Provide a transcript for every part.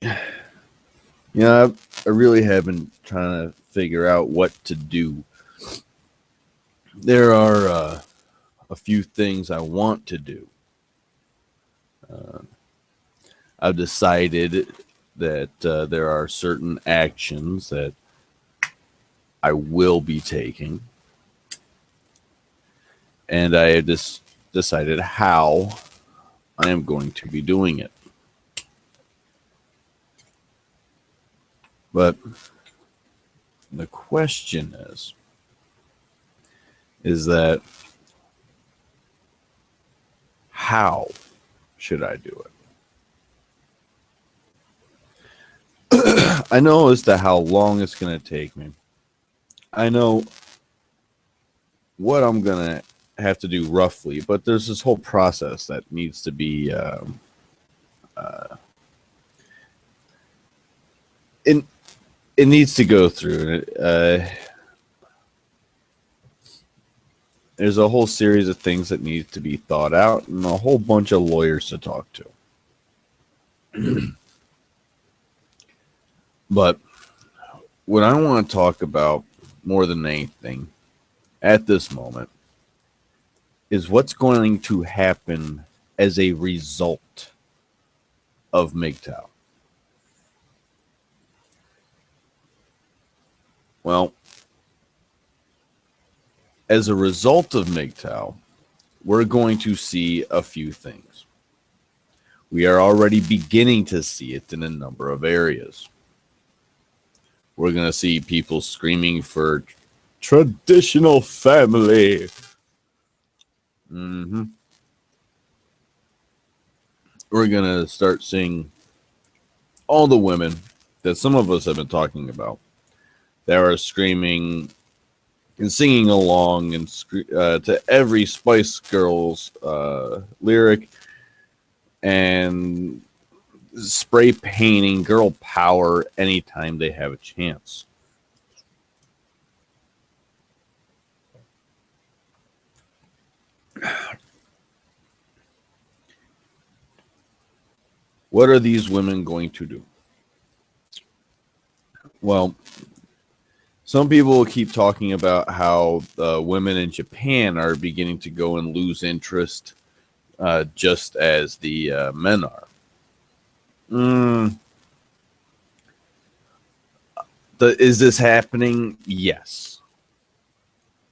I really have been trying to figure out what to do. There are a few things I want to do. I've decided that there are certain actions that I will be taking, and I have just decided how I am going to be doing it. But the question is that how should I do it? I know as to how long it's going to take me. I know what I'm going to have to do roughly, but there's this whole process that needs to be it, it needs to go through. There's a whole series of things that need to be thought out and a whole bunch of lawyers to talk to. But what I want to talk about more than anything at this moment is what's going to happen as a result of MGTOW. Well, as a result of MGTOW, we're going to see a few things. We are already beginning to see it in a number of areas. We're going to see people screaming for traditional family. We're going to start seeing all the women that some of us have been talking about that are screaming and singing along and to every Spice Girls lyric and spray painting girl power anytime they have a chance. What are these women going to do? Well, some people will keep talking about how women in Japan are beginning to go and lose interest just as the men are. Is this happening? Yes.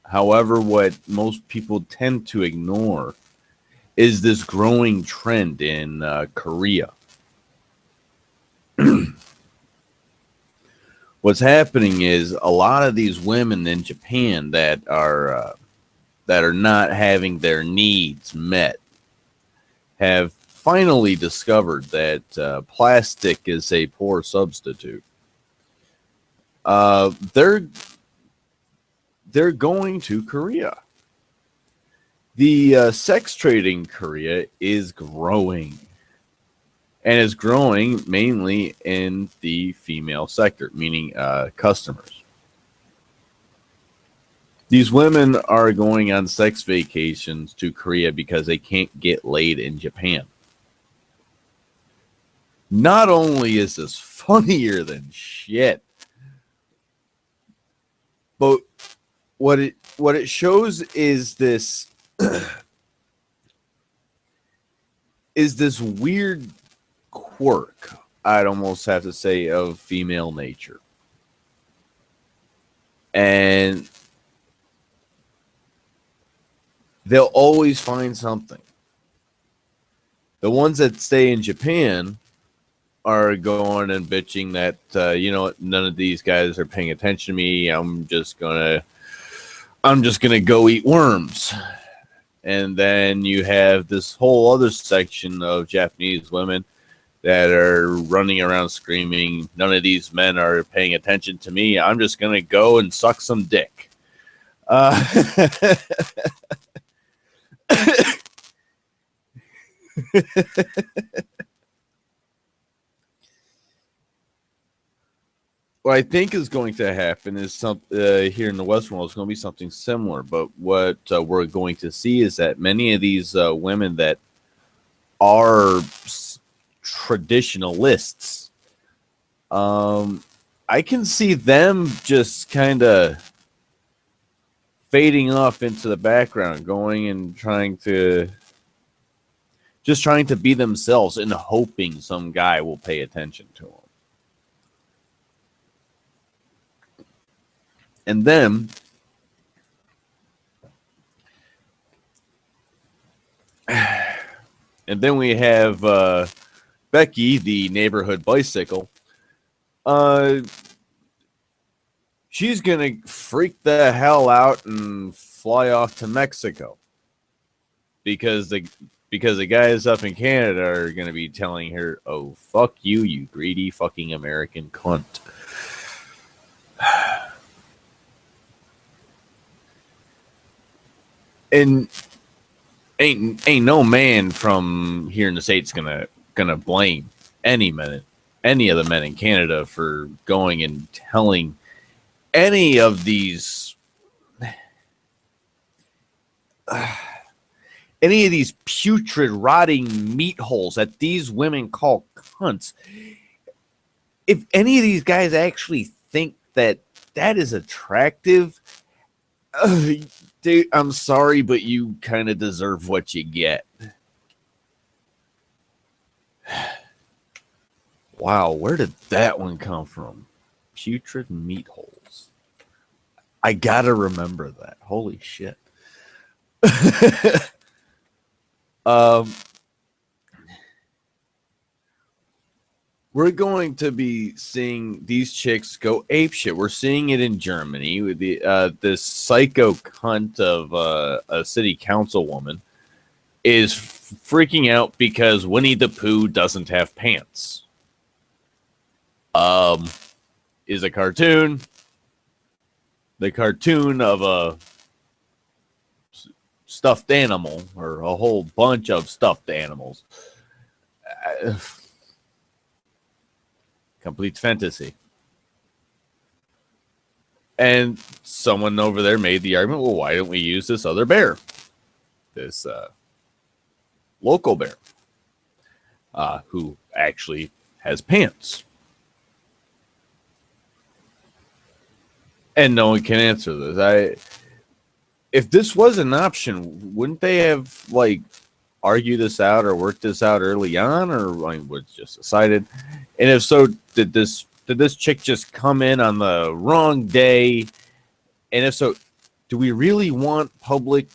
However, what most people tend to ignore is this growing trend in Korea. What's happening is a lot of these women in Japan that are not having their needs met have finally discovered that plastic is a poor substitute. They're going to Korea. The sex trade in Korea is growing. And is growing mainly in the female sector, meaning customers. These women are going on sex vacations to Korea because they can't get laid in Japan. Not only is this funnier than shit, but what it shows is this weird quirk, I'd almost have to say, of female nature. And they'll always find something. The ones that stay in Japan are going and bitching that, none of these guys are paying attention to me. I'm just gonna go eat worms. And then you have this whole other section of Japanese women that are running around screaming, none of these men are paying attention to me. I'm just going to go and suck some dick. What I think is going to happen is here in the Western world is going to be something similar. But what we're going to see is that many of these women that are traditionalists I can see them just kind of fading off into the background, going and trying to be themselves and hoping some guy will pay attention to them. And then we have Becky, the neighborhood bicycle. She's gonna freak the hell out and fly off to Mexico because the guys up in Canada are gonna be telling her, "Oh, fuck you, you greedy fucking American cunt." And ain't no man from here in the States gonna blame any of the men in Canada for going and telling any of these putrid, rotting meat holes that these women call cunts. If any of these guys actually think that is attractive, dude, I'm sorry, but you kind of deserve what you get. Wow, where did that one come from? Putrid meat holes. I gotta remember that. Holy shit. We're going to be seeing these chicks go apeshit. We're seeing it in Germany with this psycho cunt of a city councilwoman is freaking out because Winnie the Pooh doesn't have pants. Is a cartoon. The cartoon of a stuffed animal or a whole bunch of stuffed animals. Complete fantasy. And someone over there made the argument, well, why don't we use this other bear? This local bear who actually has pants. And no one can answer this. If this was an option, wouldn't they have argued this out or worked this out early on, or was just decided? And if so, did this chick just come in on the wrong day? And if so, do we really want public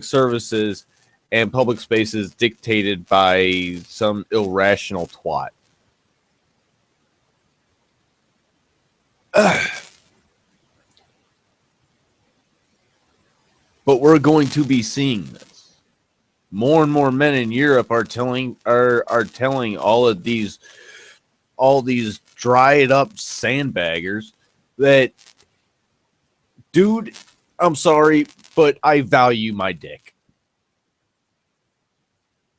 services and public spaces dictated by some irrational twat? But we're going to be seeing this. More and more men in Europe are telling all these dried up sandbaggers that, dude, I'm sorry, but I value my dick.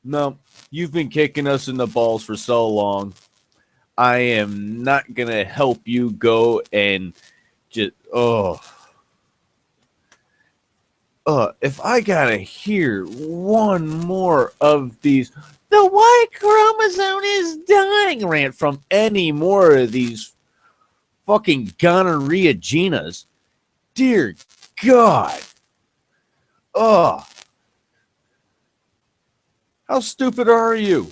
No, you've been kicking us in the balls for so long. I am not gonna help you go and just if I gotta hear one more of these "the Y chromosome is dying" rant from any more of these fucking gonorrhea Ginas, dear God. How stupid are you?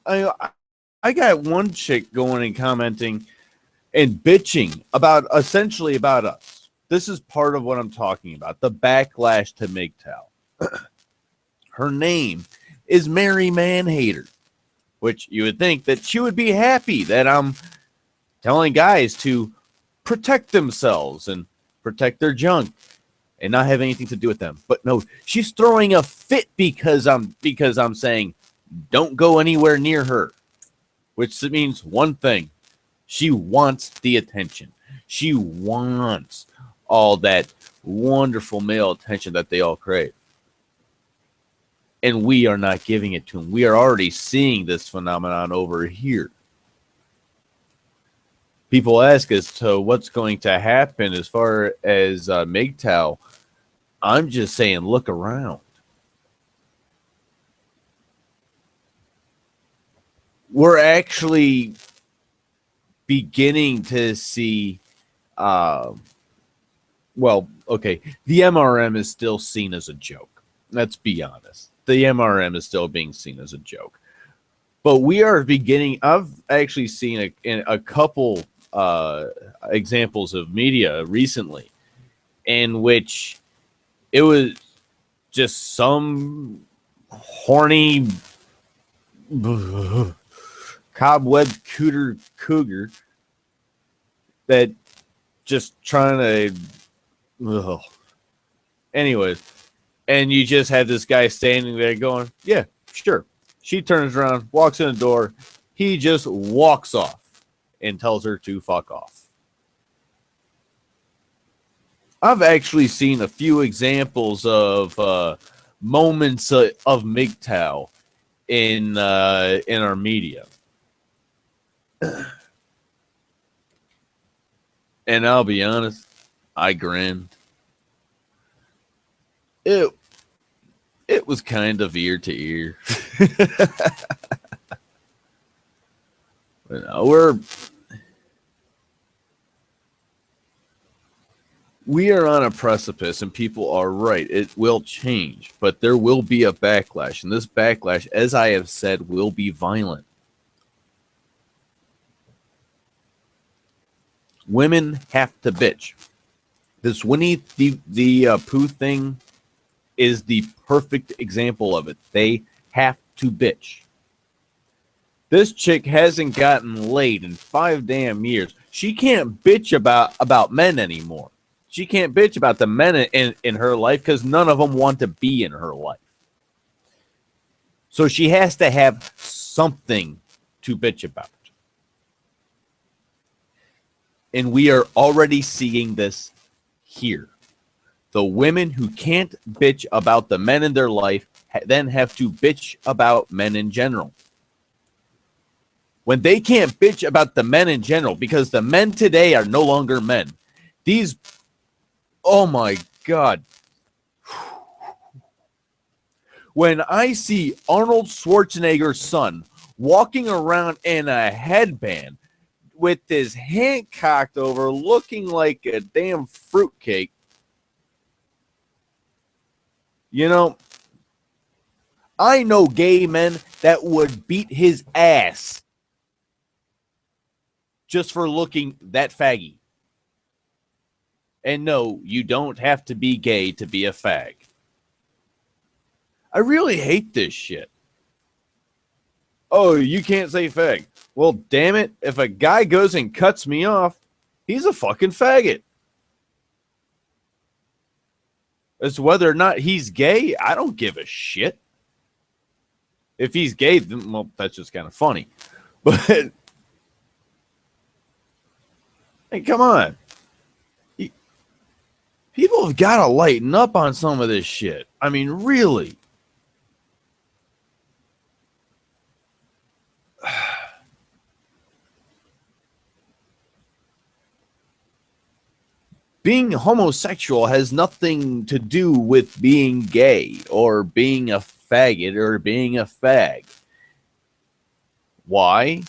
I got one chick going and commenting and bitching about essentially about us. This is part of what I'm talking about. The backlash to MGTOW. Her name is Mary Manhater, which you would think that she would be happy that I'm telling guys to protect themselves and protect their junk and not have anything to do with them. But no, she's throwing a fit because I'm saying don't go anywhere near her, which means one thing. She wants the attention. She wants all that wonderful male attention that they all crave. And we are not giving it to them. We are already seeing this phenomenon over here. People ask as to what's going to happen as far as MGTOW. I'm just saying, look around. we're actually beginning to see, well, okay, the MRM is still seen as a joke. Let's be honest. The MRM is still being seen as a joke. But we are beginning, I've actually seen a couple examples of media recently in which it was just some horny cobweb cougar that just trying to anyways, and you just had this guy standing there going, yeah, sure. She turns around, walks in the door, he just walks off and tells her to fuck off. I've actually seen a few examples of moments of MGTOW in our media. And I'll be honest, I grinned. It was kind of ear to ear. We are on a precipice, and people are right. It will change, but there will be a backlash, and this backlash, as I have said, will be violent. Women have to bitch. This Winnie the Pooh thing is the perfect example of it. They have to bitch. This chick hasn't gotten laid in 5 damn years. She can't bitch about men anymore. She can't bitch about the men in her life because none of them want to be in her life. So she has to have something to bitch about. And we are already seeing this here. The women who can't bitch about the men in their life then have to bitch about men in general. When they can't bitch about the men in general, because the men today are no longer men. These, oh my God. When I see Arnold Schwarzenegger's son walking around in a headband with his hand cocked over, looking like a damn fruitcake, you know, I know gay men that would beat his ass just for looking that faggy. And no, you don't have to be gay to be a fag. I really hate this shit. Oh, you can't say fag. Well, damn it. If a guy goes and cuts me off, he's a fucking faggot. As to whether or not he's gay, I don't give a shit. If he's gay, then, well, that's just kind of funny. But, hey, come on. People have got to lighten up on some of this shit. I mean, really. Being homosexual has nothing to do with being gay or being a faggot or being a fag. Why?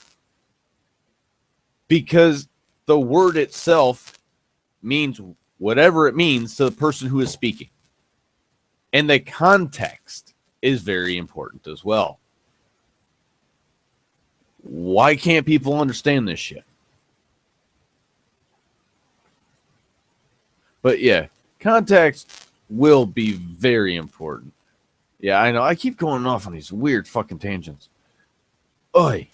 Because the word itself means whatever it means to the person who is speaking. And the context is very important as well. Why can't people understand this shit? But yeah, context will be very important. Yeah, I know. I keep going off on these weird fucking tangents. Oi.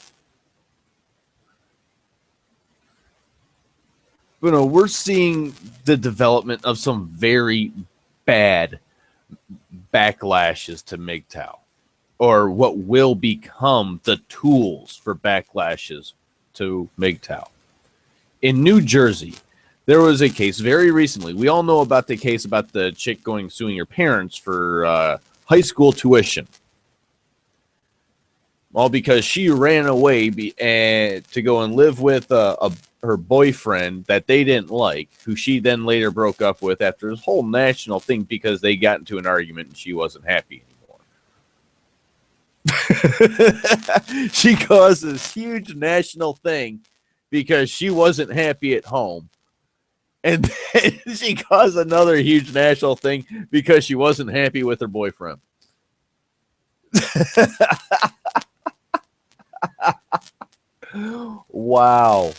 But no, we're seeing the development of some very bad backlashes to MGTOW, or what will become the tools for backlashes to MGTOW. In New Jersey, there was a case very recently. We all know about the case about the chick suing her parents for high school tuition. All because she ran away to go and live with her boyfriend that they didn't like, who she then later broke up with after this whole national thing because they got into an argument and she wasn't happy anymore. She caused this huge national thing because she wasn't happy at home. And then she caused another huge national thing because she wasn't happy with her boyfriend. Wow.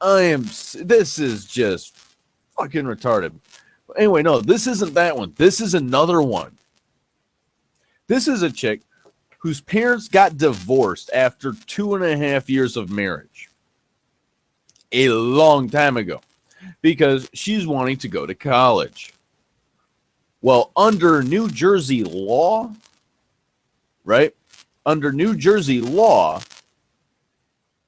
This is just fucking retarded. But anyway, no, this isn't that one. This is another one. This is a chick whose parents got divorced after 2.5 years of marriage. A long time ago. Because she's wanting to go to college. Well, under New Jersey law, right? Under New Jersey law,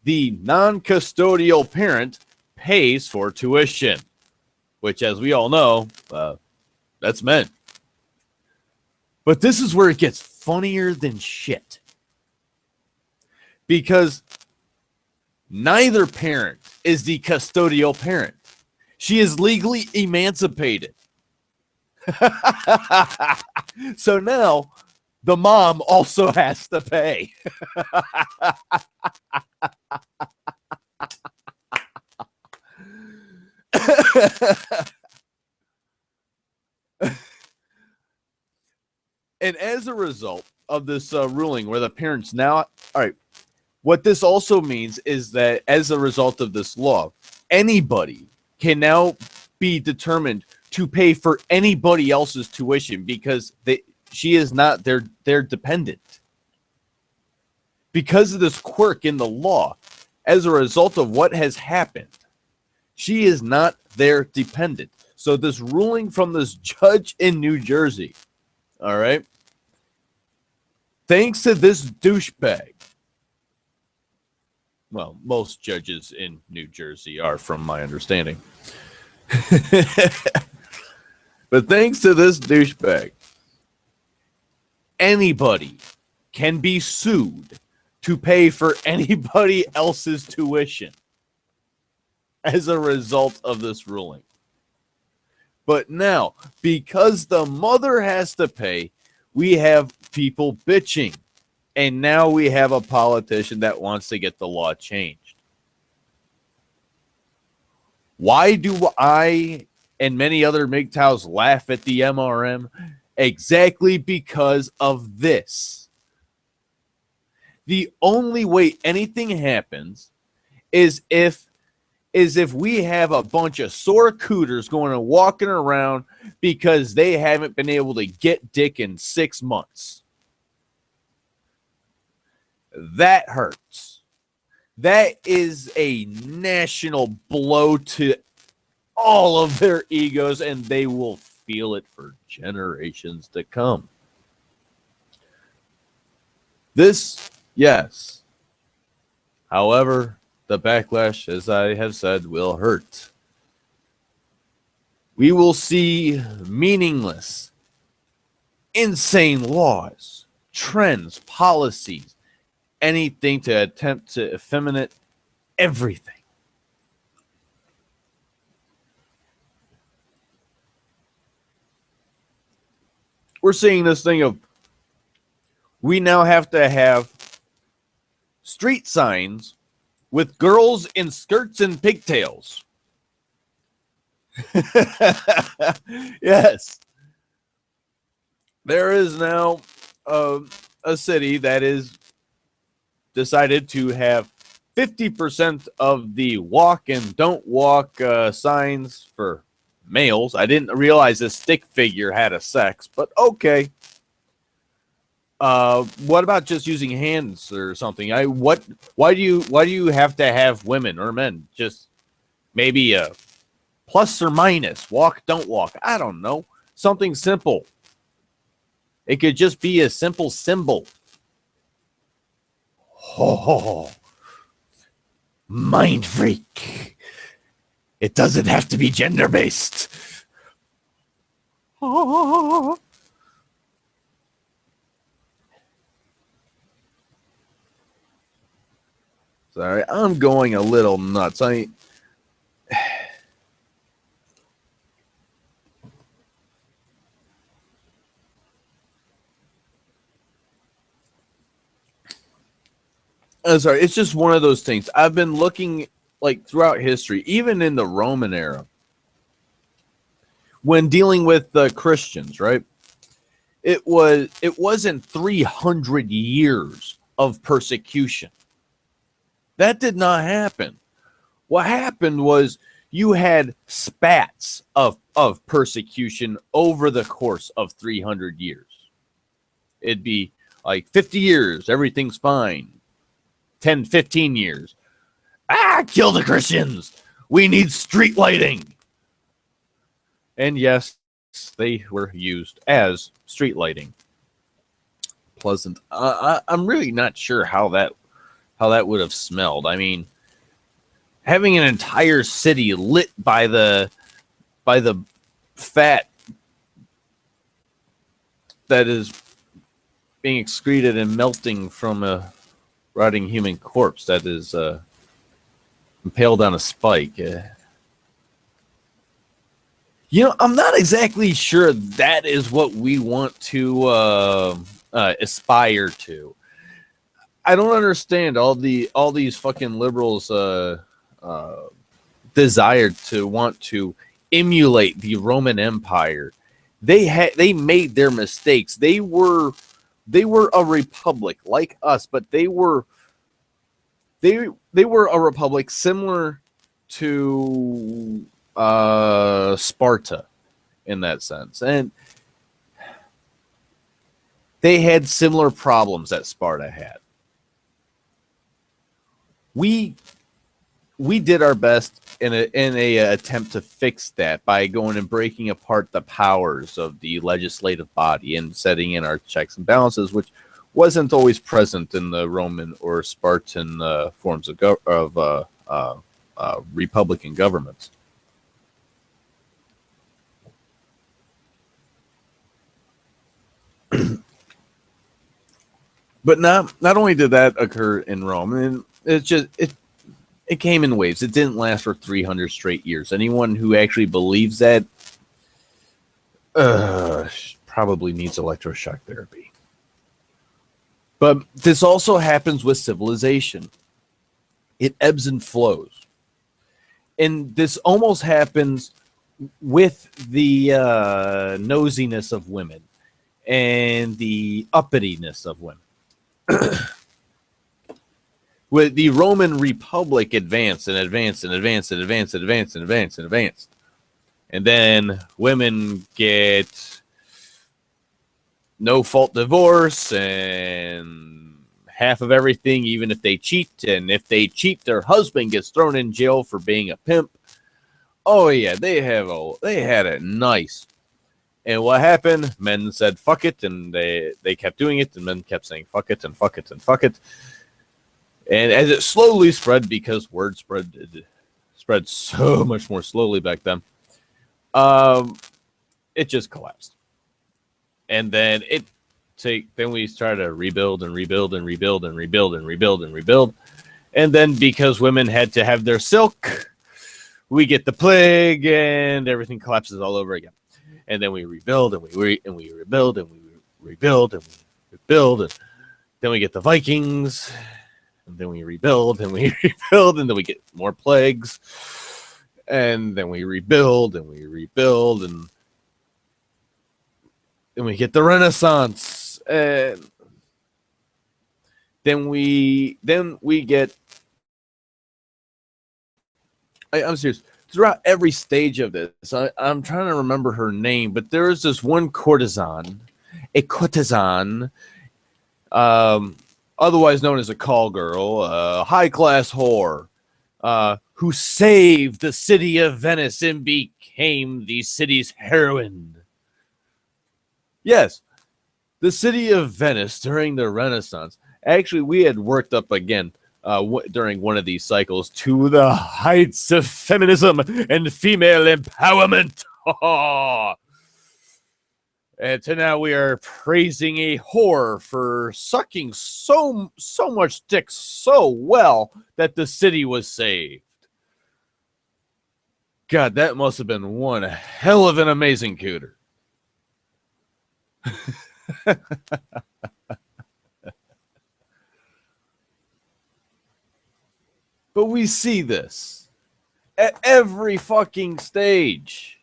the non-custodial parent pays for tuition, which, as we all know, that's men. But this is where it gets funnier than shit. Because neither parent is the custodial parent. She is legally emancipated. So now the mom also has to pay. And as a result of this ruling where the parents now, all right, what this also means is that as a result of this law, anybody can now be determined to pay for anybody else's tuition because she is not their dependent. Because of this quirk in the law, as a result of what has happened, she is not their dependent. So this ruling from this judge in New Jersey, all right, thanks to this douchebag. Well, most judges in New Jersey are, from my understanding. But thanks to this douchebag, anybody can be sued to pay for anybody else's tuition as a result of this ruling. But now, because the mother has to pay, we have people bitching. And now we have a politician that wants to get the law changed. Why do I and many other MGTOWs laugh at the MRM? Exactly because of this. The only way anything happens is if we have a bunch of sore cooters going and walking around because they haven't been able to get dick in 6 months. That hurts. That is a national blow to all of their egos, and they will feel it for generations to come. This, yes. However, the backlash, as I have said, will hurt. We will see meaningless, insane laws, trends, policies, anything to attempt to effeminate everything. We're seeing this thing of we now have to have street signs with girls in skirts and pigtails. Yes. There is now a city that is decided to have 50% of the walk and don't walk signs for males. I didn't realize this stick figure had a sex, but okay. What about just using hands or something? Why do you have to have women or men? Just maybe a plus or minus, walk, don't walk. I don't know. Something simple. It could just be a simple symbol. Oh, mind freak. It doesn't have to be gender based. Oh. Sorry, I'm going a little nuts. sorry, it's just one of those things. I've been looking like throughout history, even in the Roman era, when dealing with the Christians, right? It wasn't 300 years of persecution. That did not happen. What happened was you had spats of persecution over the course of 300 years. It'd be like 50 years, everything's fine. 10, 15 years. Kill the Christians. We need street lighting. And yes, they were used as street lighting. Pleasant. I'm really not sure how that would have smelled. I mean, having an entire city lit by the fat that is being excreted and melting from a rotting human corpse that is impaled on a spike. I'm not exactly sure that is what we want to aspire to. I don't understand all these fucking liberals desired to want to emulate the Roman Empire. They made their mistakes. They were a republic like us, but they were a republic similar to Sparta in that sense, and they had similar problems that Sparta had. We did our best in a attempt to fix that by going and breaking apart the powers of the legislative body and setting in our checks and balances, which wasn't always present in the Roman or Spartan forms of republican governments. But not only did that occur in Rome, and it came in waves. It didn't last for 300 straight years. Anyone who actually believes that probably needs electroshock therapy. But this also happens with civilization. It ebbs and flows. And this almost happens with the nosiness of women and the uppityness of women. With the Roman Republic advanced and advanced and advanced and advanced and advanced and advanced and advanced. And then women get no fault divorce and half of everything, even if they cheat. And if they cheat, their husband gets thrown in jail for being a pimp. Oh yeah, they had it nice. And what happened? Men said fuck it, and they kept doing it, and men kept saying fuck it and fuck it and fuck it. And as it slowly spread, because word spread so much more slowly back then, it just collapsed. And then then we started to rebuild and rebuild and rebuild and rebuild and rebuild and rebuild. And then because women had to have their silk, we get the plague and everything collapses all over again. And then we rebuild and we rebuild and we rebuild and we rebuild, and then we get the Vikings, and then we rebuild and we rebuild, and then we get more plagues, and then we rebuild and we rebuild, and then we get the Renaissance, and then we get. I'm serious. Throughout every stage of this, I'm trying to remember her name, but there is this one courtesan, otherwise known as a call girl, a high-class whore, who saved the city of Venice and became the city's heroine. Yes, the city of Venice during the Renaissance. Actually, we had worked up again during one of these cycles to the heights of feminism and female empowerment. And to now we are praising a whore for sucking so much dick so well that the city was saved. God, that must have been one hell of an amazing cooter. But we see this at every fucking stage.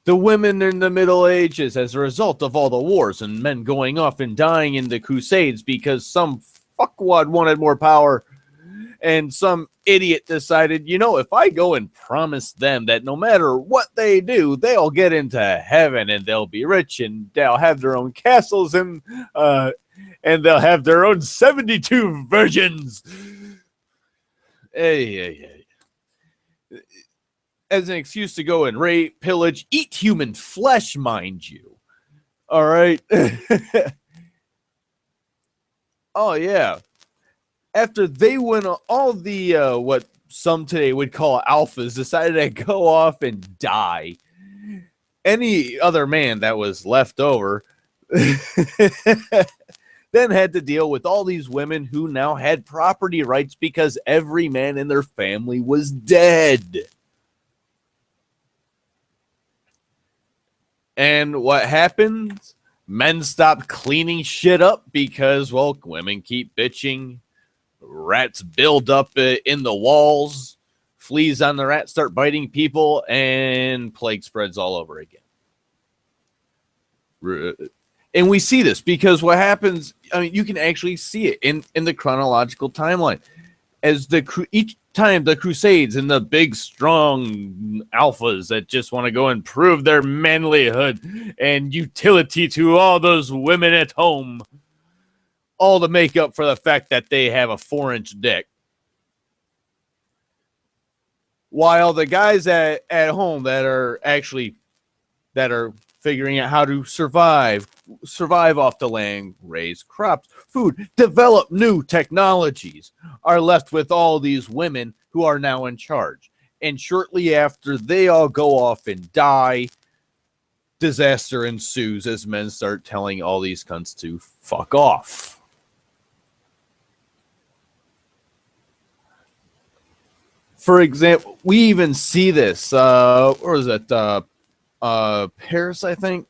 The women in the Middle Ages, as a result of all the wars and men going off and dying in the Crusades because some fuckwad wanted more power, and some idiot decided, you know, if I go and promise them that no matter what they do, they'll get into heaven and they'll be rich and they'll have their own castles and they'll have their own 72 virgins. Hey. As an excuse to go and rape, pillage, eat human flesh, mind you. All right. Oh, yeah. After they went, all the, what some today would call alphas decided to go off and die. Any other man that was left over then had to deal with all these women who now had property rights because every man in their family was dead. And what happens? Men stop cleaning shit up because, well, women keep bitching. Rats build up in the walls. Fleas on the rats start biting people, and plague spreads all over again. And we see this because what happens, I mean, you can actually see it in the chronological timeline. As each time the Crusades and the big, strong alphas that just want to go and prove their manlyhood and utility to all those women at home, all to make up for the fact that they have a 4-inch dick. While the guys at home that are figuring out how to survive off the land, raise crops, food, develop new technologies, are left with all these women who are now in charge. And shortly after they all go off and die, disaster ensues as men start telling all these cunts to fuck off. For example, we even see this, or is it Paris, I think?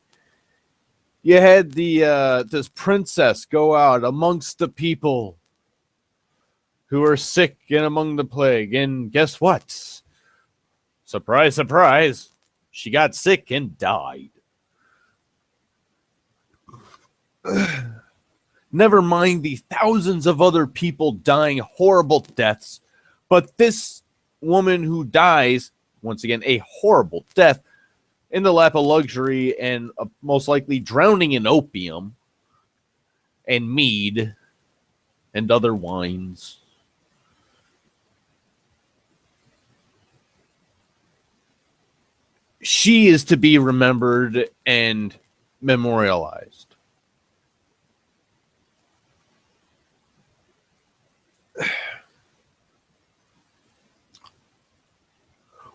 You had this princess go out amongst the people who are sick and among the plague, and guess what? Surprise, surprise, she got sick and died. Never mind the thousands of other people dying horrible deaths, but this woman who dies, once again, a horrible death, in the lap of luxury and most likely drowning in opium and mead and other wines. She is to be remembered and memorialized.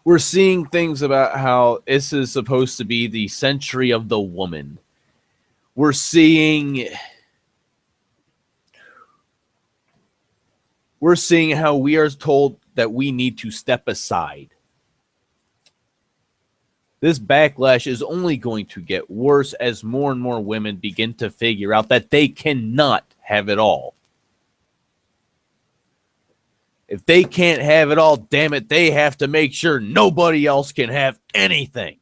We're seeing things about how this is supposed to be the century of the woman. We're seeing how we are told that we need to step aside. This backlash is only going to get worse as more and more women begin to figure out that they cannot have it all. If they can't have it all, damn it, they have to make sure nobody else can have anything.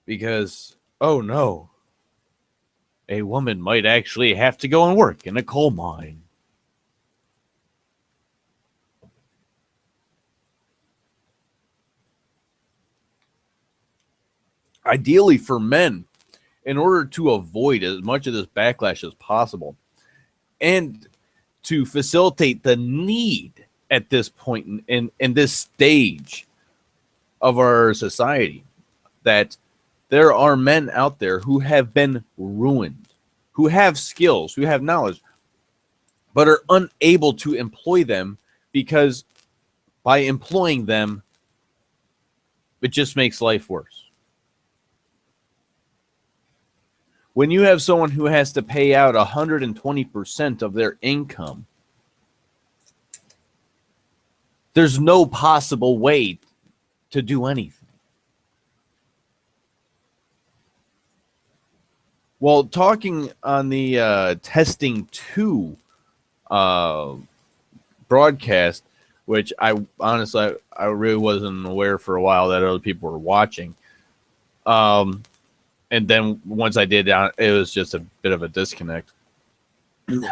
Because, oh no, a woman might actually have to go and work in a coal mine. Ideally for men, in order to avoid as much of this backlash as possible and to facilitate the need at this point in this stage of our society, that there are men out there who have been ruined, who have skills, who have knowledge, but are unable to employ them because by employing them, it just makes life worse. When you have someone who has to pay out 120% of their income, there's no possible way to do anything. Well, talking on the testing 2 uh, broadcast, which I honestly I really wasn't aware for a while that other people were watching. And then once I did, it was just a bit of a disconnect. It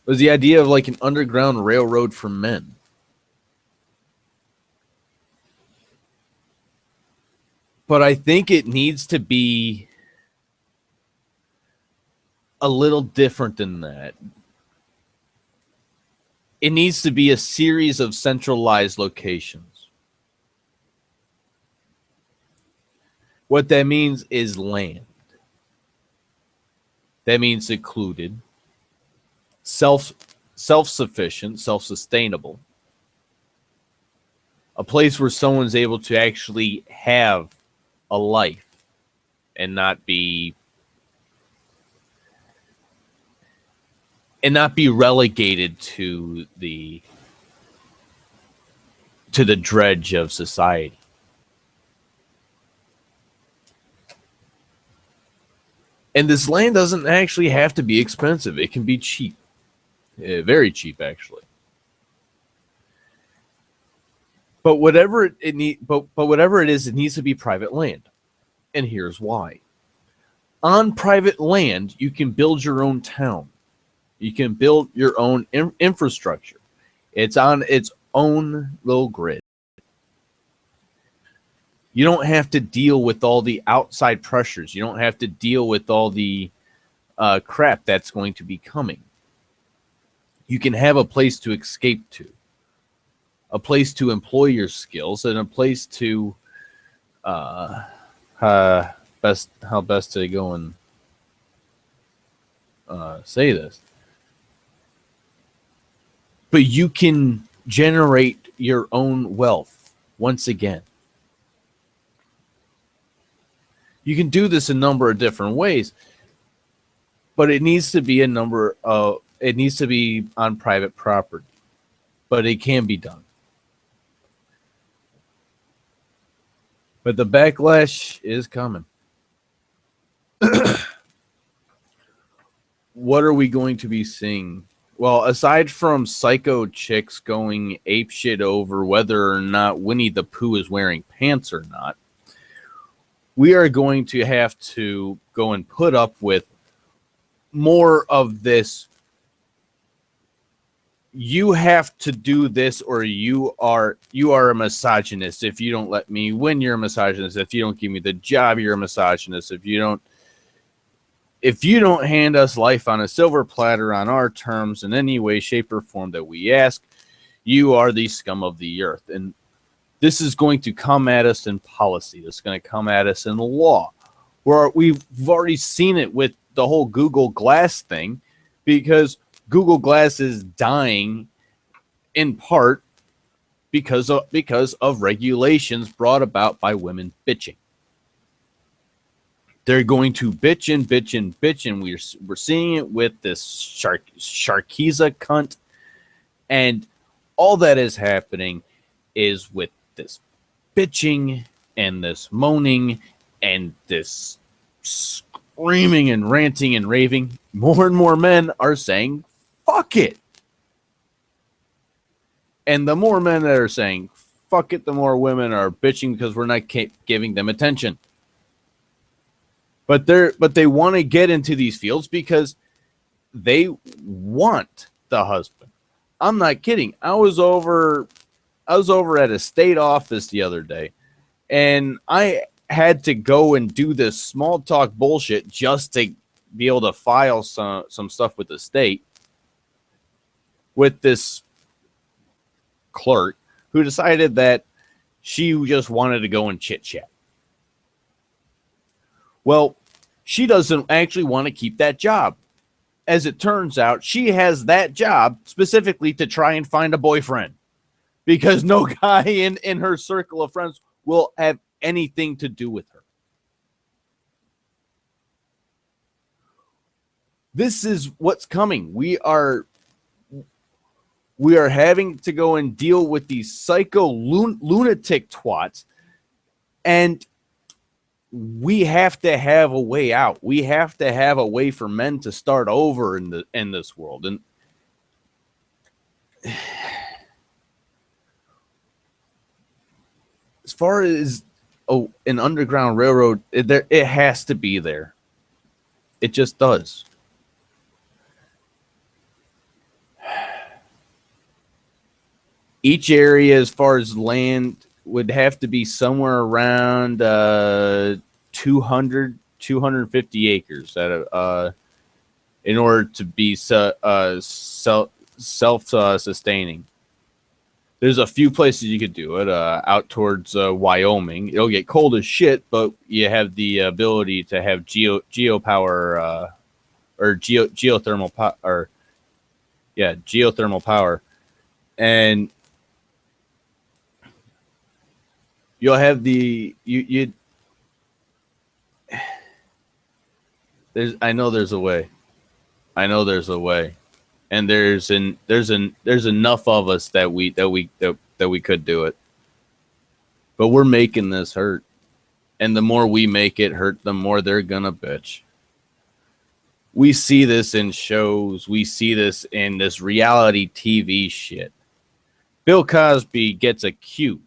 was the idea of like an underground railroad for men. But I think it needs to be a little different than that. It needs to be a series of centralized locations. What that means is land. That means secluded, self-sufficient, self-sustainable. A place where someone's able to actually have a life and not be relegated to the dredge of society. And this land doesn't actually have to be expensive. It can be cheap. Very cheap, actually. But whatever whatever it is, it needs to be private land. And here's why. On private land, you can build your own town. You can build your own infrastructure. It's on its own little grid. You don't have to deal with all the outside pressures. You don't have to deal with all the crap that's going to be coming. You can have a place to escape to, a place to employ your skills, and a place to how best to go and say this. But you can generate your own wealth once again. You can do this a number of different ways, but it needs to be it needs to be on private property, but it can be done. But the backlash is coming. What are we going to be seeing? Well, aside from psycho chicks going apeshit over whether or not Winnie the Pooh is wearing pants or not, we are going to have to go and put up with more of this. You have to do this, or you are a misogynist. If you don't let me win, you're a misogynist. If you don't give me the job, you're a misogynist. If you don't hand us life on a silver platter on our terms in any way, shape, or form that we ask, you are the scum of the earth. And this is going to come at us in policy. This is going to come at us in law. Where we've already seen it with the whole Google Glass thing, because Google Glass is dying in part because of regulations brought about by women bitching. They're going to bitch and bitch and bitch, and we're seeing it with this Sharkiza cunt, and all that is happening is with this bitching and this moaning and this screaming and ranting and raving. More and more men are saying, fuck it. And the more men that are saying, fuck it, the more women are bitching because we're not giving them attention. But they want to get into these fields because they want the husband. I'm not kidding. I was over at a state office the other day, and I had to go and do this small talk bullshit just to be able to file some stuff with the state with this clerk who decided that she just wanted to go and chit chat. Well, she doesn't actually want to keep that job. As it turns out, she has that job specifically to try and find a boyfriend, because no guy in her circle of friends will have anything to do with her. This is what's coming. We are having to go and deal with these psycho lunatic twats, and we have to have a way out. We have to have a way for men to start over in this world. And as far as an underground railroad, it has to be there. It just does. Each area, as far as land, would have to be somewhere around 250 acres in order to be self-sustaining. There's a few places you could do it. Out towards Wyoming, it'll get cold as shit, but you have the ability to have geothermal power, geothermal power, and you'll have you. I know there's a way. I know there's a way, and there's enough of us that we could do it. But we're making this hurt, and the more we make it hurt, the more they're gonna bitch. We see this in shows. We see this in this reality TV shit. Bill Cosby gets accused.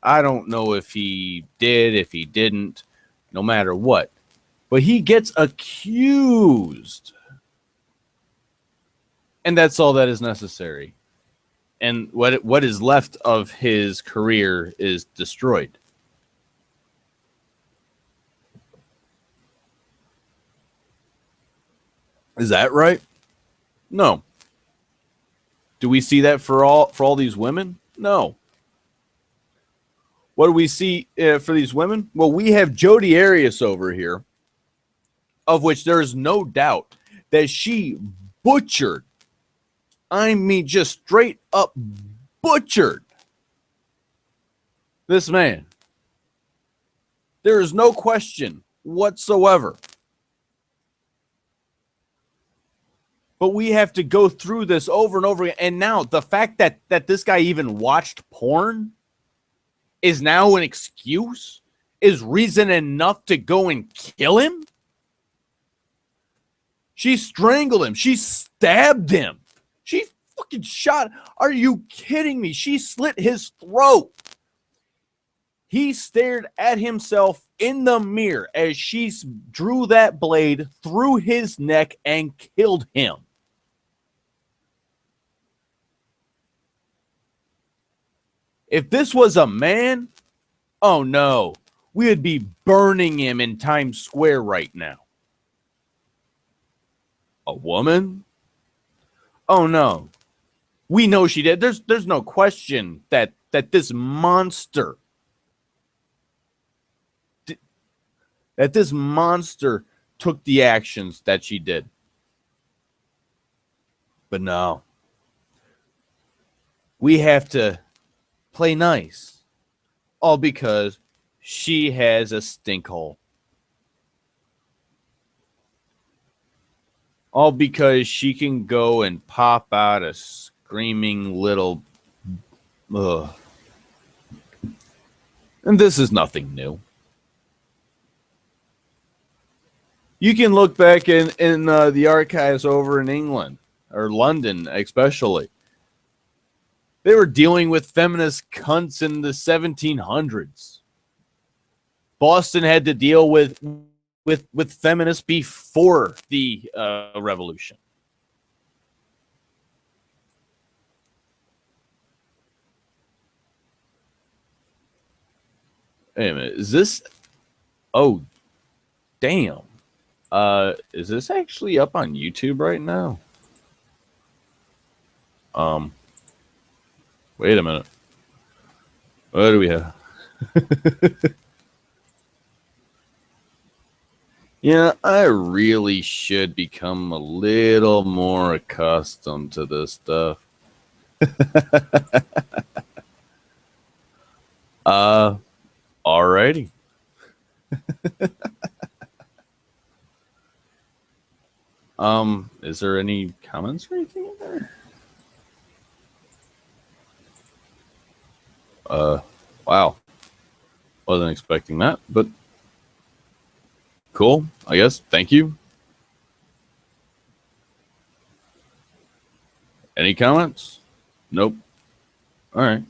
I don't know if he did, if he didn't, no matter what. But he gets accused. And that's all that is necessary. And what is left of his career is destroyed. Is that right? No. Do we see that for all these women? No. What do we see for these women? Well, we have Jodi Arias over here, of which there is no doubt that she butchered. I mean, just straight up butchered this man. There is no question whatsoever. But we have to go through this over and over again. And now the fact that this guy even watched porn is now an excuse, is reason enough to go and kill him. She strangled him. She stabbed him. She fucking shot. Are you kidding me? She slit his throat. He stared at himself in the mirror as she drew that blade through his neck and killed him. If this was a man, oh no, we would be burning him in Times Square right now. A woman? Oh no. We know she did. There's no question that this monster took the actions that she did. But no. We have to play nice. All because she has a stink hole. All because she can go and pop out a screaming little... Ugh. And this is nothing new. You can look back in the archives over in England, or London especially. They were dealing with feminist cunts in the 1700s. Boston had to deal with feminists before the revolution. Wait a minute, is this... Oh, damn. Is this actually up on YouTube right now? Wait a minute. What do we have? Yeah, I really should become a little more accustomed to this stuff. Alrighty. Is there any comments or anything in there? Wow. Wasn't expecting that, but Cool. I guess. Thank you. Any comments? Nope. All right.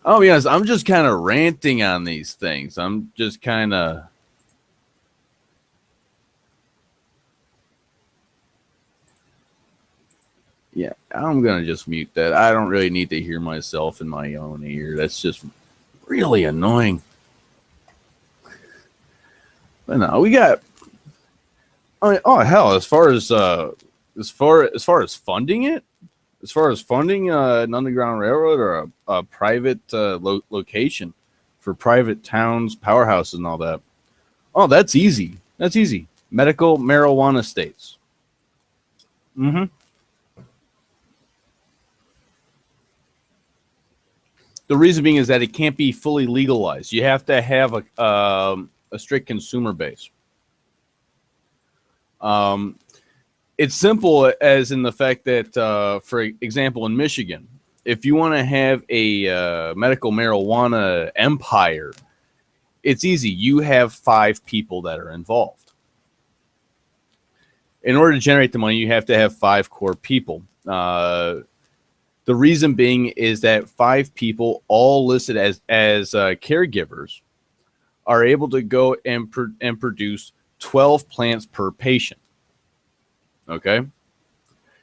I'll be honest, I'm just kind of ranting on these things. I'm just kind of. Yeah, I'm going to just mute that. I don't really need to hear myself in my own ear. That's just really annoying. But no, we got. I mean, oh hell! As far as funding it, as far as funding an underground railroad or a private location for private towns, powerhouses, and all that. Oh, that's easy. That's easy. Medical marijuana states. Mm-hmm. The reason being is that it can't be fully legalized. You have to have a strict consumer base. It's simple as in the fact that, for example, in Michigan, if you want to have a medical marijuana empire, it's easy. You have 5 people that are involved. In order to generate the money, you have to have 5 core people. The reason being is that 5 people, all listed as caregivers, are able to go and produce 12 plants per patient. Okay.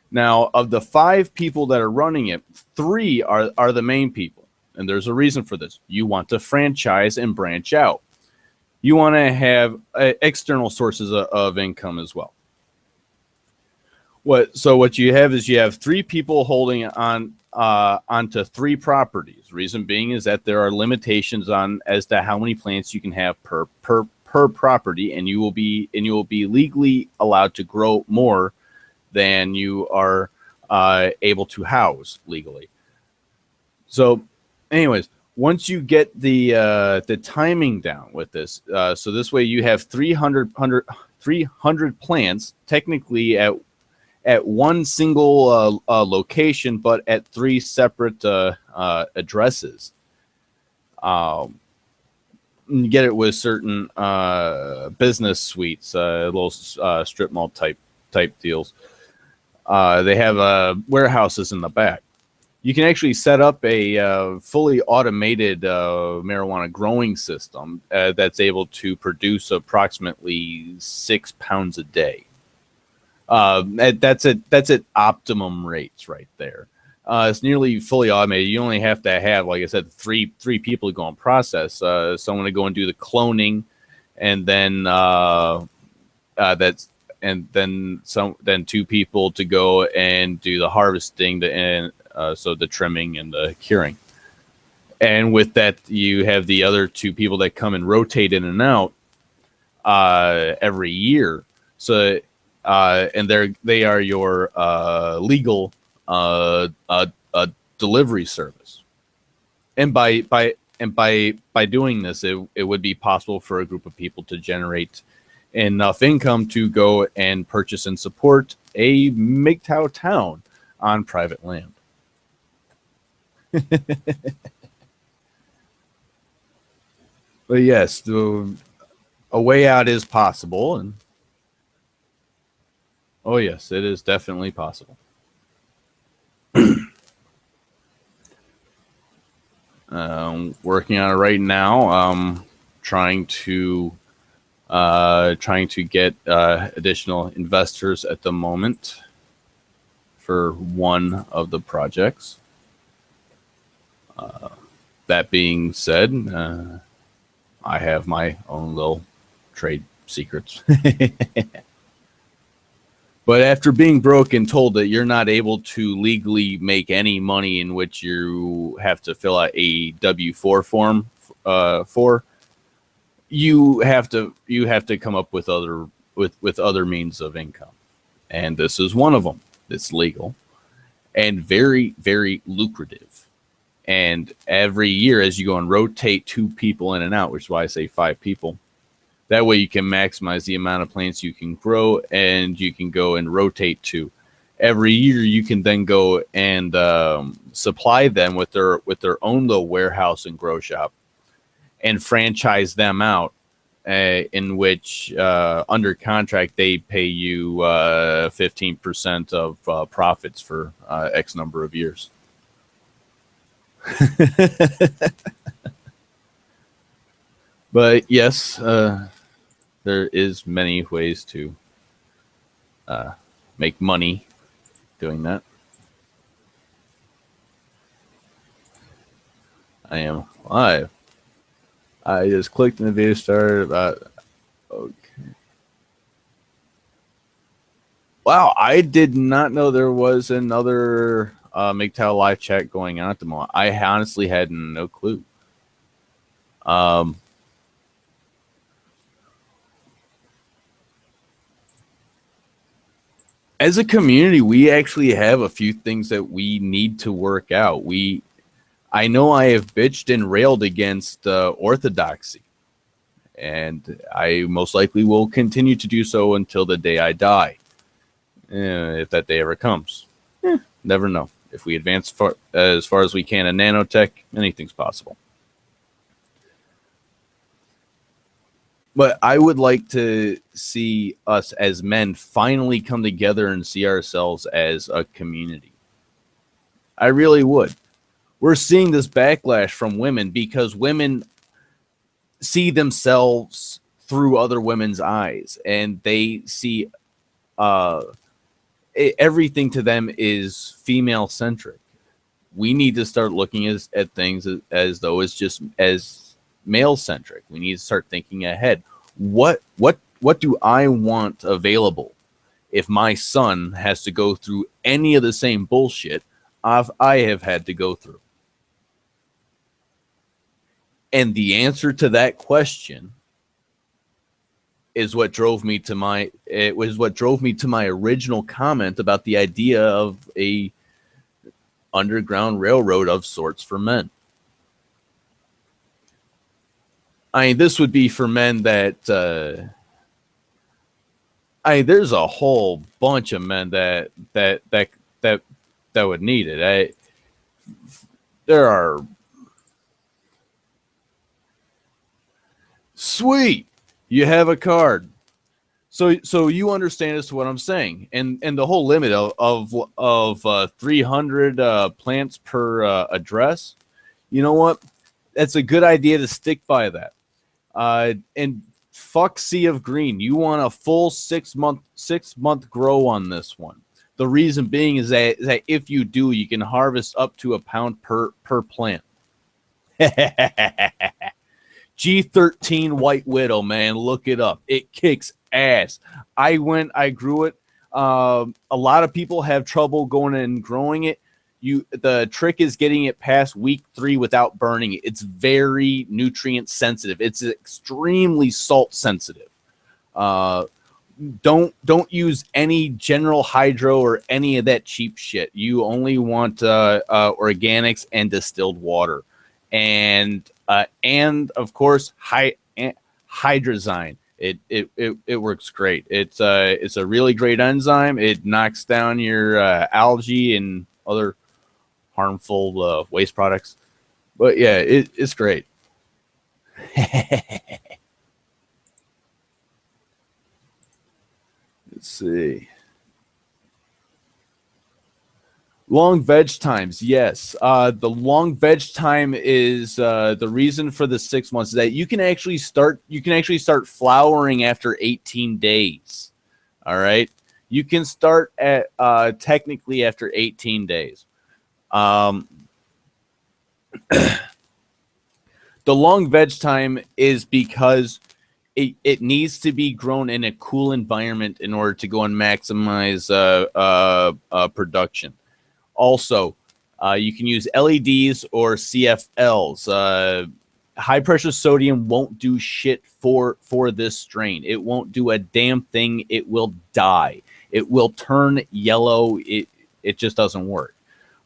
Now, of the 5 people that are running it, 3 are the main people. And there's a reason for this. You want to franchise and branch out. You want to have external sources of income as well. What you have is you have 3 people holding on onto 3 properties. Reason being is that there are limitations on as to how many plants you can have per property, and you will be legally allowed to grow more than you are able to house legally. So, anyways, once you get the timing down with this, so this way you have 300 plants technically at one single location, but at 3 separate addresses. You get it with certain business suites, little strip mall type deals. They have warehouses in the back. You can actually set up a fully automated marijuana growing system that's able to produce approximately 6 pounds a day. That's at optimum rates right there. It's nearly fully automated. You only have to have, like I said, three people to go and process. Someone to go and do the cloning, and then then 2 people to go and do the harvesting, so the trimming and the curing. And with that, you have the other 2 people that come and rotate in and out every year. So. And they are your legal delivery service. And by doing this, it would be possible for a group of people to generate enough income to go and purchase and support a MGTOW town on private land. But yes, a way out is possible, and oh, yes, it is definitely possible. Working on it right now. Trying to get additional investors at the moment for one of the projects. That being said, I have my own little trade secrets. But after being broke and told that you're not able to legally make any money in which you have to fill out a W-4 form for, you have to come up with other means of income, and this is one of them. It's legal and very, very lucrative. And every year, as you go and rotate 2 people in and out, which is why I say 5 people. That way you can maximize the amount of plants you can grow, and you can go and rotate 2. Every year you can then go and supply them with their own little warehouse and grow shop and franchise them out in which under contract they pay you 15% of profits for X number of years. But yes, there is many ways to make money doing that. I am live. I just clicked and the video started about. Okay. Wow, I did not know there was another MGTOW live chat going on at the moment. I honestly had no clue. As a community, we actually have a few things that we need to work out. I know I have bitched and railed against orthodoxy, and I most likely will continue to do so until the day I die, if that day ever comes. Never know. If we advance as far as we can in nanotech, anything's possible. But I would like to see us as men finally come together and see ourselves as a community. I really would. We're seeing this backlash from women because women see themselves through other women's eyes, and they see everything to them is female centric. We need to start looking at things as though it's just as male centric. We need to start thinking ahead. What do I want available if my son has to go through any of the same bullshit I have had to go through? And the answer to that question is what drove me to my original comment about the idea of a underground railroad of sorts for men. I mean, this would be for men that there's a whole bunch of men that would need it. There are. Sweet, you have a card. So you understand as to what I'm saying, and the whole limit of 300 plants per address. You know what? That's a good idea to stick by that. And fuck Sea of Green. You want a full 6 month grow on this one. The reason being is that if you do, you can harvest up to a pound per plant. G13 White Widow, man, look it up. It kicks ass. I grew it. A lot of people have trouble going and growing it. The trick is getting it past week 3 without burning it. It's very nutrient sensitive. It's extremely salt sensitive. Don't use any General Hydro or any of that cheap shit. You only want organics and distilled water, and of course hydrazine. It works great. It's a really great enzyme. It knocks down your algae and other harmful waste products. But yeah, it's great. Let's see. Long veg times, yes. The long veg time is the reason for the 6 months is that you can actually start flowering after 18 days. All right, you can start at technically after 18 days. The long veg time is because it needs to be grown in a cool environment in order to go and maximize production. Also, you can use LEDs or CFLs. High pressure sodium won't do shit for this strain. It won't do a damn thing. It will die. It will turn yellow. It just doesn't work.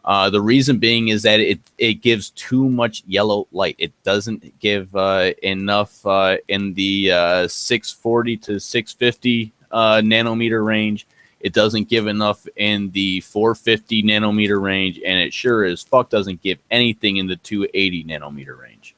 The reason being is that it gives too much yellow light. It doesn't give enough in the 640 to 650 nanometer range. It doesn't give enough in the 450 nanometer range, and it sure as fuck doesn't give anything in the 280 nanometer range.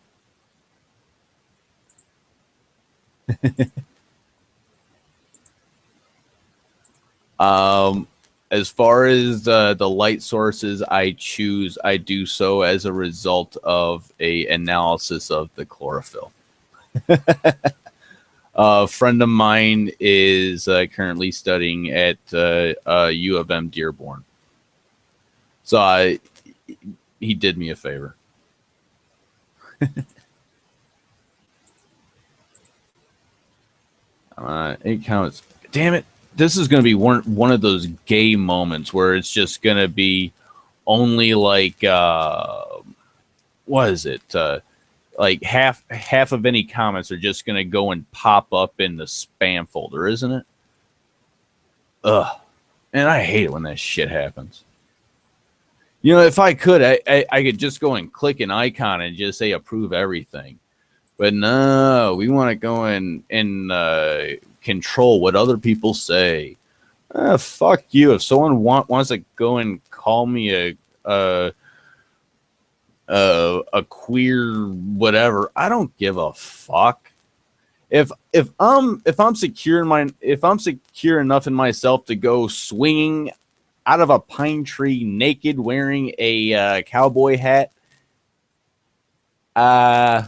As far as the light sources I choose, I do so as a result of a analysis of the chlorophyll. A friend of mine is currently studying at U of M Dearborn. So he did me a favor. It counts. Damn it. This is going to be one of those gay moments where it's just going to be only like, what is it? Like half of any comments are just going to go and pop up in the spam folder, isn't it? Ugh. And I hate it when that shit happens. You know, if I could, I could just go and click an icon and just say approve everything. But no, we want to go and control what other people say. Fuck you. If someone wants to go and call me a queer whatever, I don't give a fuck. If I'm secure enough in myself to go swinging out of a pine tree naked wearing a cowboy hat, yeah,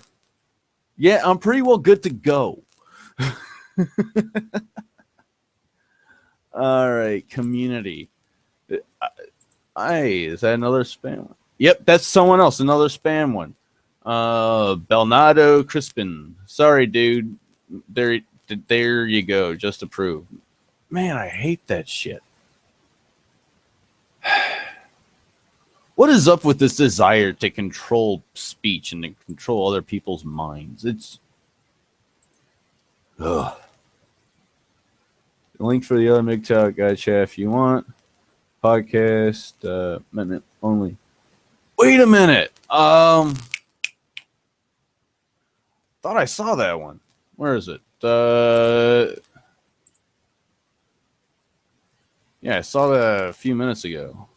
I'm pretty well good to go. All right, community. Is that another spam one? Yep, that's someone else, another spam one. Belnado Crispin. Sorry, dude. There you go. Just approved. Man, I hate that shit. What is up with this desire to control speech and to control other people's minds? It's... Ugh. The link for the other MGTOW guy chat if you want. Podcast minute only. Wait a minute. Thought I saw that one. Where is it? Yeah, I saw that a few minutes ago.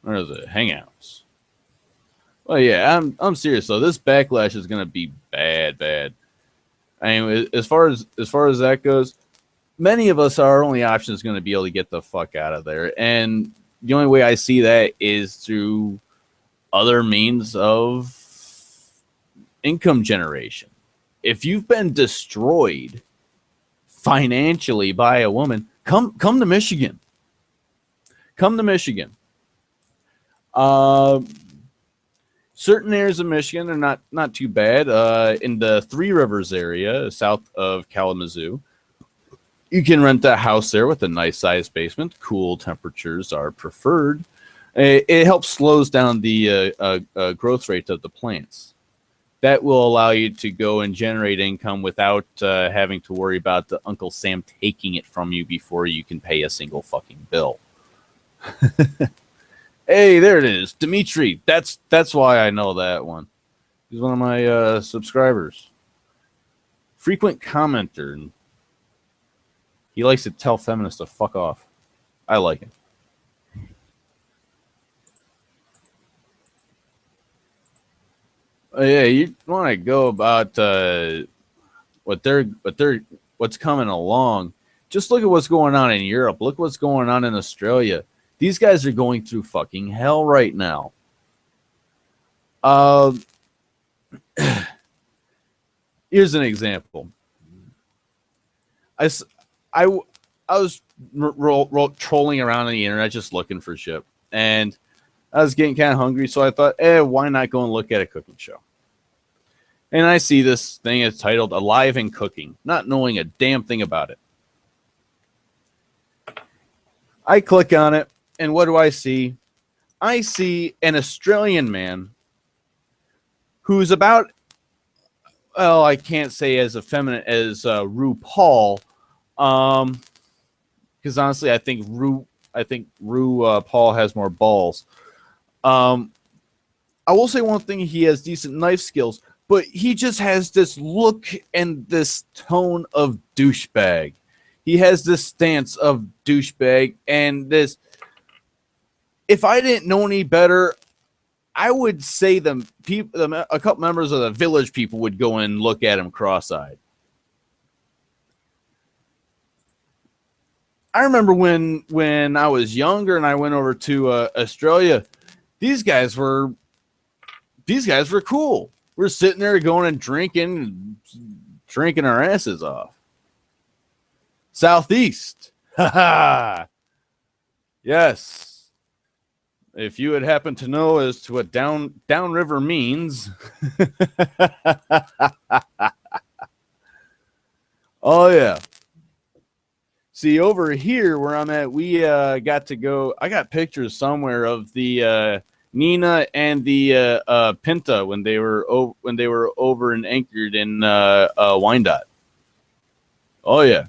Where is it? Hangouts. Well, yeah, I'm serious though. This backlash is gonna be bad. I mean, as far as that goes, many of us, our only option is going to be able to get the fuck out of there, and the only way I see that is through other means of income generation. If you've been destroyed financially by a woman, come to Michigan. Come to Michigan. Certain areas of Michigan are not too bad. In the Three Rivers area, south of Kalamazoo, you can rent a house there with a nice sized basement. Cool temperatures are preferred. It helps slows down the growth rate of the plants. That will allow you to go and generate income without having to worry about the Uncle Sam taking it from you before you can pay a single fucking bill. Hey, there it is. Dimitri. That's why I know that one. He's one of my subscribers. Frequent commenter. He likes to tell feminists to fuck off. I like it. Yeah, you want to go about what's coming along. Just look at what's going on in Europe. Look what's going on in Australia. These guys are going through fucking hell right now. Here's an example. I was trolling around on the internet just looking for shit. And I was getting kind of hungry, so I thought, why not go and look at a cooking show? And I see this thing. It's titled Alive and Cooking, not knowing a damn thing about it. I click on it. And what do I see? I see an Australian man who's about, well, I can't say as effeminate as RuPaul, because honestly, I think Paul has more balls. I will say one thing: he has decent knife skills, but he just has this look and this tone of douchebag. He has this stance of douchebag and this. If I didn't know any better, I would say the people, a couple members of the village people would go and look at him cross-eyed. I remember when I was younger and I went over to Australia, these guys were cool. We're sitting there going and drinking our asses off. Southeast. Yes. If you had happened to know as to what downriver means. Oh, yeah. See, over here where I'm at, we got to go. I got pictures somewhere of the Nina and the Pinta when they were over and anchored in Wyandotte. Oh, yeah.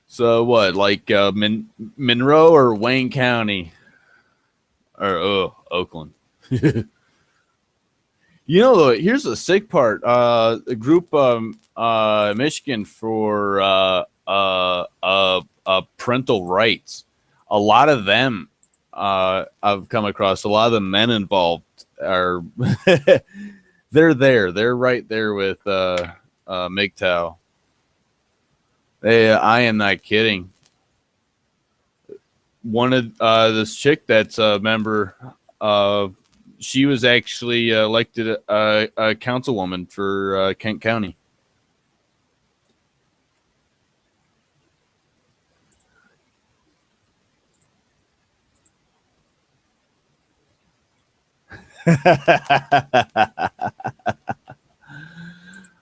So what, like Monroe or Wayne County? Or Oakland. You know, though, here's the sick part. The group Michigan for parental rights. A lot of them I've come across. A lot of the men involved are they're there. They're right there with MGTOW. I am not kidding. One of this chick that's a member, she was actually elected a councilwoman for Kent County.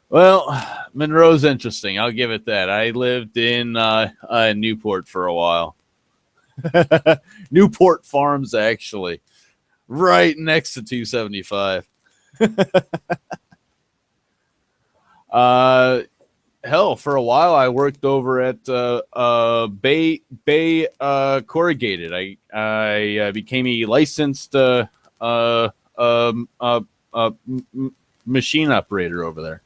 Well, Monroe's interesting. I'll give it that. I lived in Newport for a while. Newport Farms, actually, right next to 275. Hell, for a while I worked over at Bay Corrugated. I became a licensed machine operator over there.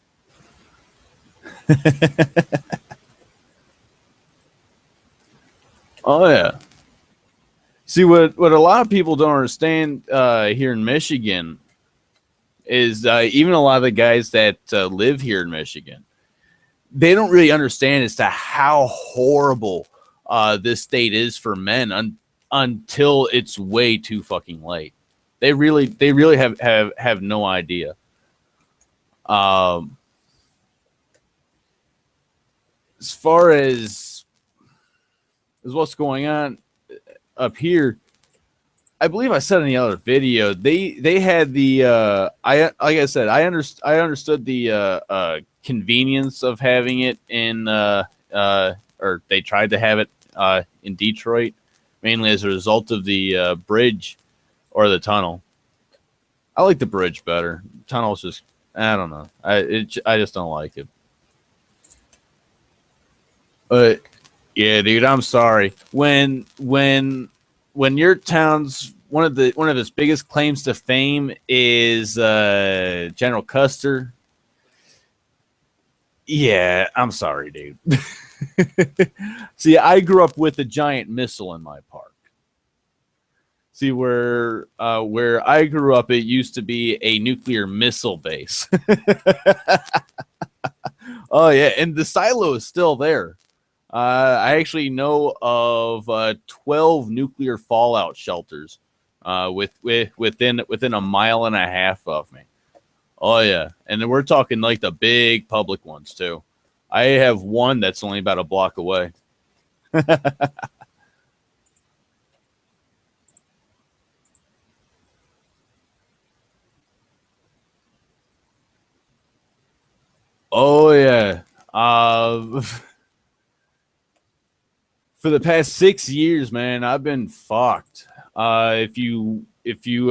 Oh, yeah. See, what a lot of people don't understand here in Michigan is even a lot of the guys that live here in Michigan, they don't really understand as to how horrible this state is for men until it's way too fucking late. They really have no idea. As far as what's going on up here, I believe I said in the other video, they had the like I said, I understood the convenience of having it in or they tried to have it in Detroit, mainly as a result of the bridge or the tunnel. I like the bridge better. Tunnel's just, I don't know. I just don't like it. But yeah, dude, I'm sorry. When your town's one of its biggest claims to fame is General Custer. Yeah, I'm sorry, dude. See, I grew up with a giant missile in my park. See, where I grew up, it used to be a nuclear missile base. Oh yeah, and the silo is still there. I actually know of 12 nuclear fallout shelters within a mile and a half of me. Oh yeah, and then we're talking like the big public ones too. I have one that's only about a block away. Oh yeah. For the past 6 years, man, I've been fucked. If you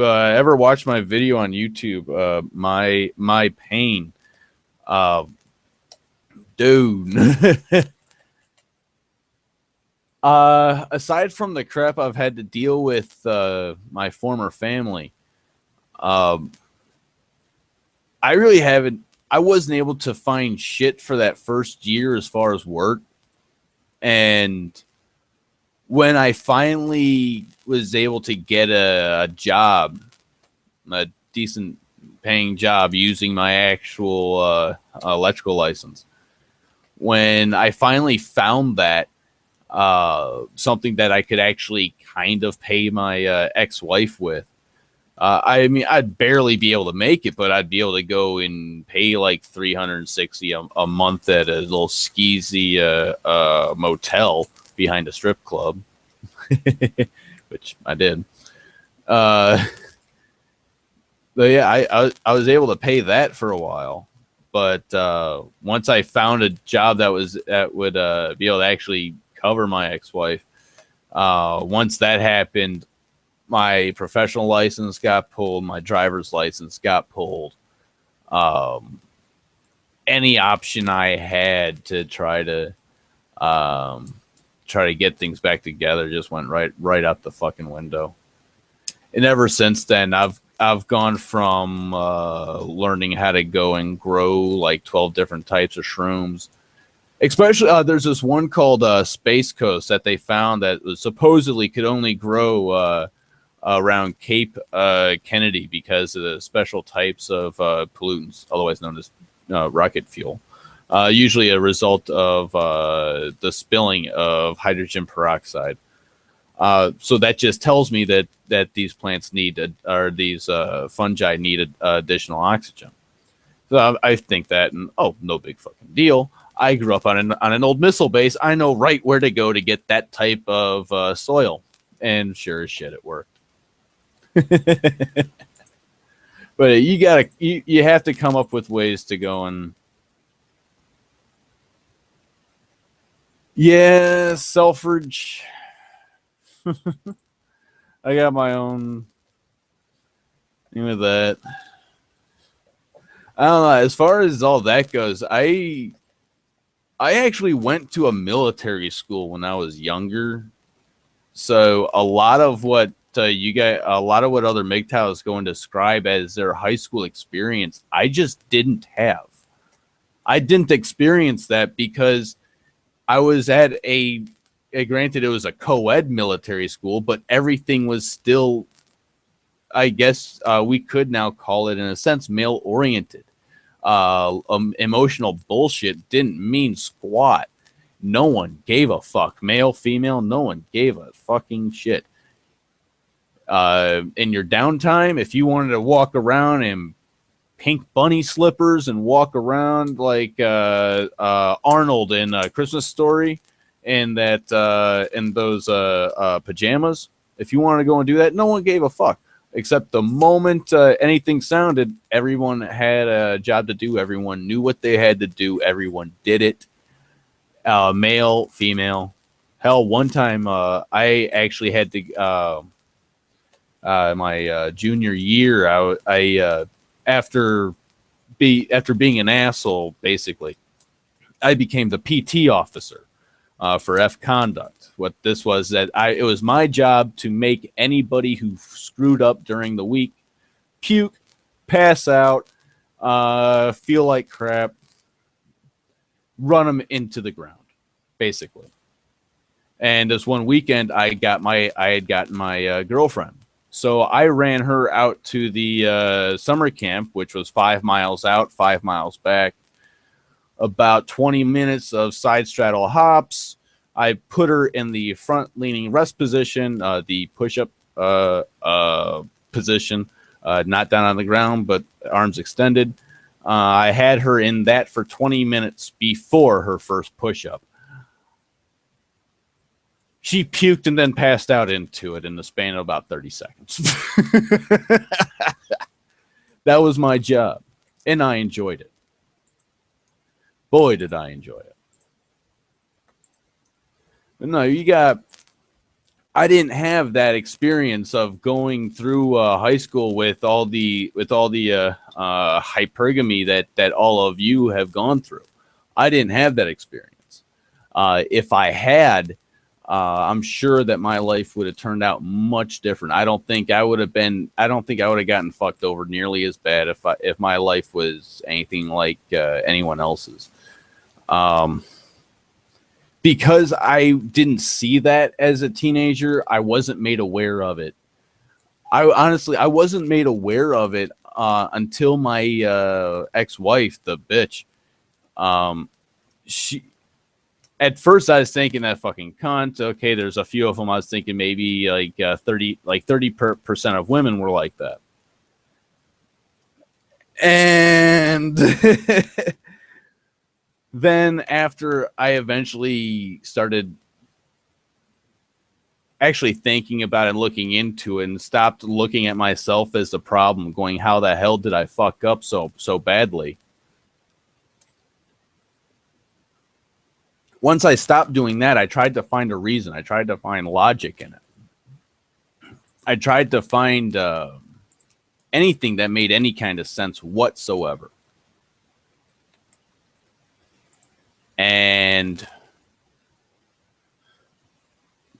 ever watch my video on YouTube, my pain, dude. Aside from the crap I've had to deal with my former family, I really haven't. I wasn't able to find shit for that first year as far as work. And when I finally was able to get a job, a decent paying job using my actual electrical license, when I finally found that something that I could actually kind of pay my ex-wife with, I mean, I'd barely be able to make it, but I'd be able to go and pay like $360 a month at a little skeezy motel behind a strip club, which I did. But yeah, I was able to pay that for a while, but once I found a job that would be able to actually cover my ex-wife, once that happened, my professional license got pulled, my driver's license got pulled. Any option I had to try to get things back together just went right out the fucking window. And ever since then, I've gone from learning how to go and grow like 12 different types of shrooms. Especially, there's this one called Space Coast that they found that was supposedly could only grow around Cape Kennedy because of the special types of pollutants, otherwise known as rocket fuel. Usually a result of the spilling of hydrogen peroxide. So that just tells me that these plants need, or these fungi need additional oxygen. So I think that, and no big fucking deal. I grew up on an old missile base. I know right where to go to get that type of soil, and sure as shit, it worked. But you have to come up with ways to go and Selfridge. I got my own thing with that. I don't know. As far as all that goes, I actually went to a military school when I was younger, so a lot of what a lot of what other MGTOWs go and describe as their high school experience, I just didn't have. I didn't experience that because I was at granted it was a co-ed military school, but everything was still, I guess we could now call it in a sense, male oriented. Emotional bullshit didn't mean squat. No one gave a fuck. Male, female, no one gave a fucking shit. In your downtime, if you wanted to walk around in pink bunny slippers and walk around like Arnold in Christmas Story and that in those pajamas, if you wanted to go and do that, no one gave a fuck. Except the moment anything sounded, everyone had a job to do. Everyone knew what they had to do. Everyone did it. Male, female. Hell, one time I actually had to my junior year. After being an asshole, basically, I became the PT officer for F conduct. What this was that it was my job to make anybody who screwed up during the week puke, pass out, feel like crap, run them into the ground, basically. And this one weekend, I had gotten my girlfriend. So I ran her out to the summer camp, which was 5 miles out, 5 miles back. About 20 minutes of side straddle hops. I put her in the front leaning rest position, the push-up position, not down on the ground, but arms extended. I had her in that for 20 minutes before her first push-up. She puked and then passed out into it in the span of about 30 seconds. That was my job, and I enjoyed it. Boy, did I enjoy it. But no, I didn't have that experience of going through high school with all the hypergamy that all of you have gone through. I didn't have that experience. If I had, I'm sure that my life would have turned out much different. I don't think I would have gotten fucked over nearly as bad if my life was anything like anyone else's. Because I didn't see that as a teenager, I wasn't made aware of it. I wasn't made aware of it until my ex-wife, the bitch, she. At first, I was thinking that fucking cunt. Okay, there's a few of them. I was thinking maybe like 30% of women were like that. And then after I eventually started actually thinking about it and looking into it and stopped looking at myself as the problem, going, how the hell did I fuck up so badly? Once I stopped doing that, I tried to find a reason. I tried to find logic in it. I tried to find anything that made any kind of sense whatsoever. And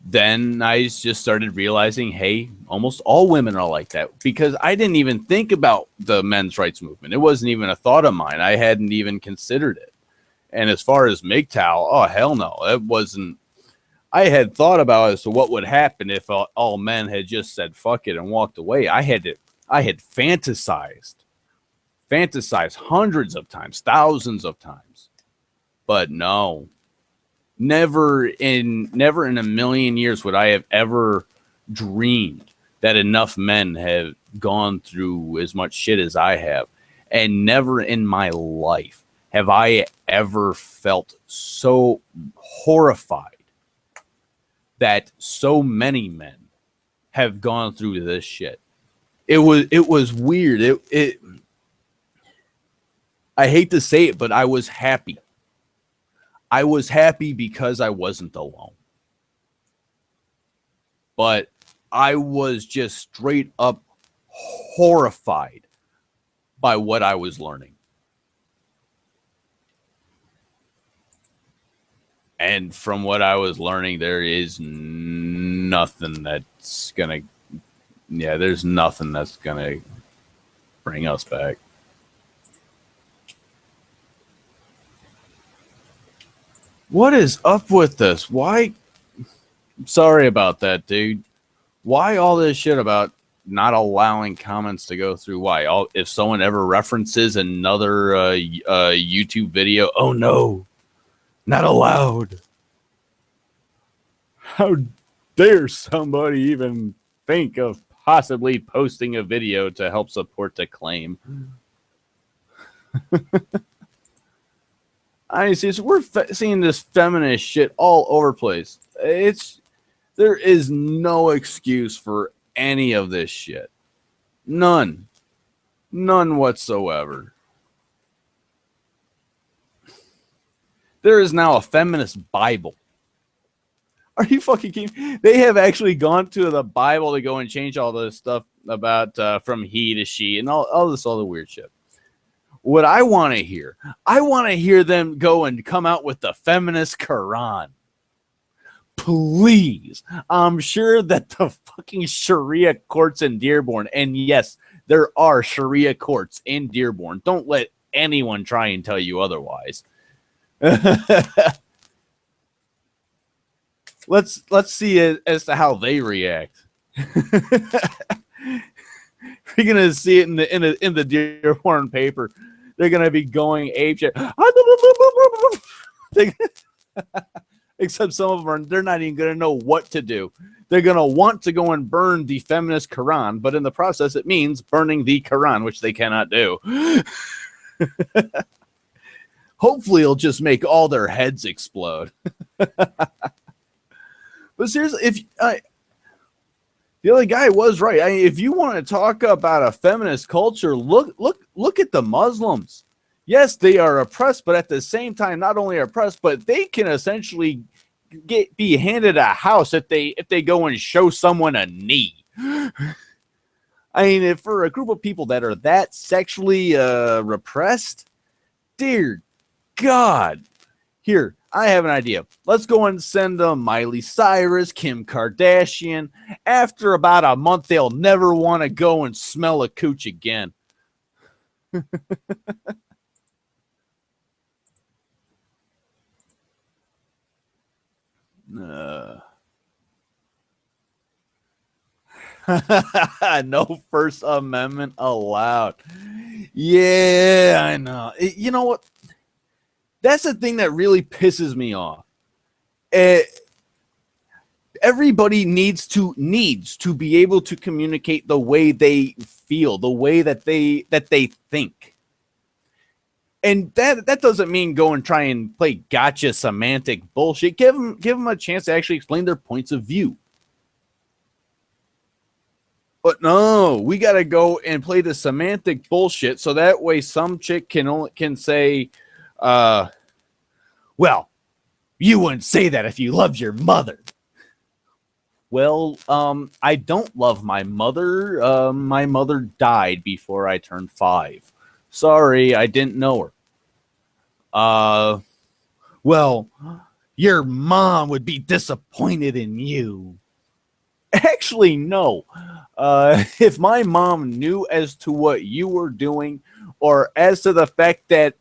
then I just started realizing, hey, almost all women are like that, because I didn't even think about the men's rights movement. It wasn't even a thought of mine. I hadn't even considered it. And as far as MGTOW, oh, hell no. It wasn't. I had thought about as to what would happen if all men had just said fuck it and walked away. I had fantasized hundreds of times, thousands of times. But no. Never in a million years would I have ever dreamed that enough men have gone through as much shit as I have. And never in my life have I ever felt so horrified that so many men have gone through this shit. It was weird. I hate to say it, but I was happy. I was happy because I wasn't alone. But I was just straight up horrified by what I was learning. And from what I was learning, there is nothing that's going to... Yeah, there's nothing that's going to bring us back. What is up with this? Why? Sorry about that, dude. Why all this shit about not allowing comments to go through? Why? If someone ever references another YouTube video, oh no, not allowed. How dare somebody even think of possibly posting a video to help support the claim? I see. So we're seeing this feminist shit all over the place. There is no excuse for any of this shit. None whatsoever. There is now a feminist Bible. Are you fucking kidding? They have actually gone to the Bible to go and change all this stuff about from he to she and all this other weird shit. What I want to hear them go and come out with the feminist Quran. Please. I'm sure that the fucking Sharia courts in Dearborn, and yes, there are Sharia courts in Dearborn. Don't let anyone try and tell you otherwise. Let's see as to how they react. We're gonna see it in the Dearborn paper. They're gonna be going apeshit. Except some of them they're not even gonna know what to do. They're gonna want to go and burn the feminist Quran, but in the process, it means burning the Quran, which they cannot do. Hopefully, it'll just make all their heads explode. But seriously, the other guy was right. If you want to talk about a feminist culture, look at the Muslims. Yes, they are oppressed, but at the same time, not only oppressed, but they can essentially be handed a house if they go and show someone a knee. I mean, if for a group of people that are that sexually repressed, dear God, here, I have an idea. Let's go and send Miley Cyrus, Kim Kardashian. After about a month, they'll never want to go and smell a cooch again. No First Amendment allowed. Yeah, I know. You know what? That's the thing that really pisses me off. Everybody needs to be able to communicate the way they feel, the way that they think. And that doesn't mean go and try and play gotcha semantic bullshit. Give them a chance to actually explain their points of view. But no, we got to go and play the semantic bullshit so that way some chick can say, well, you wouldn't say that if you loved your mother. Well, I don't love my mother. My mother died before I turned 5. Sorry, I didn't know her. Well, your mom would be disappointed in you. Actually, no. If my mom knew as to what you were doing, or as to the fact that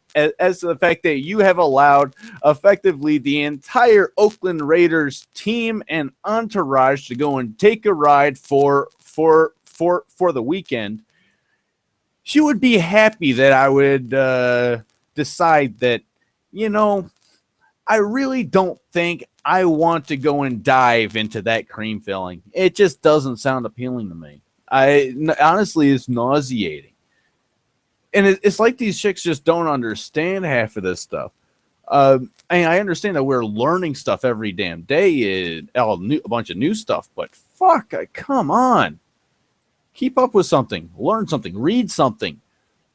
you have allowed effectively the entire Oakland Raiders team and entourage to go and take a ride for the weekend, she would be happy that I would decide that, I really don't think I want to go and dive into that cream filling. It just doesn't sound appealing to me. Honestly, it's nauseating. And it's like these chicks just don't understand half of this stuff. I understand that we're learning stuff every damn day, a bunch of new stuff, but fuck, come on. Keep up with something, learn something, read something.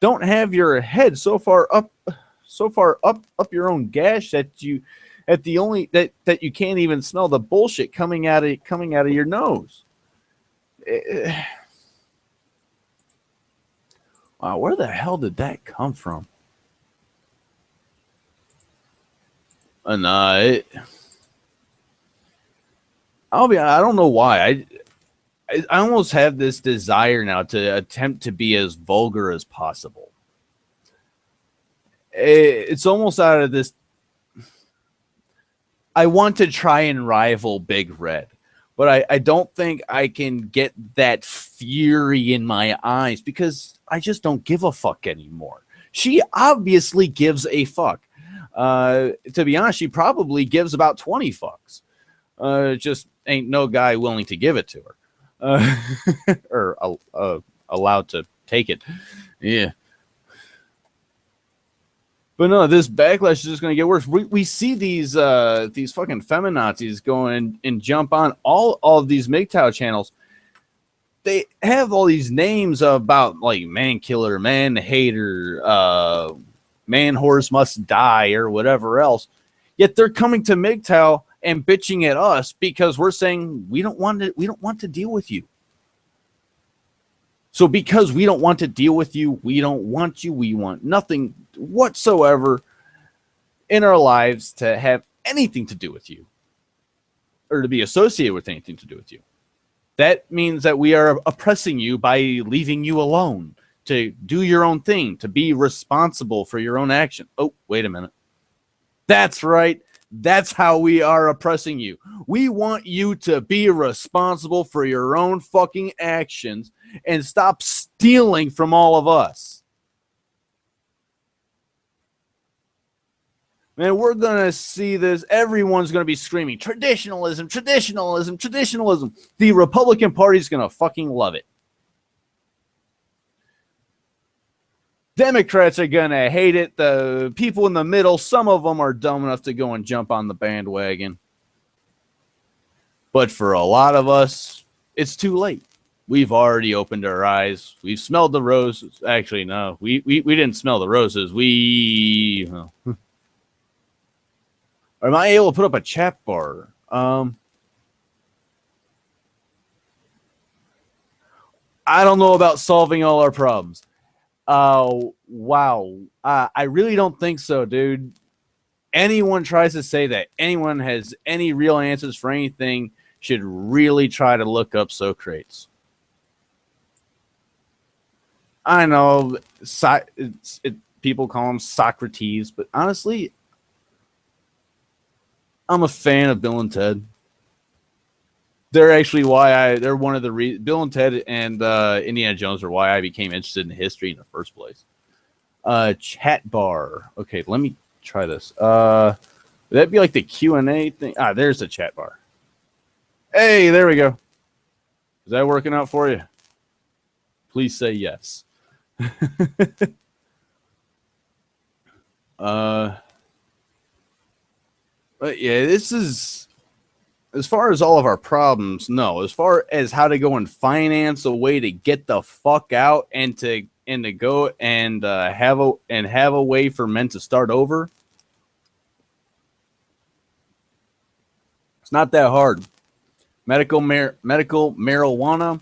Don't have your head so far up your own gash that you you can't even smell the bullshit coming out of your nose. Wow, where the hell did that come from? And I don't know why. I almost have this desire now to attempt to be as vulgar as possible. It's almost out of this. I want to try and rival Big Red, but I don't think I can get that fury in my eyes because I just don't give a fuck anymore. She obviously gives a fuck. To be honest, she probably gives about 20 fucks. Just ain't no guy willing to give it to her. Or allowed to take it. Yeah. But no, this backlash is just going to get worse. We see these fucking feminazis go and jump on all of these MGTOW channels. They have all these names about like man killer, man hater, man horse must die, or whatever else. Yet they're coming to MGTOW and bitching at us because we're saying we don't want to deal with you. So because we don't want to deal with you, we don't want you, we want nothing whatsoever in our lives to have anything to do with you or to be associated with anything to do with you. That means that we are oppressing you by leaving you alone to do your own thing, to be responsible for your own action. Oh, wait a minute. That's right. That's how we are oppressing you. We want you to be responsible for your own fucking actions and stop stealing from all of us. Man, we're going to see this. Everyone's going to be screaming, traditionalism, traditionalism, traditionalism. The Republican Party's going to fucking love it. Democrats are going to hate it. The people in the middle, some of them are dumb enough to go and jump on the bandwagon. But for a lot of us, it's too late. We've already opened our eyes. We've smelled the roses. Actually, no, we didn't smell the roses. Am I able to put up a chat bar? I don't know about solving all our problems. Wow. I really don't think so, dude. anyone tries to say that anyone has any real answers for anything should really try to look up Socrates. I know people call him Socrates, but honestly, I'm a fan of Bill and Ted. They're actually they're one of the Bill and Ted and Indiana Jones are why I became interested in history in the first place. Chat bar. Okay, let me try this. Would that be like the Q&A thing? Ah, there's the chat bar. Hey, there we go. Is that working out for you? Please say yes. But yeah, this is as far as all of our problems. No, as far as how to go and finance a way to get the fuck out and to go and have a way for men to start over. It's not that hard. Medical marijuana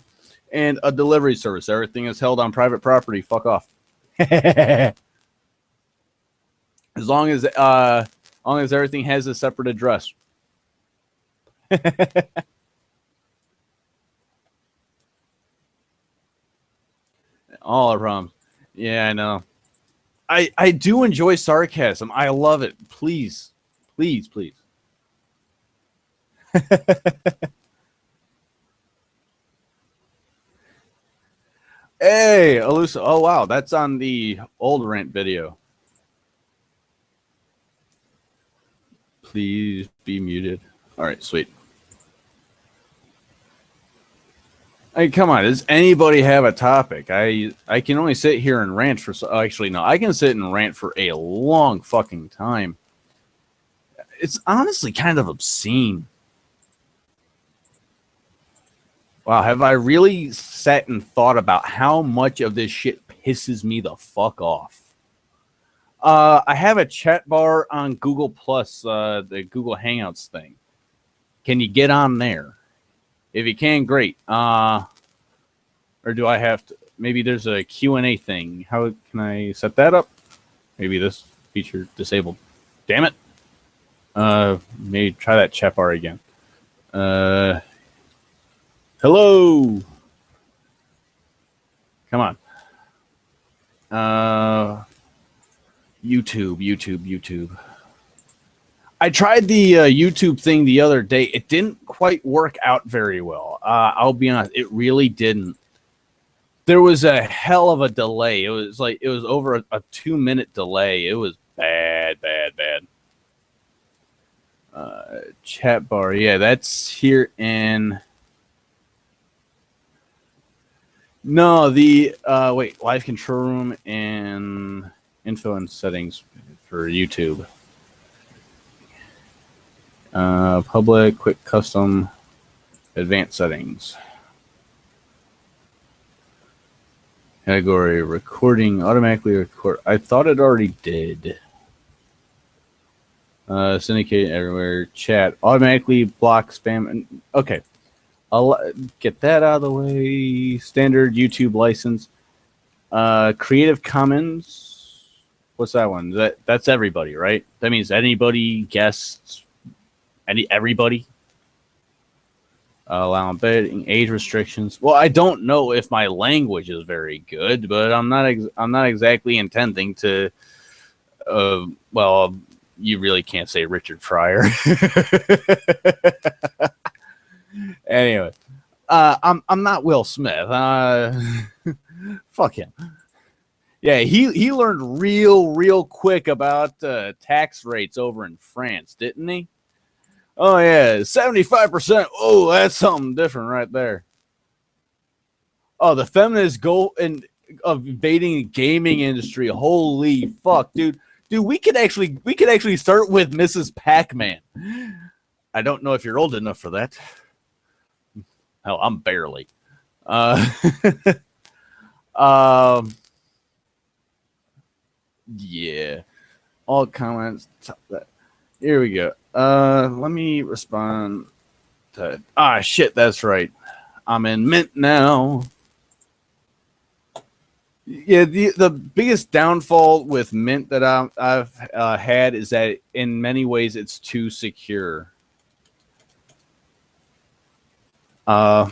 and a delivery service. Everything is held on private property. Fuck off. As long as everything has a separate address. All our problems. Yeah, I know. I do enjoy sarcasm. I love it. Please. Please, please. Hey, Elusa. Oh, wow. That's on the old rant video. Please be muted. All right, sweet. Hey, come on. Does anybody have a topic? I can only sit here and rant for... Actually, no. I can sit and rant for a long fucking time. It's honestly kind of obscene. Wow, have I really sat and thought about how much of this shit pisses me the fuck off? I have a chat bar on Google Plus, the Google Hangouts thing. Can you get on there? If you can, great. Or do I have to? Maybe there's a Q&A thing. How can I set that up? Maybe this feature disabled. Damn it. Maybe try that chat bar again. Hello. Come on. YouTube. I tried the YouTube thing the other day. It didn't quite work out very well. I'll be honest. It really didn't. There was a hell of a delay. It was over a 2-minute delay. It was bad. Chat bar. Yeah, that's here in... No, the wait, live control room and info and settings for YouTube. Public, quick, custom, advanced settings. Category, recording, automatically record. I thought it already did. Syndicate everywhere. Chat, automatically block spam. Okay. I'll get that out of the way. Standard YouTube license. Creative Commons. What's that one? That's everybody, right? That means anybody, guests, everybody. Allow embedding, age restrictions. Well, I don't know if my language is very good, but I'm not exactly intending to. Well, you really can't say Richard Pryor. Anyway, I'm not Will Smith. Fuck him. Yeah, he learned real quick about tax rates over in France, didn't he? Oh yeah, 75%. Oh, that's something different right there. Oh, the feminist goal of invading the gaming industry. Holy fuck, dude. Dude, we could actually start with Mrs. Pac-Man. I don't know if you're old enough for that. Hell, I'm barely. Yeah. All comments. Here we go. Let me respond to... shit, that's right. I'm in Mint now. Yeah, the biggest downfall with Mint that I've had is that in many ways it's too secure. Uh,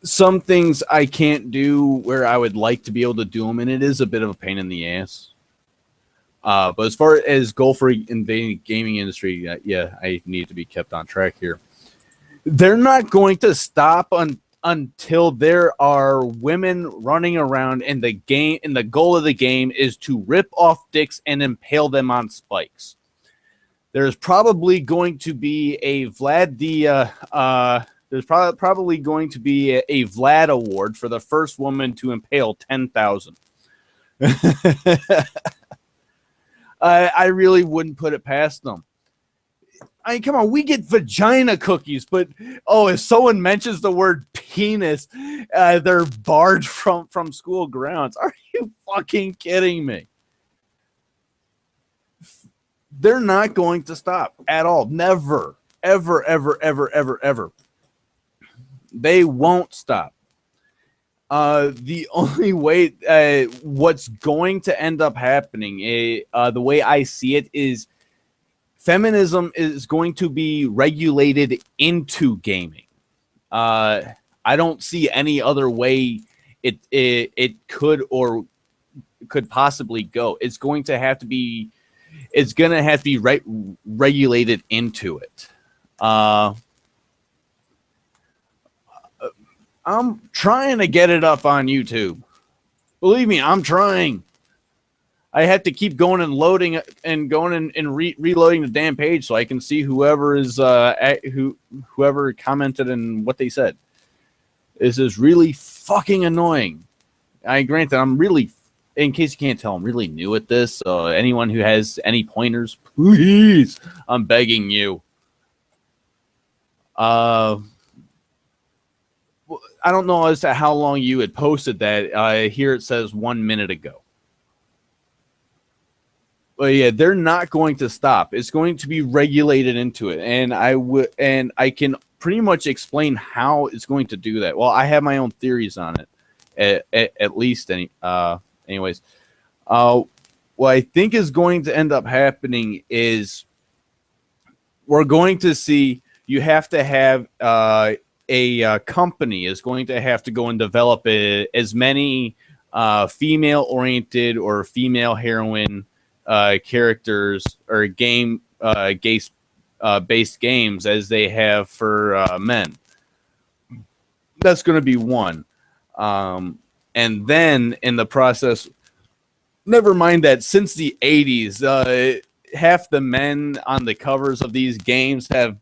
some things I can't do where I would like to be able to do them, and it is a bit of a pain in the ass. But as far as goal for invading gaming industry, yeah, I need to be kept on track here. They're not going to stop until there are women running around in the game, and the goal of the game is to rip off dicks and impale them on spikes. There's probably going to be a there's probably going to be a Vlad award for the first woman to impale 10,000. I really wouldn't put it past them. I mean, come on, we get vagina cookies, but if someone mentions the word penis, they're barred from school grounds. Are you fucking kidding me? They're not going to stop at all. Never, ever, ever, ever, ever, ever. They won't stop. The only way, what's going to end up happening, the way I see it, is feminism is going to be regulated into gaming. I don't see any other way it could or could possibly go. It's going to have to be regulated into it. I'm trying to get it up on YouTube. Believe me, I'm trying. I have to keep going and loading and going and reloading the damn page so I can see whoever is whoever commented and what they said. This is really fucking annoying. I grant that I'm really, in case you can't tell, I'm really new at this. Anyone who has any pointers, please, I'm begging you. I don't know as to how long you had posted that. Here it says 1 minute ago. But yeah, they're not going to stop. It's going to be regulated into it, and I can pretty much explain how it's going to do that. Well, I have my own theories on it, at least. Anyways, what I think is going to end up happening is we're going to see you have to have a company is going to have to go and develop as many female-oriented or female heroine characters or based games as they have for men. That's going to be one. And then in the process, never mind that since the 80s, half the men on the covers of these games have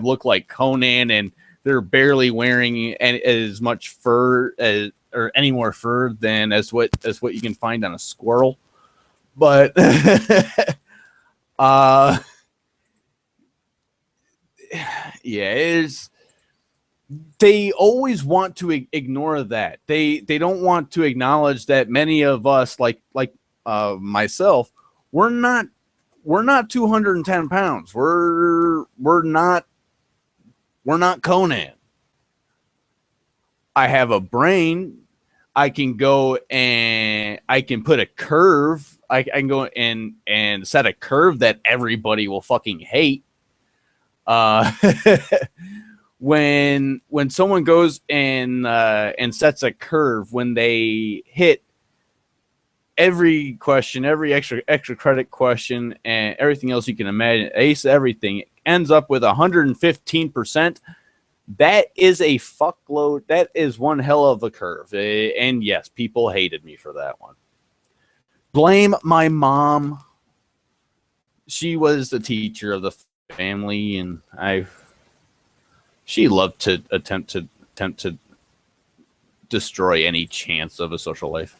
looked like Conan, and they're barely wearing as much fur or any more fur than as what you can find on a squirrel. But yeah, they always want to ignore that. They don't want to acknowledge that many of us, like myself, we're not 210 pounds. We're not Conan. I have a brain. I can go and I can put a curve. I can go and set a curve that everybody will fucking hate. When someone goes and sets a curve, when they hit every question, every extra credit question, and everything else you can imagine, ace everything, ends up with 115%. That is a fuckload. That is one hell of a curve. And yes, people hated me for that one. Blame my mom. She was the teacher of the family, and she loved to attempt to destroy any chance of a social life.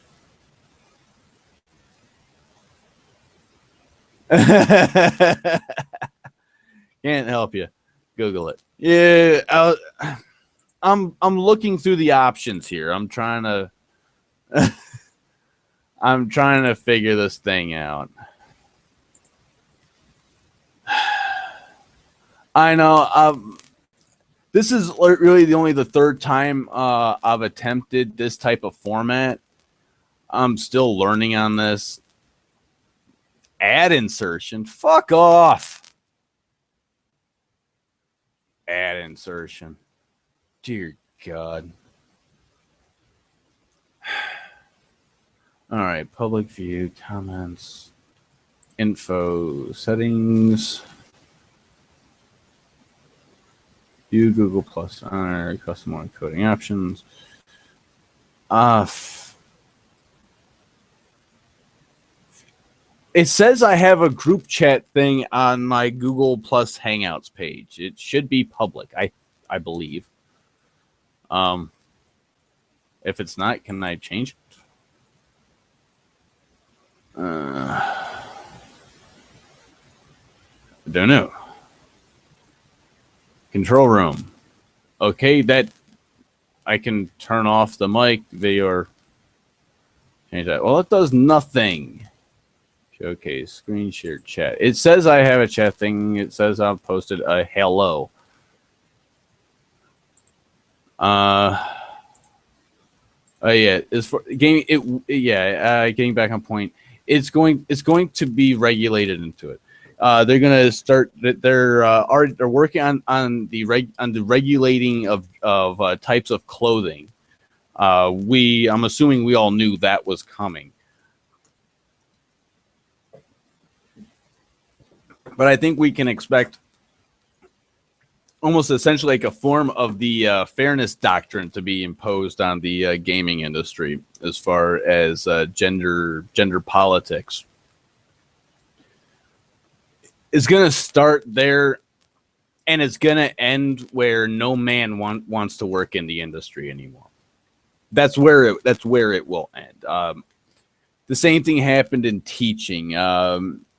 Can't help you. Google it. Yeah, I'm looking through the options here. I'm trying to figure this thing out. I know. This is really the third time I've attempted this type of format. I'm still learning on this. Ad insertion. Fuck off. Ad insertion. Dear God. All right. Public view, comments, info, settings. View Google Plus. All right. Custom encoding options. It says I have a group chat thing on my Google Plus Hangouts page. It should be public, I believe. If it's not, can I change it? I don't know. Control room. Okay, that I can turn off the mic, video, or change that. Well, it does nothing. Showcase, screen share, chat. It says I have a chat thing. It says I've posted a hello. Oh yeah, as for gaming, getting back on point, it's going to be regulated into it. They're going to start. They're working on the regulating of types of clothing. I'm assuming we all knew that was coming. But I think we can expect almost essentially like a form of the fairness doctrine to be imposed on the gaming industry as far as gender politics. It's going to start there, and it's going to end where no man wants to work in the industry anymore. That's where it will end. The same thing happened in teaching.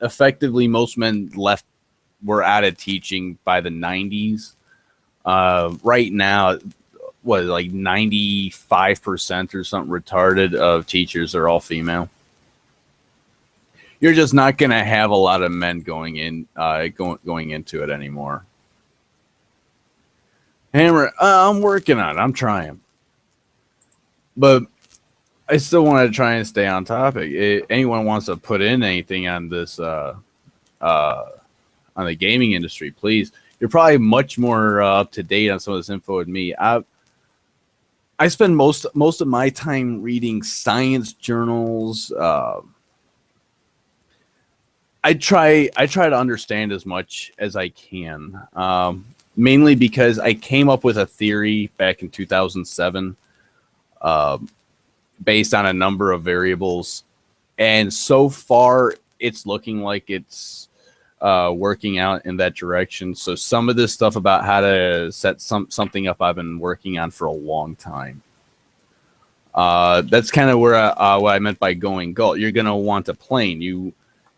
Effectively, most men were out of teaching by the 90s. Right now, like 95% or something retarded of teachers are all female. You're just not going to have a lot of men going into it anymore. Hammer, I'm working on it. I'm trying. But I still want to try and stay on topic. Anyone wants to put in anything on this, on the gaming industry, please. You're probably much more up to date on some of this info than me. I spend most of my time reading science journals. I try to understand as much as I can, mainly because I came up with a theory back in 2007. Based on a number of variables, and so far it's looking like it's working out in that direction. So some of this stuff about how to set something up I've been working on for a long time. That's kind of where what I meant by going GALT. You're gonna want a plane.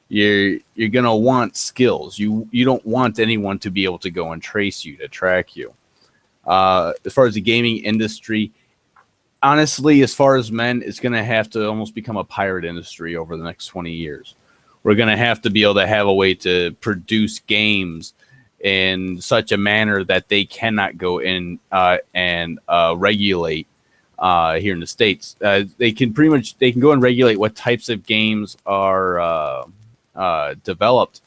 You're gonna want skills. You don't want anyone to be able to go and trace you, to track you. As far as the gaming industry, honestly, as far as men, it's going to have to almost become a pirate industry over the next 20 years. We're going to have to be able to have a way to produce games in such a manner that they cannot go in and regulate here in the States. They can go and regulate what types of games are developed,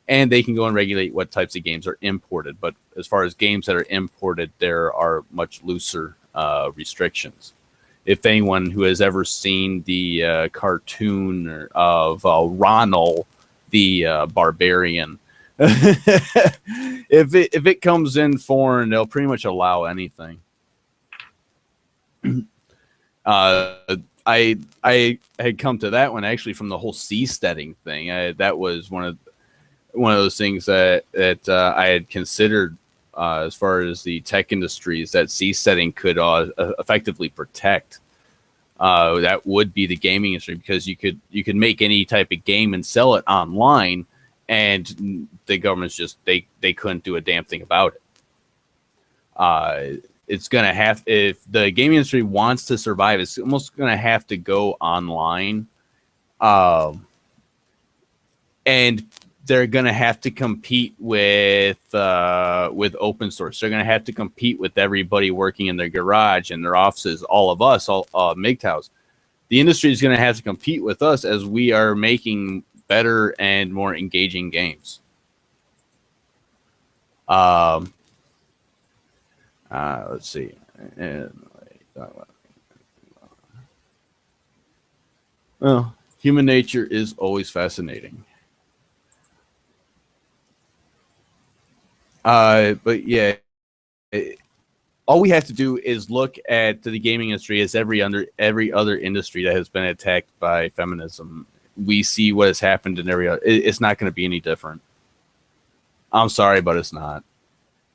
and they can go and regulate what types of games are imported. But as far as games that are imported, there are much looser restrictions. If anyone who has ever seen the cartoon of Ronald the Barbarian, if it comes in foreign, they'll pretty much allow anything. I had come to that one actually from the whole seasteading thing. That was one of those things that I had considered. As far as the tech industries that seasteading could effectively protect, that would be the gaming industry, because you could make any type of game and sell it online, and the government's just they couldn't do a damn thing about it. It's gonna have, if the gaming industry wants to survive, it's almost gonna have to go online, and they're going to have to compete with open source. They're going to have to compete with everybody working in their garage and their offices, all of us, all MGTOWs. The industry is going to have to compete with us as we are making better and more engaging games. Let's see. Well, human nature is always fascinating. But yeah, all we have to do is look at the gaming industry as every other industry that has been attacked by feminism. We see what has happened in every other. It's not going to be any different. I'm sorry, but it's not.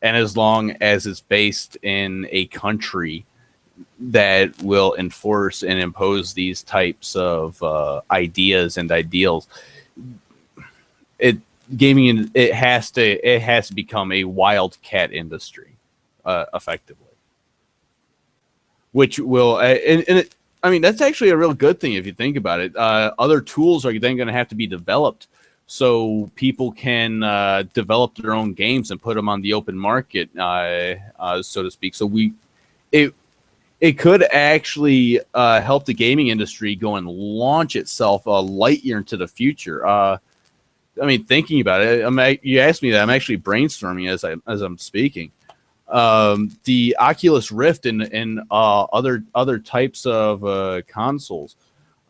And as long as it's based in a country that will enforce and impose these types of ideas and ideals, gaming it has to become a wildcat industry, effectively. Which will I mean, that's actually a real good thing if you think about it. Other tools are then going to have to be developed so people can develop their own games and put them on the open market, so to speak. So it could actually help the gaming industry go and launch itself a light year into the future. I mean, thinking about it, you asked me that. I'm actually brainstorming as I'm speaking. The Oculus Rift and other types of consoles.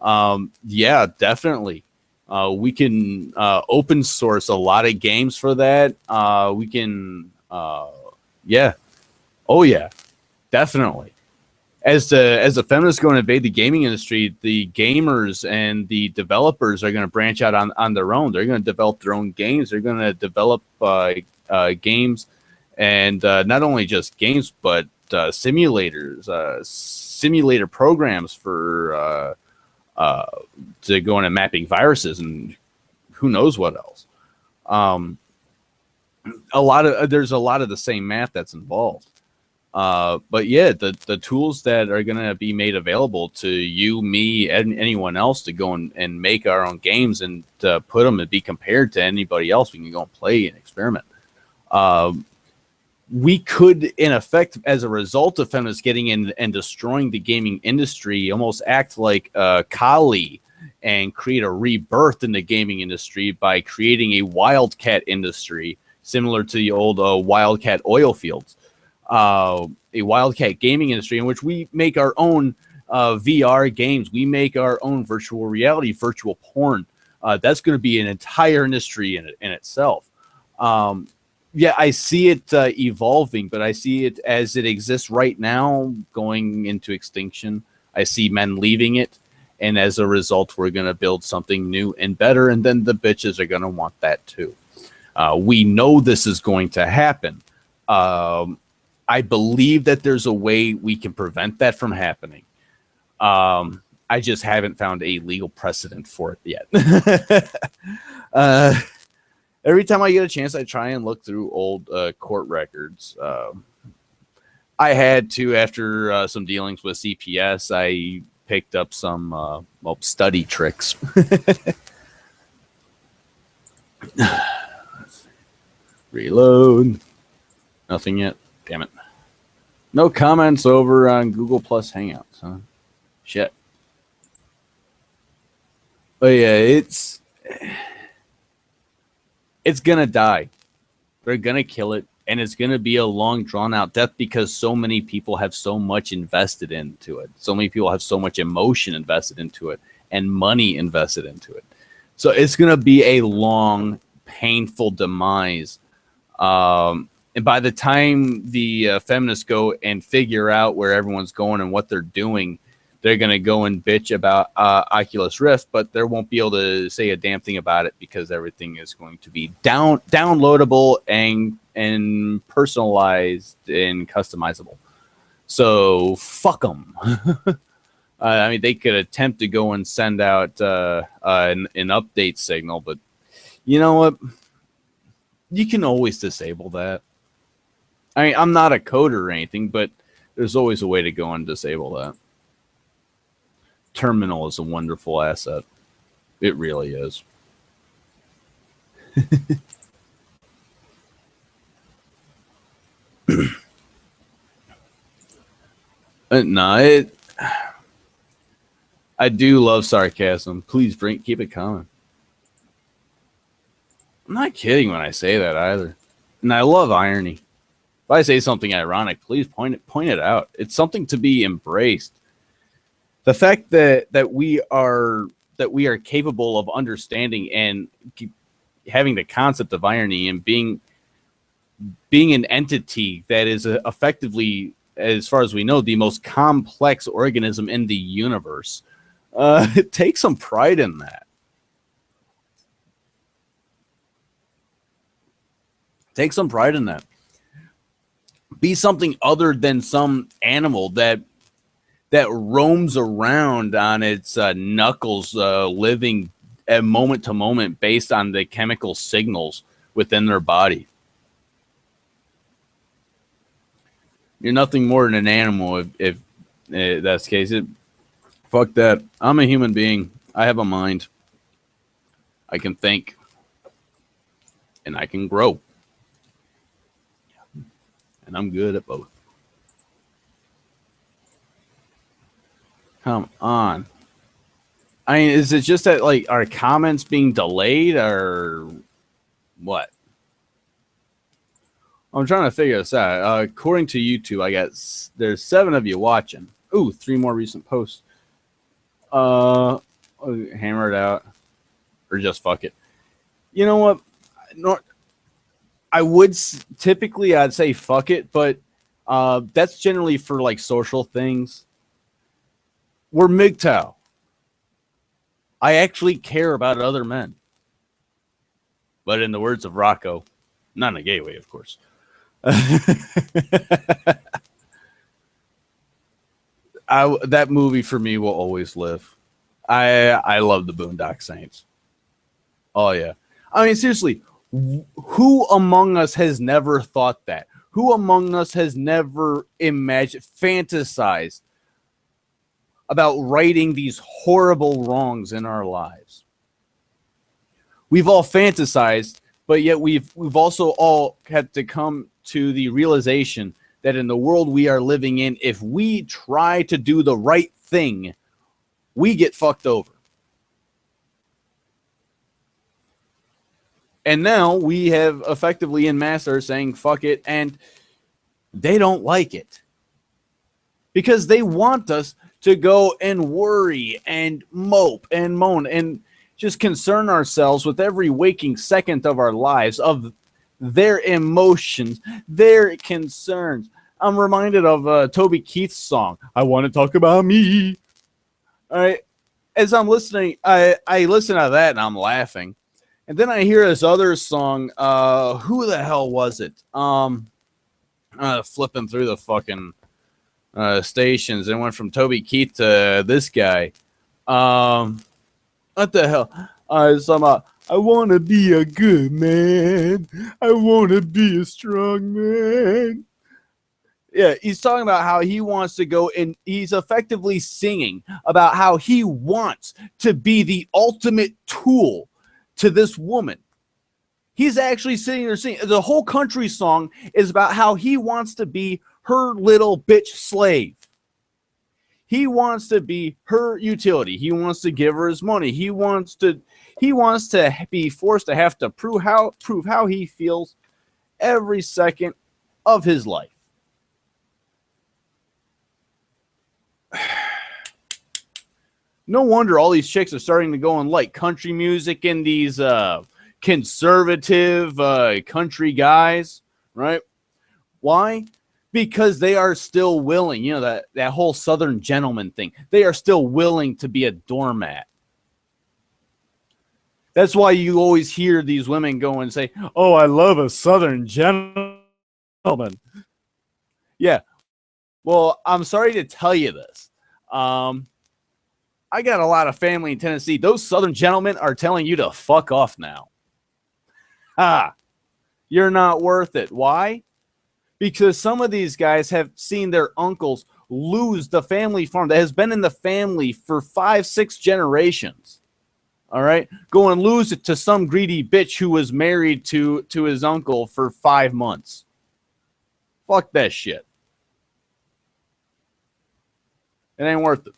Yeah, definitely. We can open source a lot of games for that. We can, yeah. Oh yeah, definitely. As the feminists go and invade the gaming industry, the gamers and the developers are going to branch out on their own. They're going to develop their own games. They're going to develop games, and not only just games, but simulators, simulator programs for to go in and mapping viruses and who knows what else. There's a lot of the same math that's involved. But yeah, the tools that are going to be made available to you, me, and anyone else to go and make our own games and put them and be compared to anybody else, we can go and play and experiment. We could, in effect, as a result of feminists getting in and destroying the gaming industry, almost act like Kali and create a rebirth in the gaming industry by creating a wildcat industry similar to the old wildcat oil fields. A wildcat gaming industry in which we make our own VR games. We make our own virtual reality, virtual porn. That's going to be an entire industry in itself. Yeah, I see it evolving, but I see it as it exists right now, going into extinction. I see men leaving it, and as a result, we're going to build something new and better, and then the bitches are going to want that too. We know this is going to happen. I believe that there's a way we can prevent that from happening. I just haven't found a legal precedent for it yet. Every time I get a chance, I try and look through old court records. I had to, after some dealings with CPS, I picked up some study tricks. Reload. Nothing yet. Damn it. No comments over on Google Plus Hangouts, huh? Shit. But yeah, it's gonna die. They're gonna kill it, and it's gonna be a long, drawn-out death because so many people have so much invested into it. So many people have so much emotion invested into it and money invested into it. So it's gonna be a long, painful demise. And by the time the feminists go and figure out where everyone's going and what they're doing, they're going to go and bitch about Oculus Rift, but they won't be able to say a damn thing about it because everything is going to be downloadable and personalized and customizable. So fuck them. I mean, they could attempt to go and send out an update signal, but you know what? You can always disable that. I mean, I'm not a coder or anything, but there's always a way to go and disable that. Terminal is a wonderful asset. It really is. No, I do love sarcasm. Please keep it coming. I'm not kidding when I say that either. And I love irony. If I say something ironic, please point it out. It's something to be embraced. The fact that we are capable of understanding and having the concept of irony and being an entity that is effectively, as far as we know, the most complex organism in the universe. Take some pride in that. Take some pride in that. Be something other than some animal that roams around on its knuckles, living at moment to moment based on the chemical signals within their body. You're nothing more than an animal if that's the case. Fuck that. I'm a human being. I have a mind. I can think. And I can grow. And I'm good at both. Come on. I mean, is it just that, like, our comments being delayed or what? I'm trying to figure this out. According to YouTube, there's 7 of you watching. Ooh, 3 more recent posts. Hammer it out. Or just fuck it. You know what? No, I would typically, I'd say fuck it, but that's generally for like social things. We're MGTOW. I actually care about other men. But in the words of Rocco, not in a gay way, of course. That movie for me will always live. I love the Boondock Saints. Oh yeah. I mean, seriously, who among us has never thought that? Who among us has never fantasized about righting these horrible wrongs in our lives? We've all fantasized, but yet we've also all had to come to the realization that in the world we are living in, if we try to do the right thing, we get fucked over. And now we have effectively in mass are saying fuck it, and they don't like it. Because they want us to go and worry and mope and moan and just concern ourselves with every waking second of our lives of their emotions, their concerns. I'm reminded of Toby Keith's song, I Want to Talk About Me. All right. As I'm listening, I listen to that and I'm laughing. And then I hear this other song. Who the hell was it? Flipping through the fucking stations. It went from Toby Keith to this guy. What the hell? I want to be a good man. I want to be a strong man. Yeah, he's talking about how he wants to go, and he's effectively singing about how he wants to be the ultimate tool to this woman. He's actually sitting there singing. The whole country song is about how he wants to be her little bitch slave. He wants to be her utility. He wants to give her his money. He wants to be forced to have to prove how he feels every second of his life. No wonder all these chicks are starting to go and like country music and these conservative country guys, right? Why? Because they are still willing, you know, that whole Southern gentleman thing. They are still willing to be a doormat. That's why you always hear these women go and say, oh, I love a Southern gentleman. Yeah. Well, I'm sorry to tell you this. I got a lot of family in Tennessee. Those Southern gentlemen are telling you to fuck off now. You're not worth it. Why? Because some of these guys have seen their uncles lose the family farm that has been in the family for 5-6 generations. All right, go and lose it to some greedy bitch who was married to his uncle for 5 months. Fuck that shit. It ain't worth it.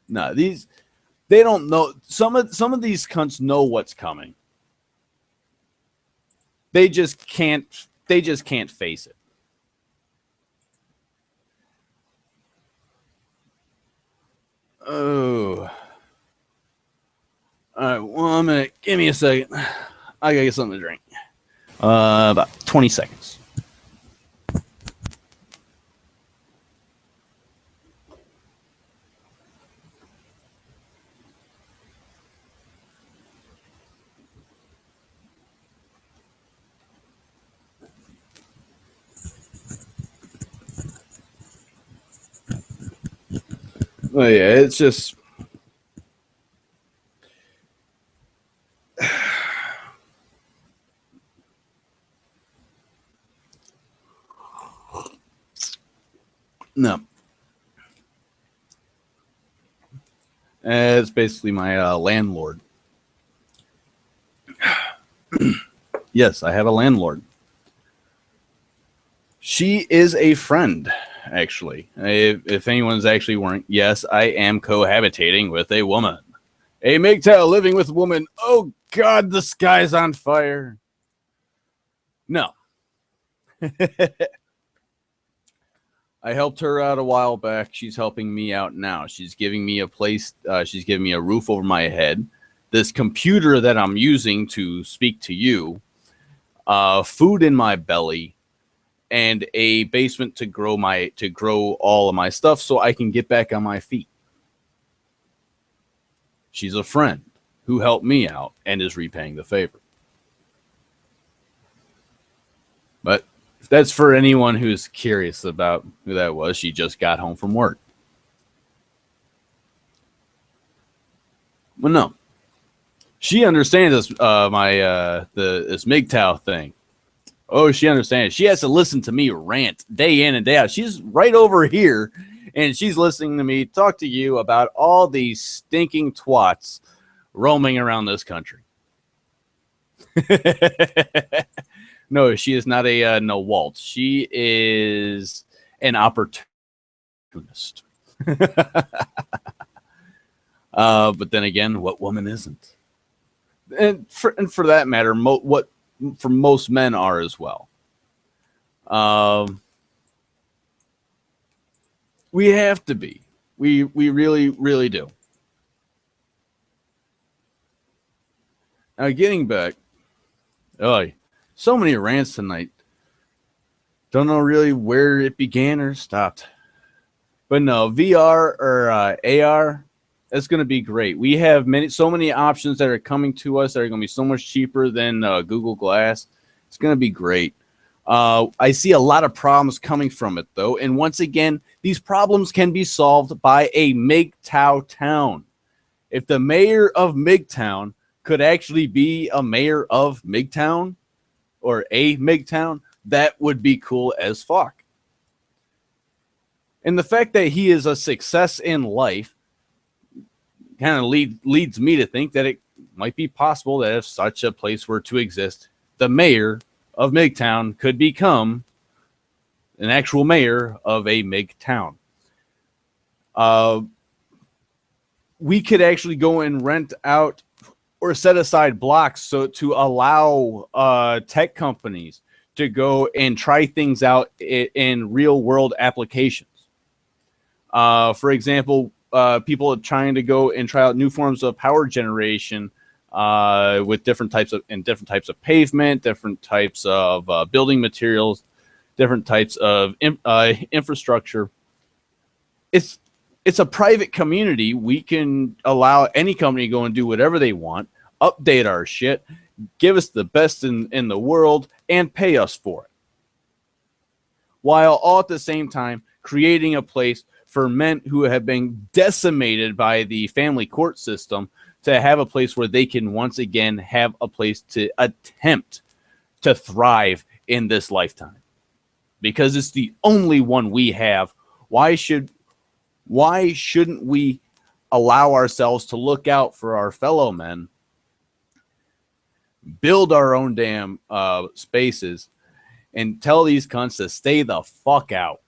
No, they don't know. Some of these cunts know what's coming. They just can't face it. Oh. All right, 1 minute. Give me a second. I gotta get something to drink. About 20 seconds. Oh yeah, it's just no. It's basically my landlord. Yes, I have a landlord. She is a friend, actually. If anyone's actually weren't, yes, I am cohabitating with a woman. A MGTOW living with a woman. Oh, God, the sky's on fire. No. I helped her out a while back. She's helping me out now. She's giving me a place. She's giving me a roof over my head. This computer that I'm using to speak to you. Food in my belly. And a basement to grow all of my stuff so I can get back on my feet. She's a friend who helped me out and is repaying the favor. But if that's for anyone who's curious about who that was, she just got home from work. Well, no. She understands this this MGTOW thing. Oh, she understands. She has to listen to me rant day in and day out. She's right over here, and she's listening to me talk to you about all these stinking twats roaming around this country. No, she is not a no Walt. She is an opportunist. But then again, what woman isn't? And for that matter, what for most men are as well. We have to be. We really, really do. Now, getting back. Oh, so many rants tonight. Don't know really where it began or stopped. But no, VR or AR, that's going to be great. We have so many options that are coming to us that are going to be so much cheaper than Google Glass. It's going to be great. I see a lot of problems coming from it, though. And once again, these problems can be solved by a MGTOW town. If the mayor of MGTOW could actually be a mayor of MGTOW or a MGTOW, that would be cool as fuck. And the fact that he is a success in life kind of leads me to think that it might be possible that if such a place were to exist, the mayor of MGTOW could become an actual mayor of a MGTOW. We could actually go and rent out or set aside blocks so to allow tech companies to go and try things out in real world applications. For example, people are trying to go and try out new forms of power generation with different types of pavement, different types of building materials, different types of infrastructure. It's a private community. We can allow any company to go and do whatever they want, update our shit, give us the best in the world, and pay us for it. While all at the same time creating a place for men who have been decimated by the family court system to have a place where they can once again have a place to attempt to thrive in this lifetime. Because it's the only one we have Why shouldn't we allow ourselves to look out for our fellow men, build our own damn spaces, and tell these cunts to stay the fuck out?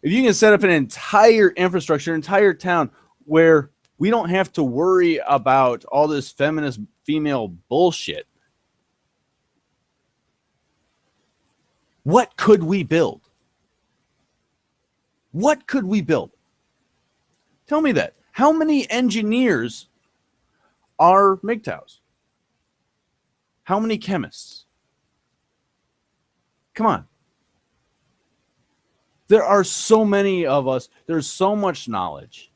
If you can set up an entire infrastructure, entire town where we don't have to worry about all this feminist female bullshit, what could we build? What could we build? Tell me that. How many engineers are MGTOWs? How many chemists? Come on. There are so many of us. There's so much knowledge.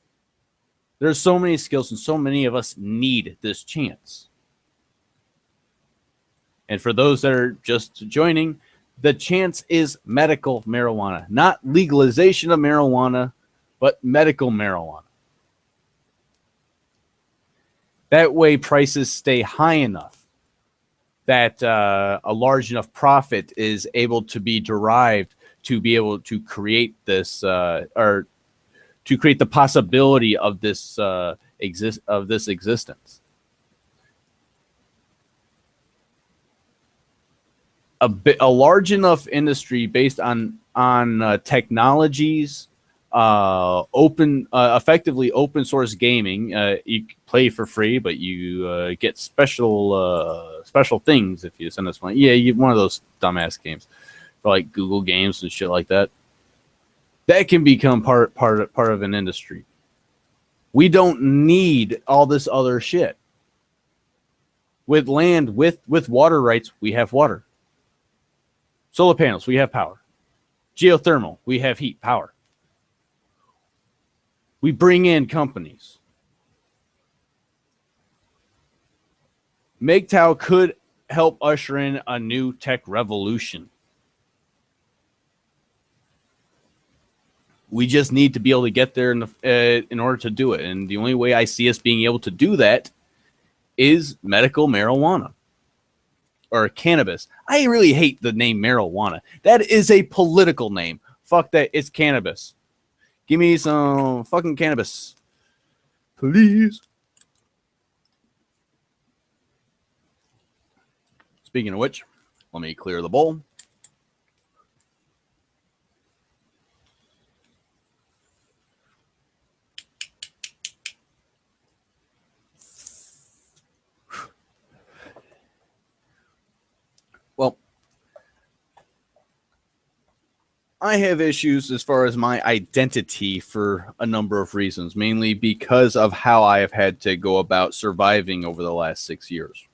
There's so many skills, and so many of us need this chance. And for those that are just joining, the chance is medical marijuana, not legalization of marijuana, but medical marijuana. That way prices stay high enough that a large enough profit is able to be derived to be able to create this or to create the possibility of this existence. A large enough industry based on technologies, effectively open source gaming. You play for free, but you get special things if you send us money. Yeah, one of those dumbass games for like Google Games and shit like that. That can become part of an industry. We don't need all this other shit. With land, with water rights, we have water. Solar panels, we have power. Geothermal, we have heat, power. We bring in companies. MGTOW could help usher in a new tech revolution. We just need to be able to get there in order to do it. And the only way I see us being able to do that is medical marijuana. Or cannabis. I really hate the name marijuana. That is a political name. Fuck that. It's cannabis. Give me some fucking cannabis. Please. Speaking of which, let me clear the bowl. Well, I have issues as far as my identity for a number of reasons, mainly because of how I have had to go about surviving over the last 6 years.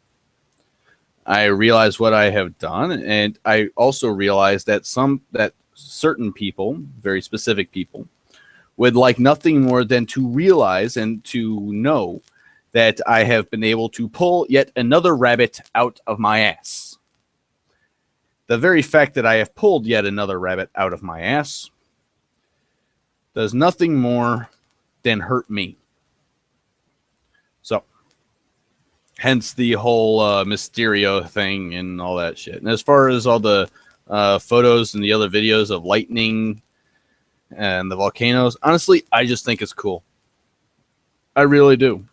I realize what I have done, and I also realize that certain people, very specific people, would like nothing more than to realize and to know that I have been able to pull yet another rabbit out of my ass. The very fact that I have pulled yet another rabbit out of my ass does nothing more than hurt me. So, hence the whole Mysterio thing and all that shit. And as far as all the photos and the other videos of lightning and the volcanoes, honestly, I just think it's cool. I really do.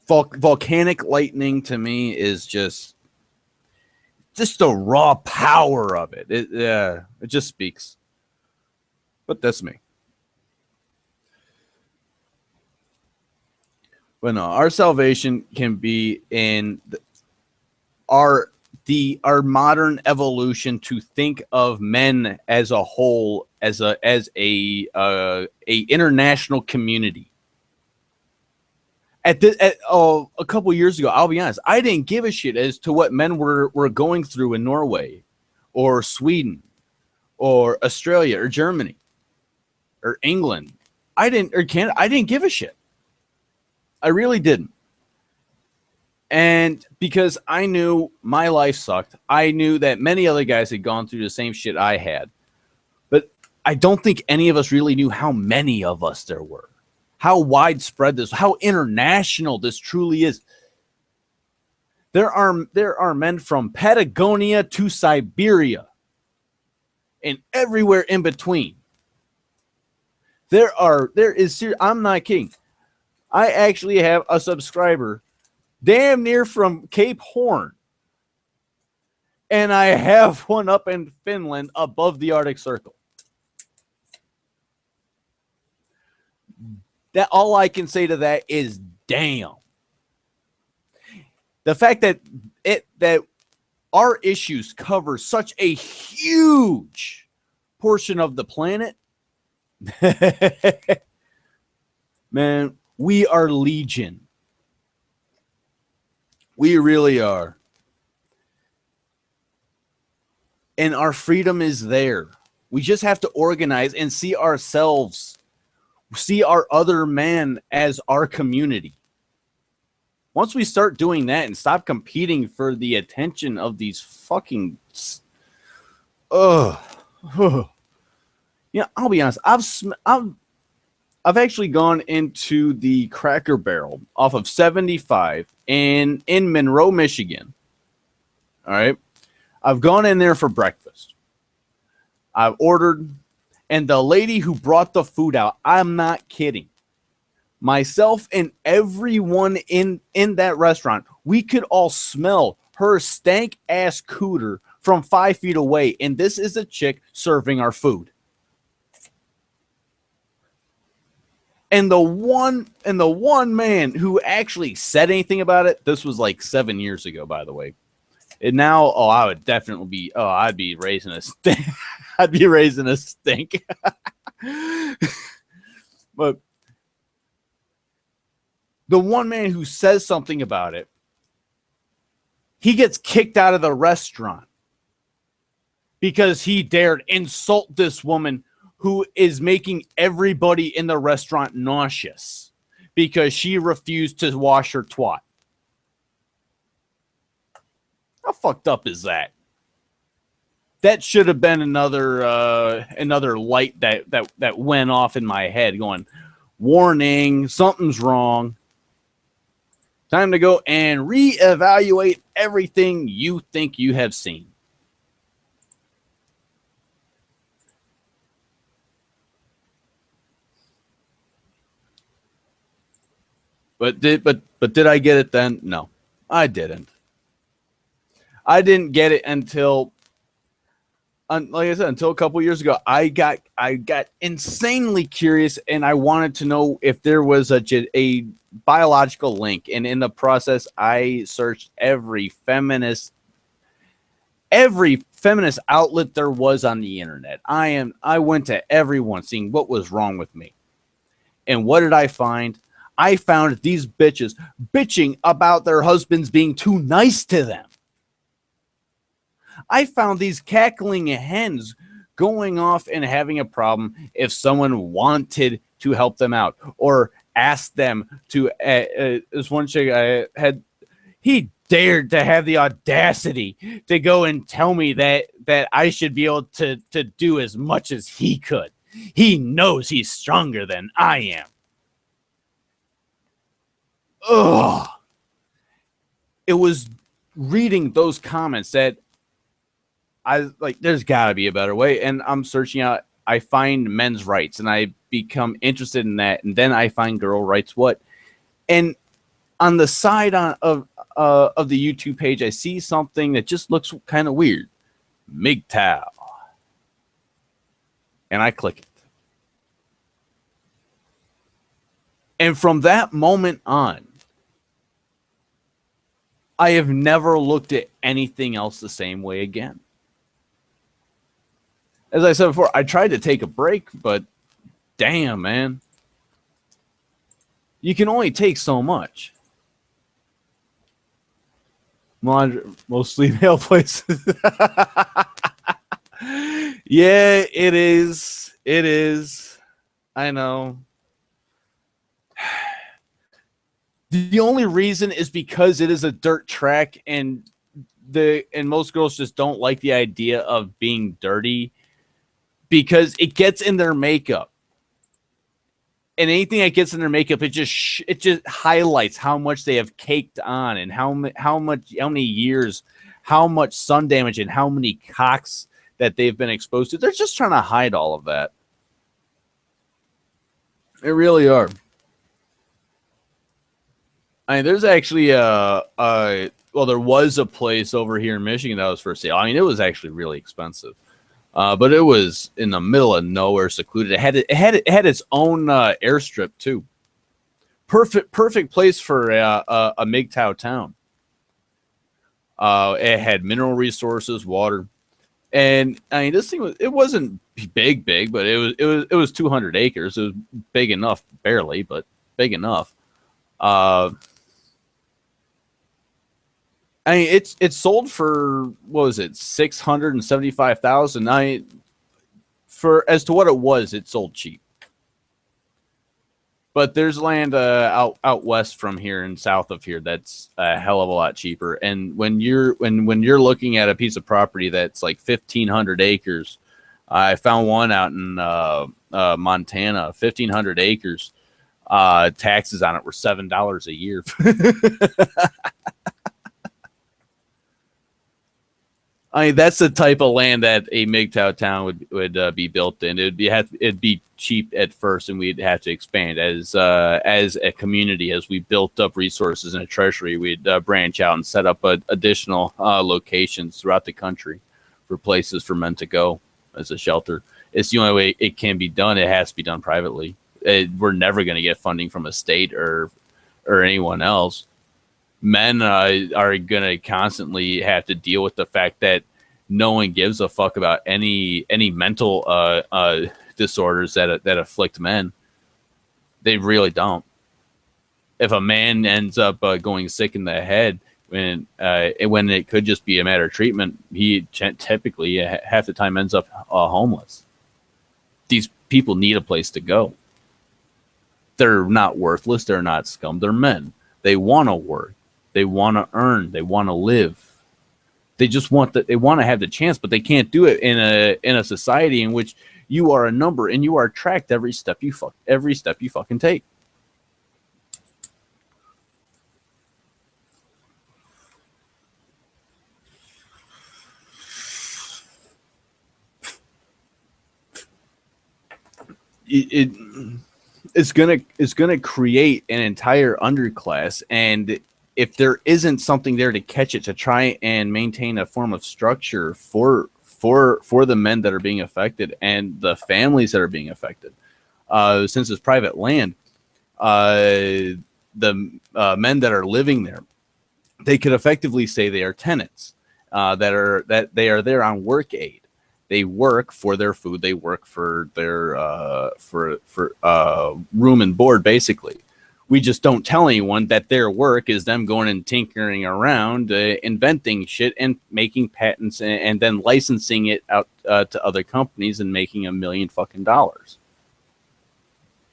Volcanic lightning to me is just the raw power of it. It just speaks. But that's me. But no, our salvation can be in our modern evolution to think of men as a whole, as a international community. A couple years ago, I'll be honest, I didn't give a shit as to what men were going through in Norway or Sweden or Australia or Germany or England. Canada. I didn't give a shit. I really didn't. And because I knew my life sucked, I knew that many other guys had gone through the same shit I had. But I don't think any of us really knew how many of us there were. How widespread this, how international this truly is. There are men from Patagonia to Siberia. and everywhere in between. I'm not kidding. I actually have a subscriber damn near from Cape Horn. And I have one up in Finland above the Arctic Circle. That all I can say to that is damn. The fact that our issues cover such a huge portion of the planet, man, we are legion. We really are. And our freedom is there. We just have to organize and see ourselves, see our other man as our community. Once we start doing that and stop competing for the attention of these fucking, I'll be honest. I've actually gone into the Cracker Barrel off of 75 in Monroe, Michigan. All right, I've gone in there for breakfast. I've ordered, and the lady who brought the food out, I'm not kidding. Myself and everyone in that restaurant, we could all smell her stank ass cooter from 5 feet away. And this is a chick serving our food. And the one man who actually said anything about it, this was like 7 years ago, by the way. And now, I would definitely be, I'd be raising a stink. I'd be raising a stink. But the one man who says something about it, he gets kicked out of the restaurant because he dared insult this woman who is making everybody in the restaurant nauseous because she refused to wash her twat. How fucked up is that? That should have been another light that went off in my head going, warning, something's wrong. Time to go and reevaluate everything you think you have seen. But did I get it then? No, I didn't. I didn't get it until, like I said, until a couple years ago. I got insanely curious, and I wanted to know if there was a biological link. And in the process, I searched every feminist outlet there was on the internet. I went to everyone, seeing what was wrong with me. And what did I find? I found these bitches bitching about their husbands being too nice to them. I found these cackling hens going off and having a problem if someone wanted to help them out or asked them to. This one chick I had, he dared to have the audacity to go and tell me that I should be able to do as much as he could. He knows he's stronger than I am. Ugh. It was reading those comments that I like, there's got to be a better way. And I'm searching out, I find men's rights and I become interested in that. And then I find girl rights. What? And on the side of the YouTube page, I see something that just looks kind of weird. MGTOW. And I click it. And from that moment on, I have never looked at anything else the same way again. As I said before, I tried to take a break, but damn, man. You can only take so much. Mostly male places. Yeah, it is. It is. I know. The only reason is because it is a dirt track, and most girls just don't like the idea of being dirty because it gets in their makeup. And anything that gets in their makeup, it just highlights how much they have caked on and how many years, how much sun damage and how many cocks that they've been exposed to. They're just trying to hide all of that. They really are. I mean, there's actually there was a place over here in Michigan that was for sale. I mean, it was actually really expensive, but it was in the middle of nowhere, secluded. It had its own airstrip too. Perfect place for a MGTOW town. It had mineral resources, water, and I mean, this thing wasn't big, but it was 200 acres. It was big enough, barely, but big enough. I mean, it's sold for, what was it, 675,000. For as to what it was, it sold cheap. But there's land out west from here and south of here that's a hell of a lot cheaper. And when you're looking at a piece of property that's like 1,500 acres, I found one out in Montana, 1,500 acres. Taxes on it were $7 a year. I mean, that's the type of land that a MGTOW town would be built in. It'd be cheap at first, and we'd have to expand as a community. As we built up resources in a treasury, we'd branch out and set up additional locations throughout the country for places for men to go as a shelter. It's the only way it can be done. It has to be done privately. We're never going to get funding from a state or anyone else. Men are going to constantly have to deal with the fact that no one gives a fuck about any mental disorders that afflict men. They really don't. If a man ends up going sick in the head when it could just be a matter of treatment, he typically half the time ends up homeless. These people need a place to go. They're not worthless. They're not scum. They're men. They want to work. They want to earn. They want to live. They just want that. They want to have the chance, but they can't do it in a society in which you are a number and you are tracked every step you fucking take. It's gonna create an entire underclass, and if there isn't something there to catch it, to try and maintain a form of structure for the men that are being affected and the families that are being affected, since it's private land, the men that are living there, they could effectively say they are tenants, that they are there on work aid. They work for their food. They work for their room and board, basically. We just don't tell anyone that their work is them going and tinkering around, inventing shit and making patents and then licensing it out to other companies and making $1 million fucking dollars.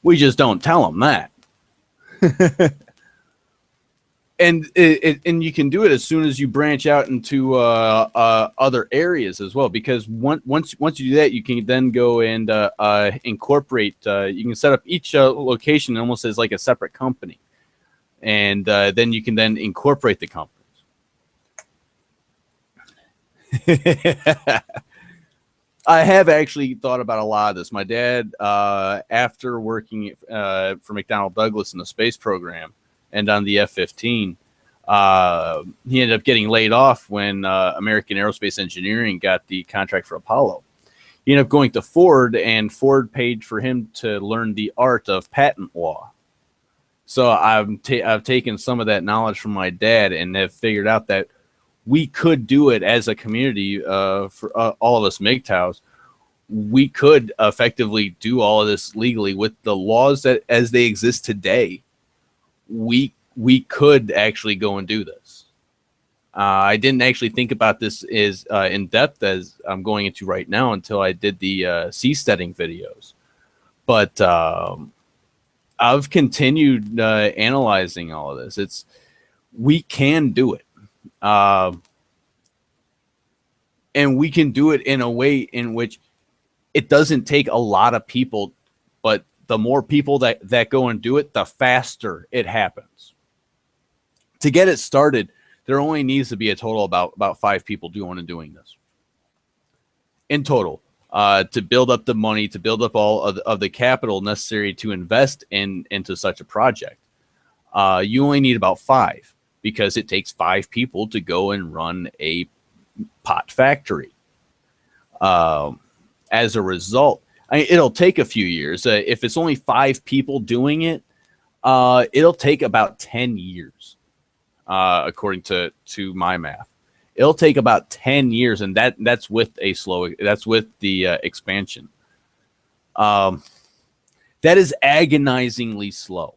We just don't tell them that. And you can do it as soon as you branch out into other areas as well, because once you do that, you can then go and incorporate. You can set up each location almost as like a separate company, and then you can then incorporate the companies. I have actually thought about a lot of this. My dad, after working for McDonnell Douglas in the space program and on the F-15, he ended up getting laid off when American Aerospace Engineering got the contract for Apollo. He ended up going to Ford, and Ford paid for him to learn the art of patent law. So I've taken some of that knowledge from my dad and have figured out that we could do it as a community for all of us MGTOWs. We could effectively do all of this legally with the laws that as they exist today. We could actually go and do this. I didn't actually think about this as in depth as I'm going into right now until I did the seasteading videos. But I've continued analyzing all of this. We can do it. And we can do it in a way in which it doesn't take a lot of people, but the more people that go and do it, the faster it happens. To get it started, there only needs to be a total about 5 people doing this. in total, to build up the money, to build up all of the capital necessary to invest into such a project. You only need about 5, because it takes 5 people to go and run a pot factory. As a result, it'll take a few years. If it's only 5 people doing it, it'll take about 10 years, according to my math. It'll take about 10 years, and that's with the expansion. That is agonizingly slow.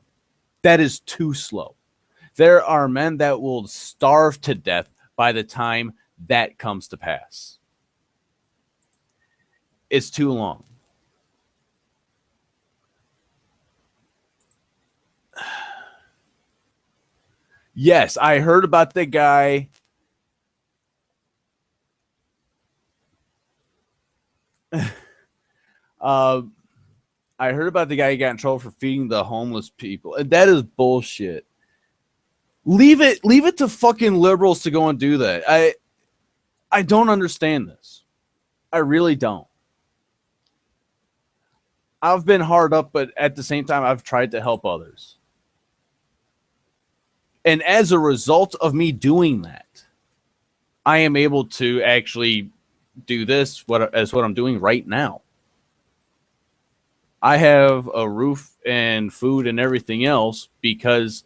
That is too slow. There are men that will starve to death by the time that comes to pass. It's too long. Yes, I heard about the guy. I heard about the guy who got in trouble for feeding the homeless people. That is bullshit. Leave it to fucking liberals to go and do that. I don't understand this. I really don't. I've been hard up, but at the same time, I've tried to help others. And as a result of me doing that, I am able to actually do this, what I'm doing right now. I have a roof and food and everything else because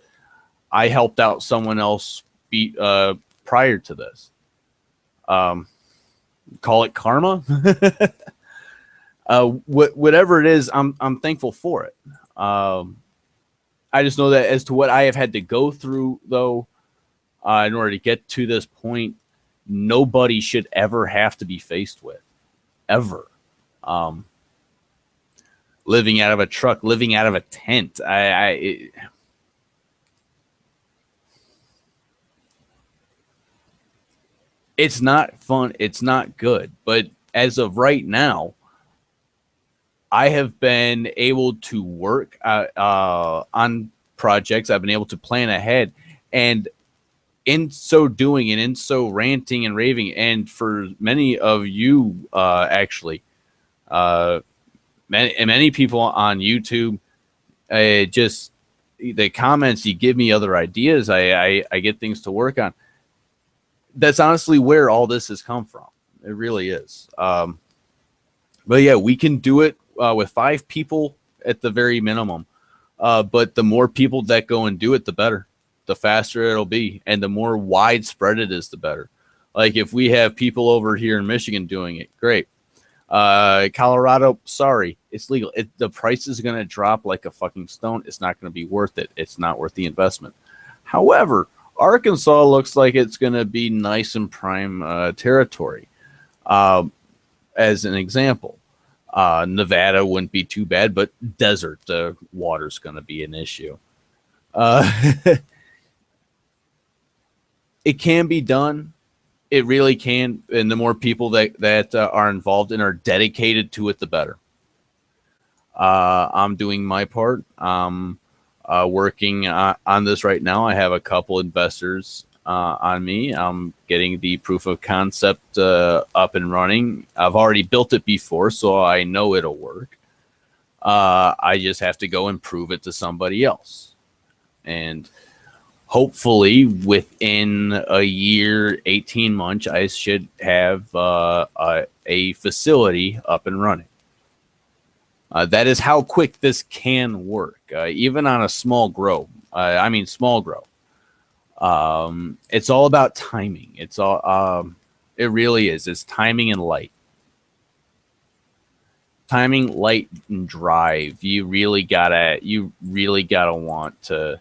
I helped out someone else prior to this. Call it karma. Whatever it is, I'm thankful for it. I just know that as to what I have had to go through, though, in order to get to this point, nobody should ever have to be faced with, ever. Living out of a truck, living out of a tent. It's not fun. It's not good. But as of right now, I have been able to work on projects. I've been able to plan ahead. And in so doing and in so ranting and raving, and for many of you, actually, many people on YouTube, just the comments, you give me other ideas. I get things to work on. That's honestly where all this has come from. It really is. But yeah, we can do it with 5 people at the very minimum. But the more people that go and do it, the better. The faster it'll be. And the more widespread it is, the better. Like if we have people over here in Michigan doing it, great. Colorado, sorry, it's legal. The price is going to drop like a fucking stone. It's not going to be worth it. It's not worth the investment. However, Arkansas looks like it's going to be nice and prime territory. As an example, Nevada wouldn't be too bad, but desert, the water's going to be an issue. It can be done. It really can. And the more people that are involved and are dedicated to it, the better. I'm doing my part. Working on this right now. I have a couple investors on me. I'm getting the proof of concept up and running. I've already built it before, so I know it'll work. I just have to go and prove it to somebody else. And hopefully within a year, 18 months, I should have a facility up and running. That is how quick this can work, even on a small grow. Small grow. It's all about timing. It's all. It really is. It's timing and light. Timing, light, and drive. You really gotta want to.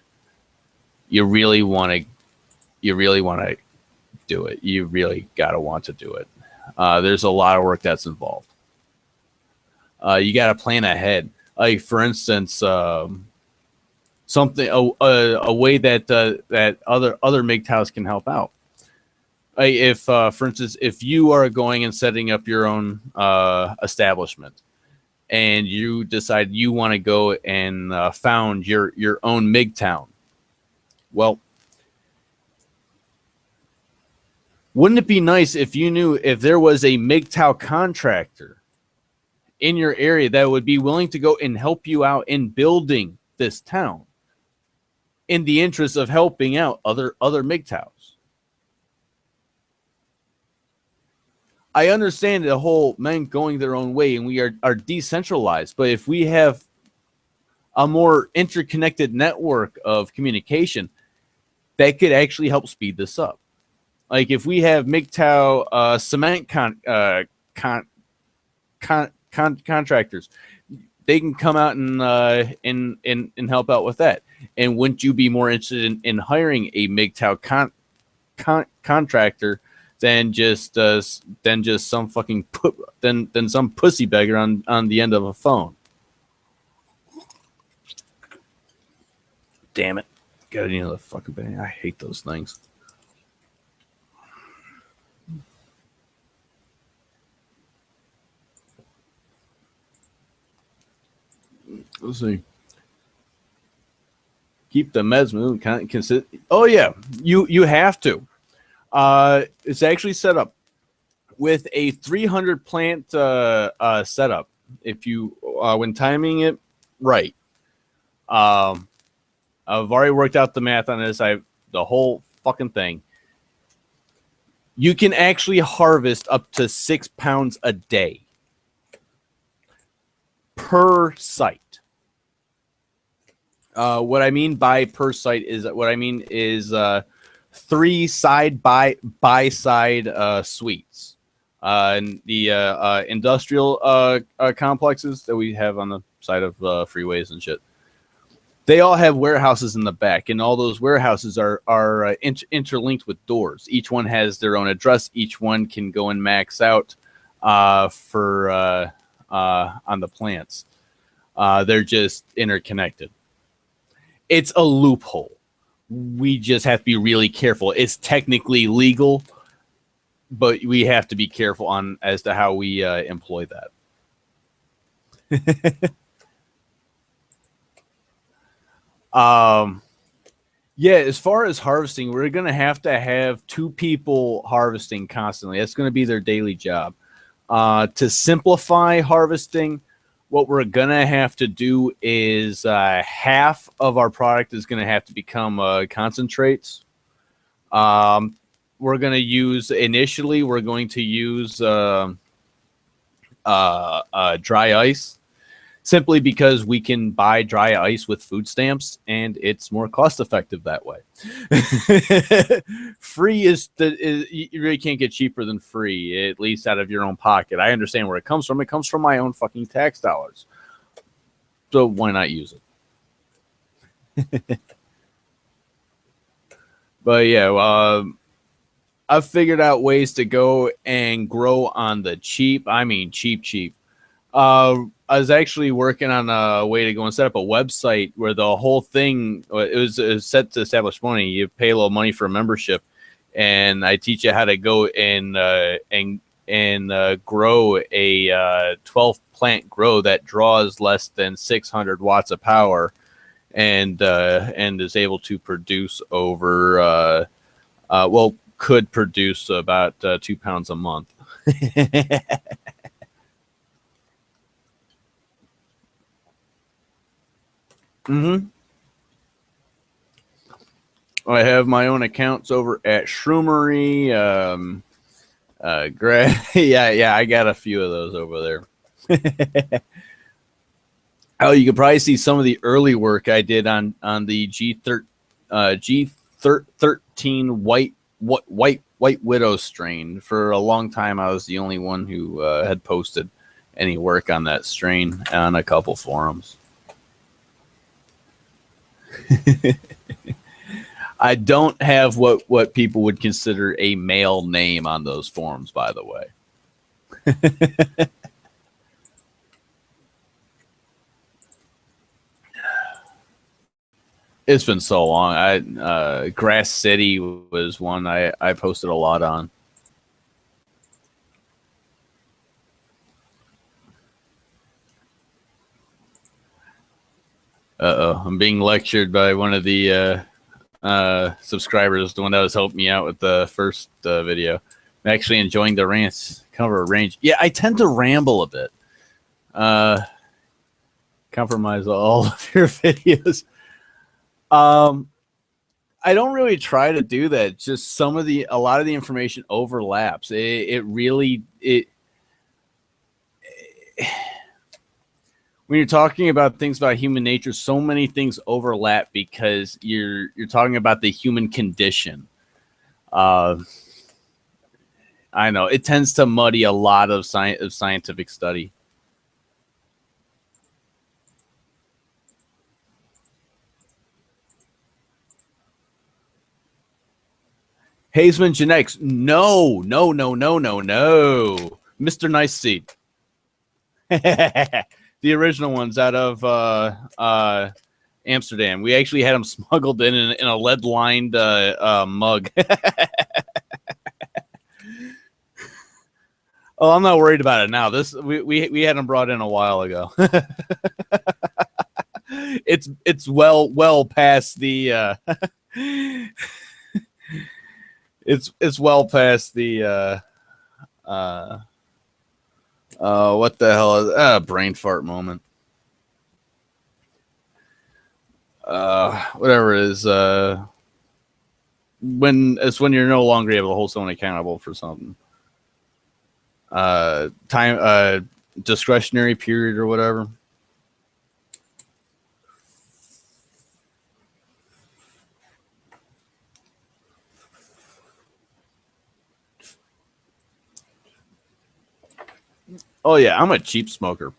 You really want to do it. You really gotta want to do it. There's a lot of work that's involved. You got to plan ahead. Like for instance, something a way that that other MGTOWs can help out. If for instance, if you are going and setting up your own establishment, and you decide you want to go and found your own MGTOW, well, Wouldn't it be nice if you knew if there was a MGTOW contractor in your area that would be willing to go and help you out in building this town in the interest of helping out other MGTOWs? I understand the whole men going their own way and we are decentralized, but if we have a more interconnected network of communication, that could actually help speed this up. Like if we have MGTOW cement contractors, they can come out and help out with that. And wouldn't you be more interested in hiring a MGTOW contractor than just some fucking than some pussy beggar on the end of a phone? Damn it! Got another fucking bang. I hate those things. Let's see. Keep the meds moving. Oh yeah, you have to. It's actually set up with a 300 plant setup. If you when timing it right, I've already worked out the math on this. The whole fucking thing. You can actually harvest up to 6 pounds a day per site. What I mean by per site is 3 side by side suites. And the industrial complexes that we have on the side of freeways and shit, they all have warehouses in the back, and all those warehouses are interlinked with doors. Each one has their own address. Each one can go and max out for on the plants. They're just interconnected. It's a loophole. We just have to be really careful. It's technically legal, but we have to be careful on as to how we employ that. Yeah, as far as harvesting, we're going to have 2 people harvesting constantly. That's going to be their daily job. To simplify harvesting, what we're going to have to do is half of our product is going to have to become concentrates. We're going to use dry ice, simply because we can buy dry ice with food stamps and it's more cost effective that way. Free you really can't get cheaper than free, at least out of your own pocket. I understand where it comes from. It comes from my own fucking tax dollars. So why not use it? But yeah, I've figured out ways to go and grow on the cheap. I mean, cheap. I was actually working on a way to go and set up a website where the whole thing it was set to establish money. You pay a little money for a membership, and I teach you how to go and grow a 12 plant grow that draws less than 600 watts of power, and is able to produce over could produce about 2 pounds a month. Mm-hmm. I have my own accounts over at Shroomery. Yeah, I got a few of those over there. Oh, you can probably see some of the early work I did on the G13 White Widow strain. For a long time, I was the only one who had posted any work on that strain on a couple forums. I don't have what people would consider a male name on those forums, by the way. It's been so long. Grass City was one I posted a lot on. I'm being lectured by one of the subscribers, the one that was helping me out with the first video. I'm actually enjoying the rants. Cover a range. Yeah, I tend to ramble a bit. Compromise all of your videos. I don't really try to do that. Just a lot of the information overlaps. It really when you're talking about things about human nature, so many things overlap because you're talking about the human condition. I know it tends to muddy a lot of scientific study. Hazeman Genetics. No. Mr. Nice Seed. The original ones out of Amsterdam. We actually had them smuggled in a lead-lined mug. Oh, I'm not worried about it now. We had them brought in a while ago. It's well past the it's well past the what the hell is brain fart moment. Whatever it is, when you're no longer able to hold someone accountable for something. Time discretionary period or whatever. Oh yeah, I'm a cheap smoker.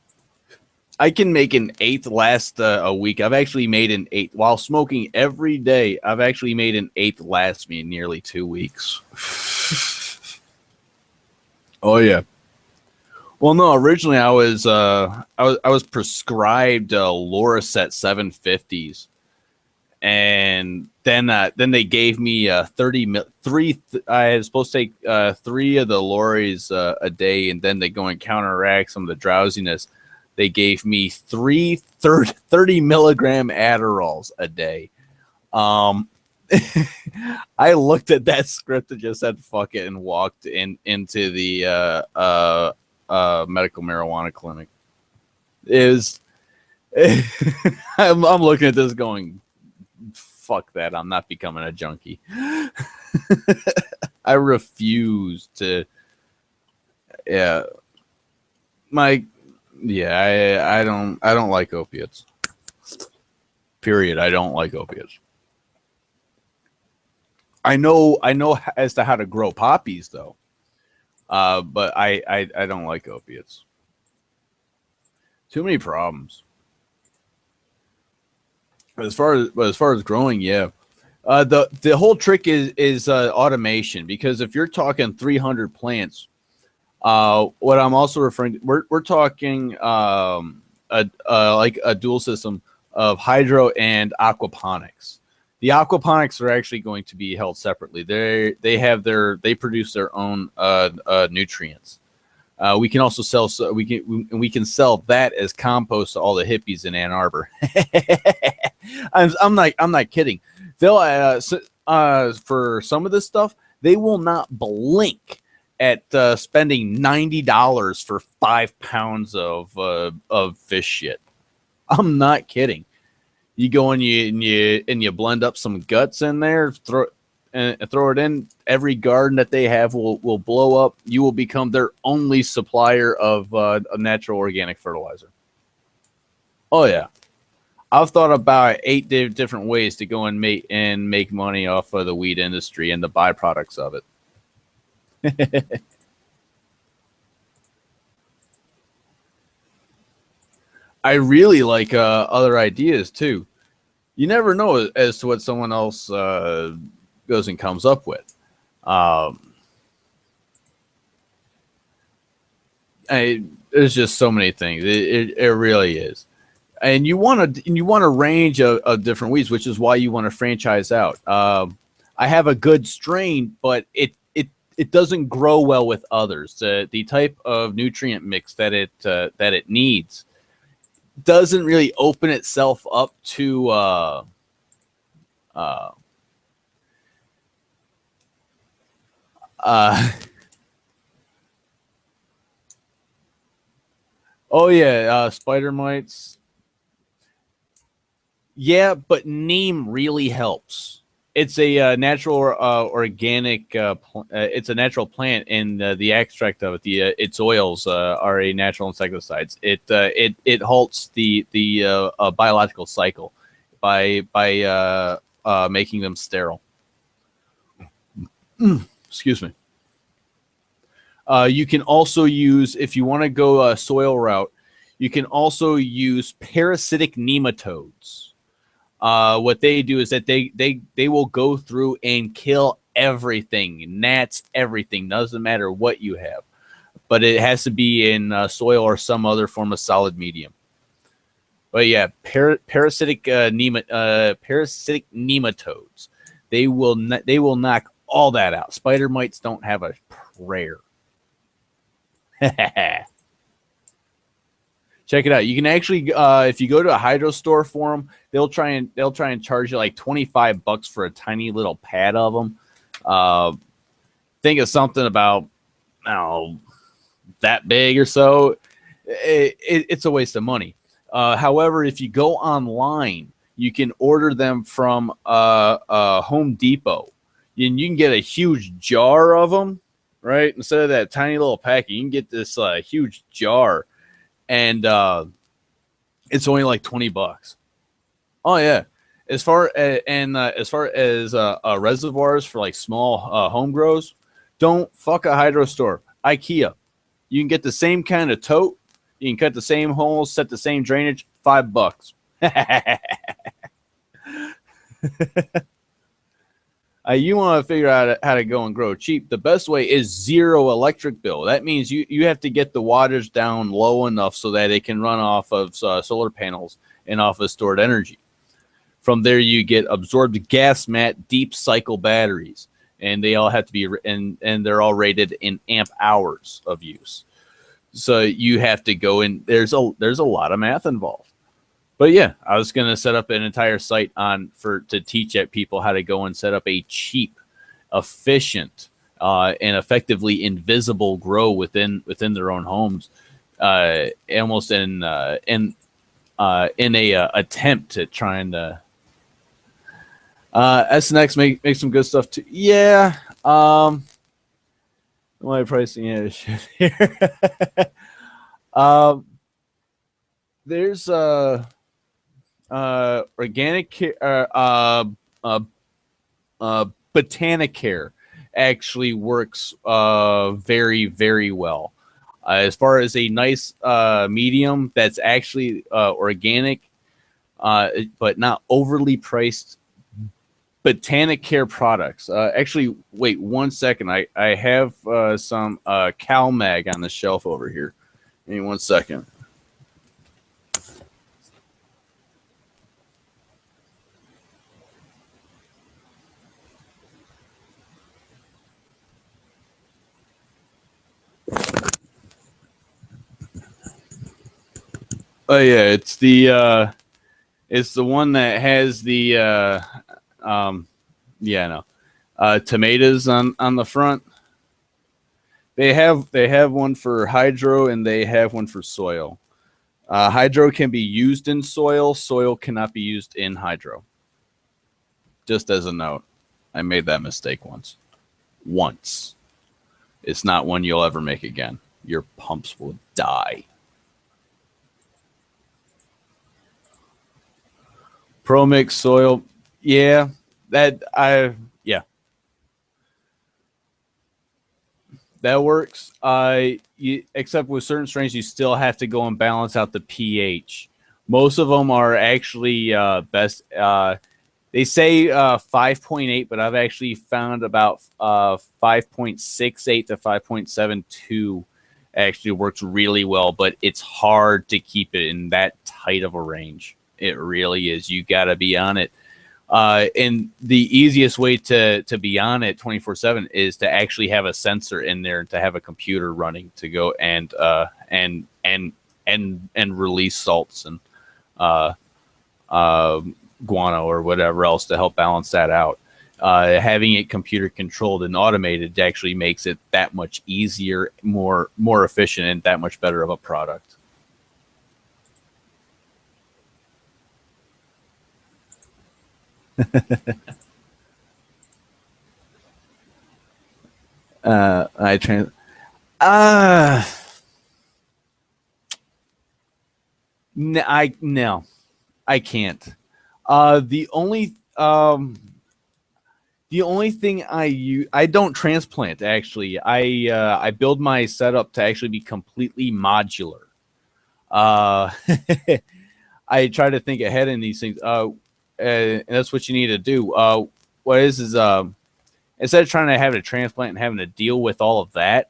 I can make an eighth last a week. I've actually made an eighth while smoking every day. I've actually made an eighth last me nearly 2 weeks. Oh yeah. Well, no. Originally, I was prescribed Loracet 750s, and then they gave me 3. I was supposed to take 3 of the Lories a day, and then they go and counteract some of the drowsiness. They gave me 30 milligram Adderalls a day. I looked at that script and just said "fuck it" and walked into the medical marijuana clinic. I'm looking at this going, fuck that. I'm not becoming a junkie. I refuse to. Yeah. I don't like opiates. Period. I don't like opiates. I know as to how to grow poppies though. But I don't like opiates. Too many problems. But as far as growing, yeah. The whole trick is automation, because if you're talking 300 plants, what I'm also referring to, we're talking like a dual system of hydro and aquaponics. The aquaponics are actually going to be held separately. They produce their own nutrients. We can also sell we can sell that as compost to all the hippies in Ann Arbor. I'm not kidding. They'll for some of this stuff, they will not blink at spending $90 for 5 pounds of fish shit. I'm not kidding. You go and you blend up some guts in there, throw it in. Every garden that they have will blow up. You will become their only supplier of a natural organic fertilizer. Oh yeah, I've thought about 8 different ways to go and make money off of the weed industry and the byproducts of it. I really like other ideas too. You never know as to what someone else goes and comes up with. There's just so many things. It really is, and you want a range of different weeds, which is why you want to franchise out. I have a good strain, but it doesn't grow well with others. The type of nutrient mix that it needs doesn't really open itself up to Oh yeah, spider mites. Yeah, but neem really helps. It's a natural, organic. It's a natural plant, and the extract of it, its oils, are a natural insecticides. It halts the biological cycle by making them sterile. Excuse me. You can also use, if you want to go a soil route, you can also use parasitic nematodes. What they do is that they will go through and kill everything, gnats, everything. Doesn't matter what you have, but it has to be in soil or some other form of solid medium. But yeah, parasitic nematodes. They will knock all that out. Spider mites don't have a prayer. Check it out. You can actually, if you go to a hydro store for them, they'll try and charge you like $25 for a tiny little pad of them. Think of something about, I don't know, that big or so. It's a waste of money. However, if you go online, you can order them from Home Depot, and you can get a huge jar of them. Right, instead of that tiny little packet, you can get this huge jar, and it's only like $20. Oh yeah, as far as reservoirs for like small home grows, don't fuck a hydro store. IKEA, you can get the same kind of tote. You can cut the same holes, set the same drainage. $5. You want to figure out how to go and grow cheap. The best way is zero electric bill. That means you have to get the wattage down low enough so that it can run off of solar panels and off of stored energy. From there, you get absorbed gas mat deep cycle batteries, and they all have to be and they're all rated in amp hours of use. So you have to go in. There's a lot of math involved. But yeah, I was going to set up an entire site to teach people how to go and set up a cheap, efficient, and effectively invisible grow within their own homes, almost in a attempt at trying to. SNX make some good stuff too. Yeah. My pricing is shit here. There's organic Botanicare actually works very, very well. As far as a nice medium that's actually organic, but not overly priced Botanicare products. Actually, wait 1 second. I have some CalMag on the shelf over here. Give me 1 second. Oh yeah, it's the one that has the tomatoes on the front. They have one for hydro and they have one for soil. Hydro can be used in soil. Soil cannot be used in hydro. Just as a note, I made that mistake once. It's not one you'll ever make again. Your pumps will die. Pro mix soil, yeah, that works. Except with certain strains, you still have to go and balance out the pH. Most of them are actually best. They say 5.8, but I've actually found about 5.68 to 5.72 actually works really well. But it's hard to keep it in that tight of a range. It really is. You got to be on it. And the easiest way to be on it 24/7 is to actually have a sensor in there and to have a computer running to go and release salts and guano or whatever else to help balance that out. Having it computer controlled and automated actually makes it that much easier, more efficient, and that much better of a product. I trans. No, I can't. The only thing I use, I don't transplant actually. I build my setup to actually be completely modular. Uh, I try to think ahead in these things. And that's what you need to do. What is instead of trying to have a transplant and having to deal with all of that,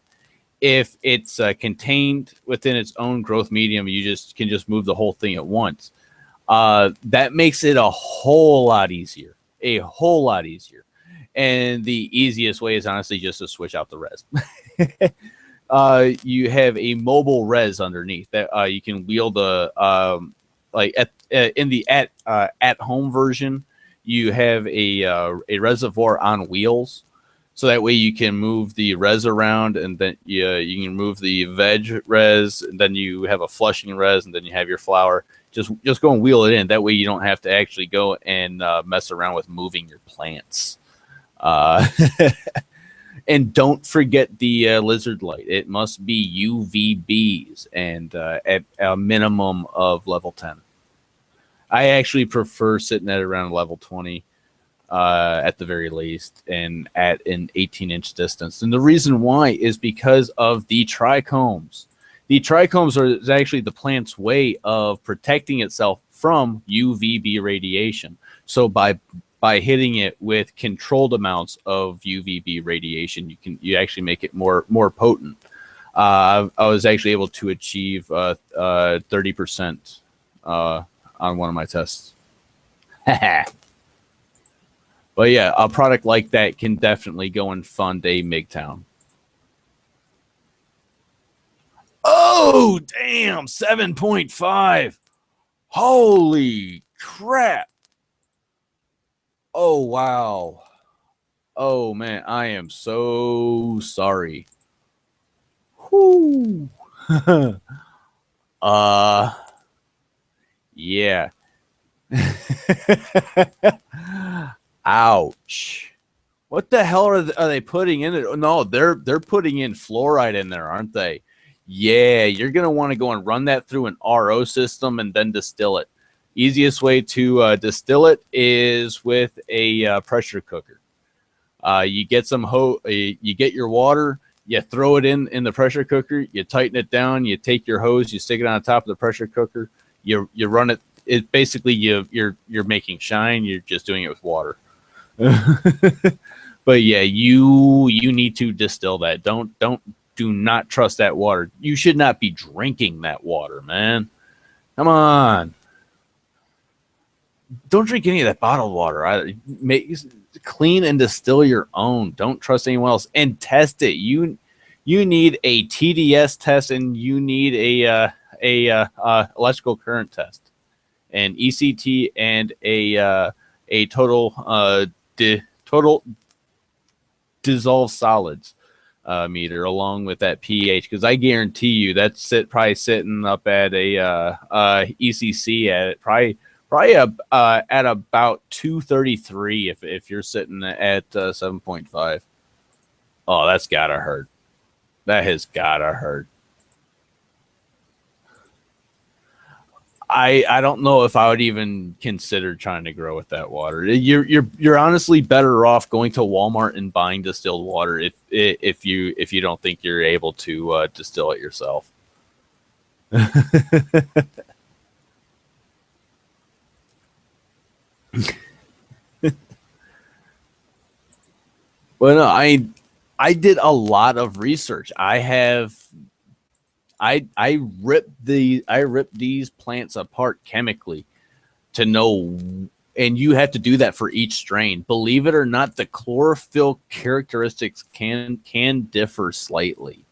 if it's contained within its own growth medium, you can just move the whole thing at once. That makes it a whole lot easier. A whole lot easier. And the easiest way is honestly just to switch out the res. You have a mobile res underneath that you can wheel the like in the at home version. You have a reservoir on wheels, so that way you can move the res around, and then you can move the veg res, and then you have a flushing res, and then you have your flower. Just go and wheel it in. That way you don't have to actually go and mess around with moving your plants. And don't forget the lizard light. It must be UVBs and at a minimum of level 10. I actually prefer sitting at around level 20 at the very least, and at an 18-inch distance. And the reason why is because of the trichomes. The trichomes are actually the plant's way of protecting itself from UVB radiation. So by hitting it with controlled amounts of UVB radiation, you actually make it more potent. I was actually able to achieve 30% on one of my tests. But yeah, a product like that can definitely go and fund a MGTOW. Oh, damn, 7.5. Holy crap. Oh, wow. Oh, man, I am so sorry. Whoo. Yeah. Ouch. What the hell are they putting in it? No, they're putting in fluoride in there, aren't they? Yeah, you're going to want to go and run that through an RO system and then distill it. Easiest way to distill it is with a pressure cooker. You get you get your water, you throw it in the pressure cooker, you tighten it down, you take your hose, you stick it on top of the pressure cooker, you run it. It basically you're making shine. You're just doing it with water. But yeah, you need to distill that. Do not trust that water. You should not be drinking that water, man. Come on. Don't drink any of that bottled water. Clean and distill your own. Don't trust anyone else, and test it. You need a TDS test, and you need a electrical current test, an ECT, and a total dissolved solids meter, along with that pH, because I guarantee you that's probably sitting up at a ECC at probably at about 233 if you're sitting at 7.5. Oh, that's gotta hurt. That has gotta hurt. I don't know if I would even consider trying to grow with that water. You're honestly better off going to Walmart and buying distilled water if you don't think you're able to distill it yourself. Well, no, I did a lot of research. I ripped these plants apart chemically to know, and you have to do that for each strain. Believe it or not, the chlorophyll characteristics can differ slightly.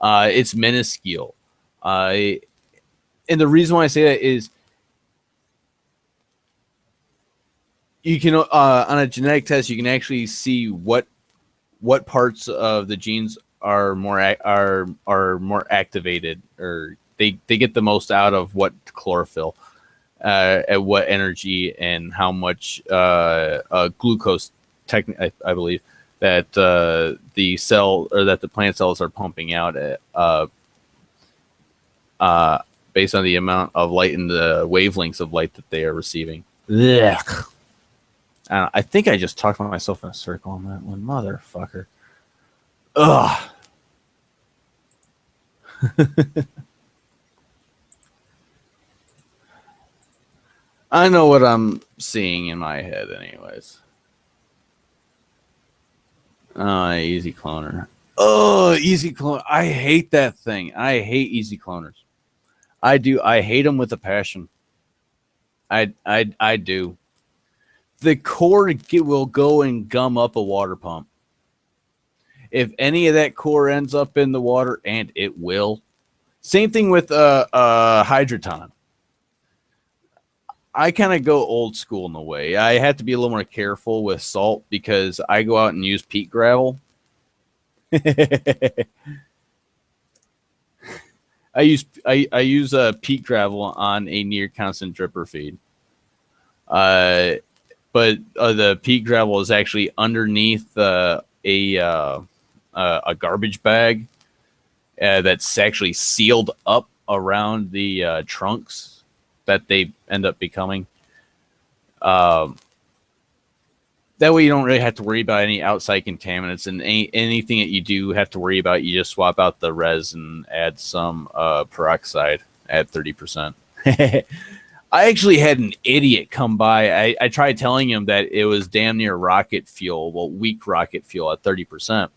It's minuscule. And the reason why I say that is you can on a genetic test you can actually see what parts of the genes are more activated, or they get the most out of what chlorophyll, at what energy, and how much glucose, I believe, that the cell, or that the plant cells are pumping out at, based on the amount of light and the wavelengths of light that they are receiving. Ugh. I think I just talked myself in a circle on that one, motherfucker. Ugh. I know what I'm seeing in my head, anyways. Easy cloner. Oh, easy cloner. I hate that thing. I hate easy cloners. I do. I hate them with a passion. I do. The core will go and gum up a water pump. If any of that core ends up in the water, and it will. Same thing with Hydroton. I kind of go old school in the way. I have to be a little more careful with salt because I go out and use peat gravel. I use peat gravel on a near constant dripper feed. But the peat gravel is actually underneath a garbage bag that's actually sealed up around the trunks that they end up becoming. That way you don't really have to worry about any outside contaminants, and anything that you do have to worry about, you just swap out the res and add some peroxide at 30%. I actually had an idiot come by. I tried telling him that it was damn near rocket fuel, well, weak rocket fuel at 30%.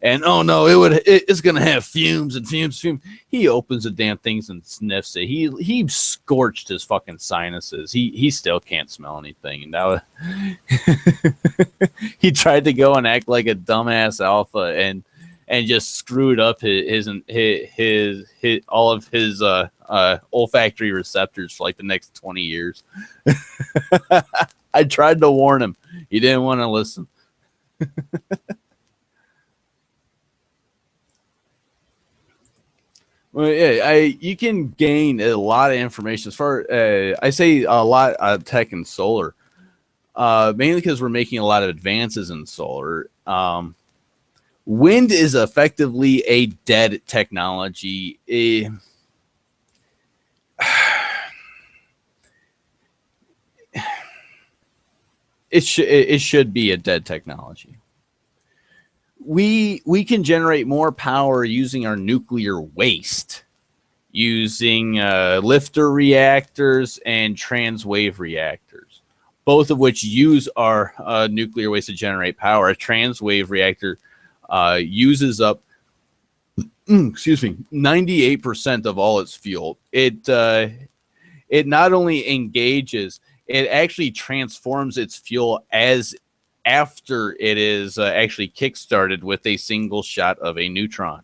And oh no, it's gonna have fumes and fumes. He opens the damn things and sniffs it. He scorched his fucking sinuses. He still can't smell anything. And that was he tried to go and act like a dumbass alpha and just screwed up his all of his olfactory receptors for like the next 20 years. I tried to warn him. He didn't want to listen. Well, yeah, you can gain a lot of information as far. I say a lot of tech and solar, mainly because we're making a lot of advances in solar. Wind is effectively a dead technology. It should be a dead technology. We can generate more power using our nuclear waste, using lifter reactors and transwave reactors, both of which use our nuclear waste to generate power. A transwave reactor uses up, 98% of all its fuel. It not only engages, it actually transforms its fuel after it is actually kickstarted with a single shot of a neutron,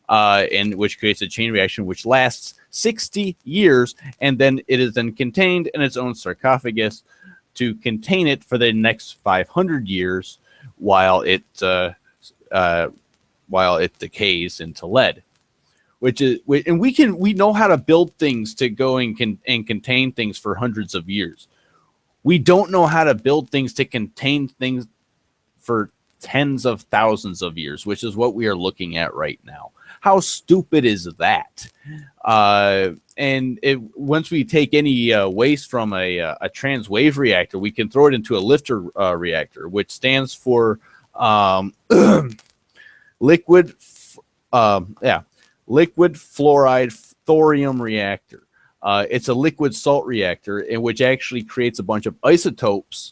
and which creates a chain reaction which lasts 60 years, and then it is then contained in its own sarcophagus to contain it for the next 500 years while it decays into lead. And we know how to build things to go and contain things for hundreds of years. We don't know how to build things to contain things for tens of thousands of years, which is what we are looking at right now. How stupid is that? And once we take any waste from a transwave reactor, we can throw it into a lifter reactor, which stands for liquid fluoride thorium reactor. It's a liquid salt reactor in which actually creates a bunch of isotopes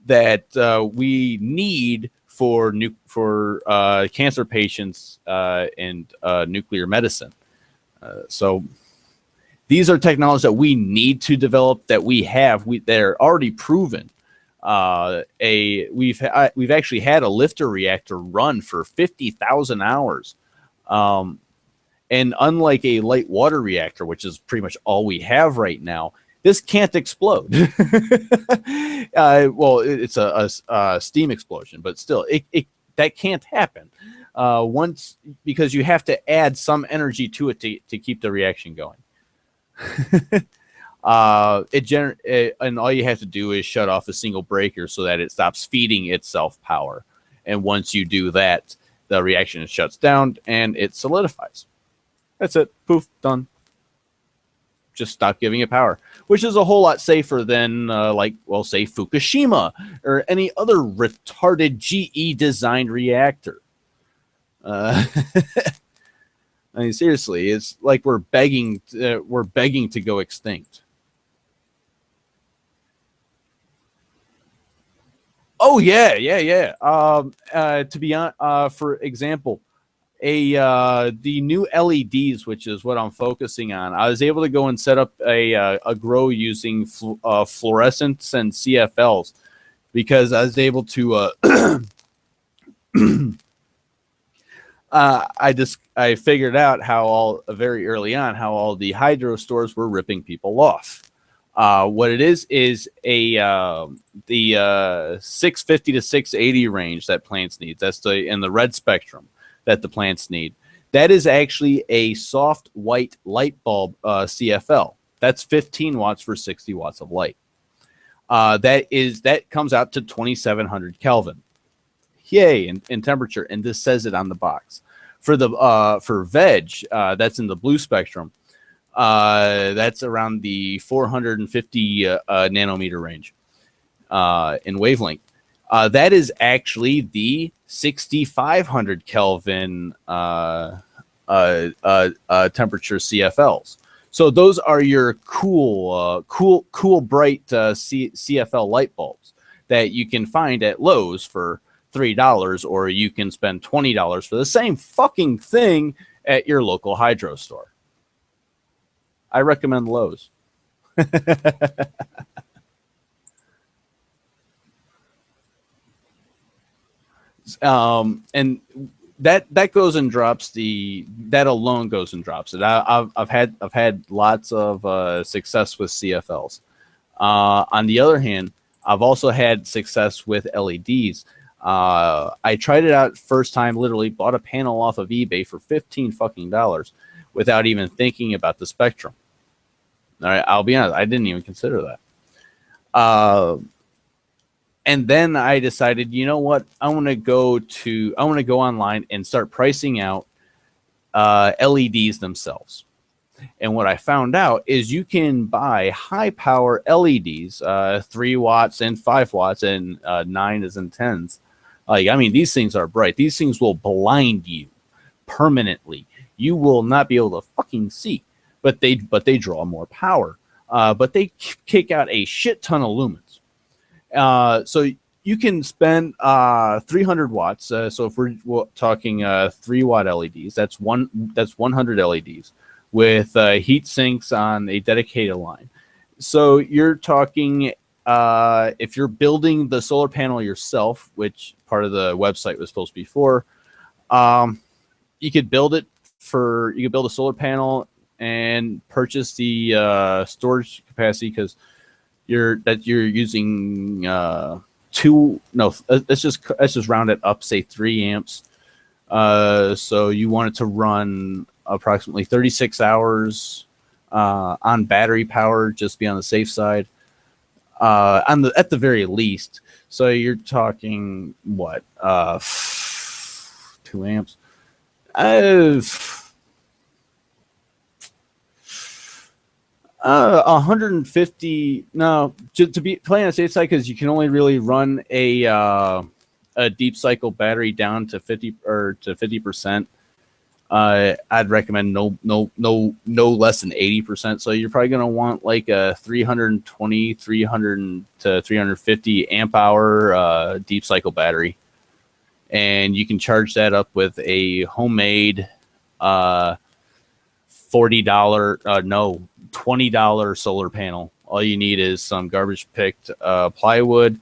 that we need for cancer patients and nuclear medicine. So these are technologies that we need to develop, that we have, that are already proven. We've actually had a lifter reactor run for 50,000 hours. And unlike a light water reactor, which is pretty much all we have right now, this can't explode. Well, it's a steam explosion, but still, it that can't happen. Once, because you have to add some energy to it to keep the reaction going. And all you have to do is shut off a single breaker so that it stops feeding itself power. And once you do that, the reaction shuts down and it solidifies. That's it. Poof, done. Just stop giving it power, which is a whole lot safer than, say Fukushima or any other retarded GE designed reactor. I mean, seriously, it's like we're begging to go extinct. Oh yeah. To be on, for example, the new LEDs, which is what I'm focusing on. I was able to go and set up a grow using fluorescents and CFLs because I was able to. I figured out how very early on how all the hydro stores were ripping people off. What it is the 650 to 680 range that plants need. That's in the red spectrum that the plants need. That is actually a soft white light bulb CFL. That's 15 watts for 60 watts of light. That comes out to 2700 Kelvin. Yay in temperature, and this says it on the box. For veg, that's in the blue spectrum. That's around the 450 nanometer range in wavelength. That is actually the 6500 Kelvin temperature CFLs. So those are your cool bright CFL light bulbs that you can find at Lowe's for $3, or you can spend $20 for the same fucking thing at your local hydro store. I recommend Lowe's. And that goes and drops that alone goes and drops it. I've had lots of success with CFLs. On the other hand, I've also had success with LEDs. I tried it out first time, literally bought a panel off of eBay for $15 fucking without even thinking about the spectrum. All right, I'll be honest, I didn't even consider that. And then I decided, you know what? I want to go online and start pricing out LEDs themselves. And what I found out is you can buy high power LEDs, 3 watts and 5 watts and 9s and 10s. These things are bright. These things will blind you permanently. You will not be able to fucking see, but they draw more power. But they kick out a shit ton of lumens. So you can spend 300 watts. So if we're talking 3 watt LEDs, that's 100 LEDs with heat sinks on a dedicated line. So you're talking if you're building the solar panel yourself, which part of the website was supposed to be for, you could build a solar panel and purchase the storage capacity, because you're using let's just round it up, say 3 amps. So you want it to run approximately 36 hours on battery power, just be on the safe side. At the very least. So you're talking what? 2 amps. 150. No, to be playing on the safe side, because you can only really run a deep cycle battery down to 50%. I'd recommend no less than 80%. So you're probably going to want like a 300 to 350 amp hour deep cycle battery, and you can charge that up with a homemade $20 solar panel. All you need is some garbage picked plywood,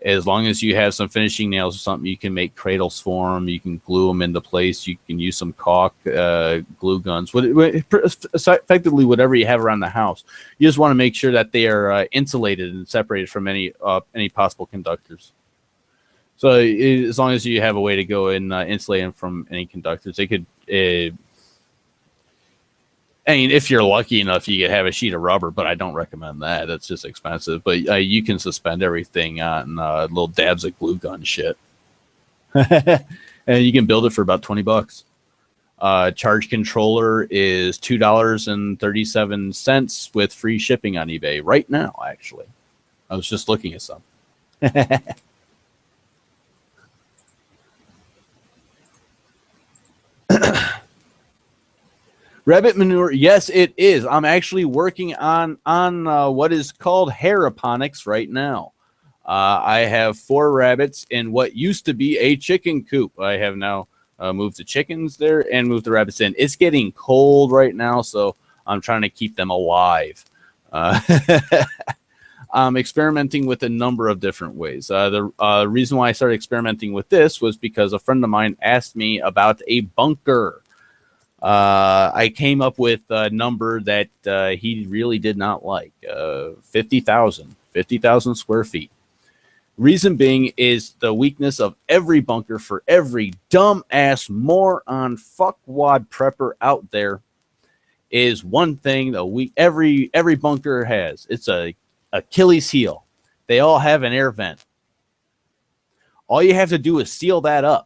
As long as you have some finishing nails or something, you can make cradles for them. You can glue them into place. You can use some caulk, glue guns, effectively whatever you have around the house. You just want to make sure that they are insulated and separated from any possible conductors. So as long as you have a way to go and insulate them from any conductors, they could. I mean, if you're lucky enough, you could have a sheet of rubber, but I don't recommend that. That's just expensive. But you can suspend everything on little dabs of glue gun shit, and you can build it for about $20. Charge controller is $2.37 with free shipping on eBay right now. Actually, I was just looking at some. Rabbit manure, yes, it is. I'm actually working on what is called hairoponics right now. I have 4 rabbits in what used to be a chicken coop. I have now moved the chickens there and moved the rabbits in. It's getting cold right now, so I'm trying to keep them alive. I'm experimenting with a number of different ways. The reason why I started experimenting with this was because a friend of mine asked me about a bunker. I came up with a number that he really did not like, 50,000 square feet. Reason being is the weakness of every bunker for every dumbass moron fuckwad prepper out there is one thing that every bunker has. It's a Achilles heel. They all have an air vent. All you have to do is seal that up.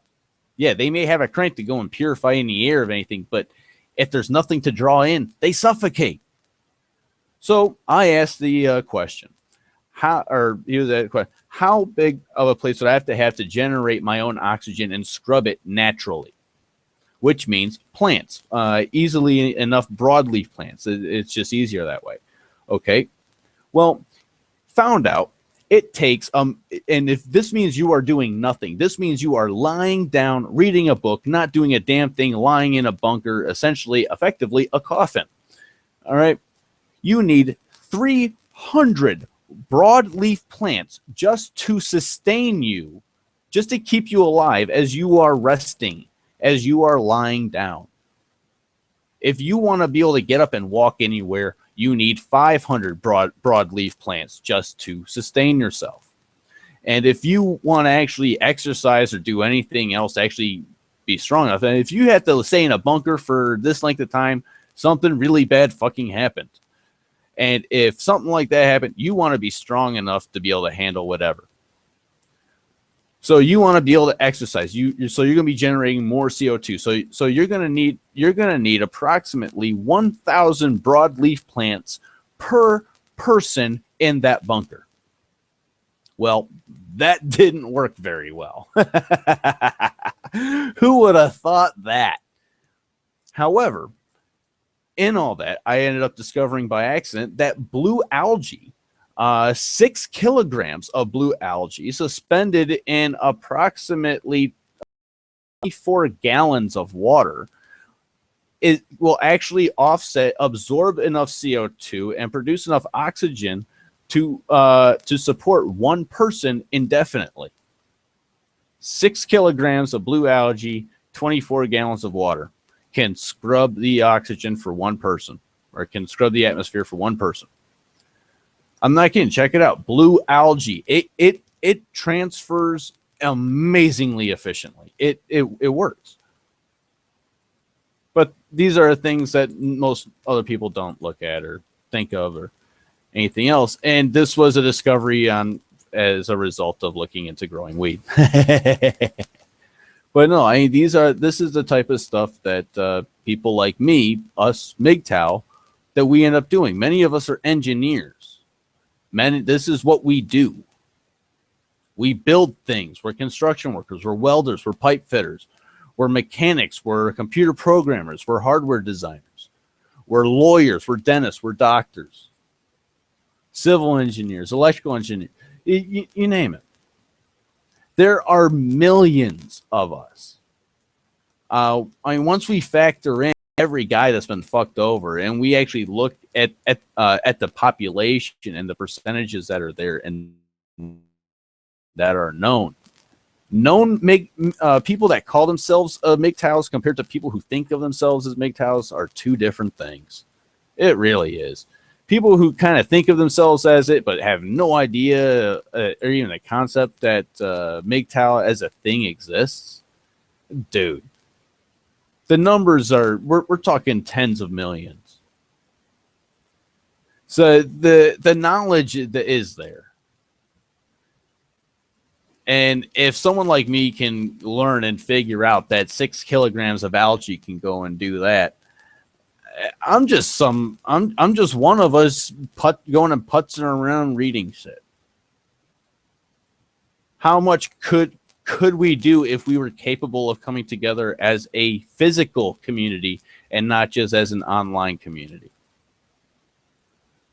Yeah, they may have a crank to go and purify any air of anything, but if there's nothing to draw in, they suffocate. So I asked the question, how big of a place would I have to generate my own oxygen and scrub it naturally? Which means plants, easily enough broadleaf plants. It's just easier that way. Okay, well, found out. It takes, and if this means you are doing nothing, this means you are lying down, reading a book, not doing a damn thing, lying in a bunker, essentially, effectively, a coffin. All right? You need 300 broadleaf plants just to sustain you, just to keep you alive as you are resting, as you are lying down. If you want to be able to get up and walk anywhere, you need 500 broadleaf plants just to sustain yourself. And if you want to actually exercise or do anything else to actually be strong enough, and if you have to stay in a bunker for this length of time, something really bad fucking happened. And if something like that happened, you want to be strong enough to be able to handle whatever. So you want to be able to exercise. So you're going to be generating more CO2. So you're going to need approximately 1,000 broadleaf plants per person in that bunker. Well, that didn't work very well. Who would have thought that? However, in all that, I ended up discovering by accident that blue algae, 6 kilograms of blue algae suspended in approximately 24 gallons of water, it will actually absorb enough CO2 and produce enough oxygen to support one person indefinitely. 6 kilograms of blue algae, 24 gallons of water can scrub the oxygen for one person, or can scrub the atmosphere for one person. I'm not kidding. Check it out. Blue algae. It transfers amazingly efficiently. It works. But these are things that most other people don't look at or think of or anything else. And this was a discovery as a result of looking into growing weed. But no, I mean, this is the type of stuff that people like me, us MGTOW, that we end up doing. Many of us are engineers. This is what we do. We build things. We're construction workers. We're welders. We're pipe fitters. We're mechanics. We're computer programmers. We're hardware designers. We're lawyers. We're dentists. We're doctors. Civil engineers. Electrical engineers. You name it. There are millions of us. I mean, once we factor in every guy that's been fucked over, and we actually look at the population and the percentages that are there, and that are known. Known people that call themselves MGTOWs compared to people who think of themselves as MGTOWs are two different things. It really is. People who kind of think of themselves as it, but have no idea or even the concept that MGTOW as a thing exists, dude. The numbers are we're talking tens of millions. So the knowledge that is there. And if someone like me can learn and figure out that 6 kilograms of algae can go and do that, I'm just one of us going and putzing around reading shit. How much could we do if we were capable of coming together as a physical community and not just as an online community?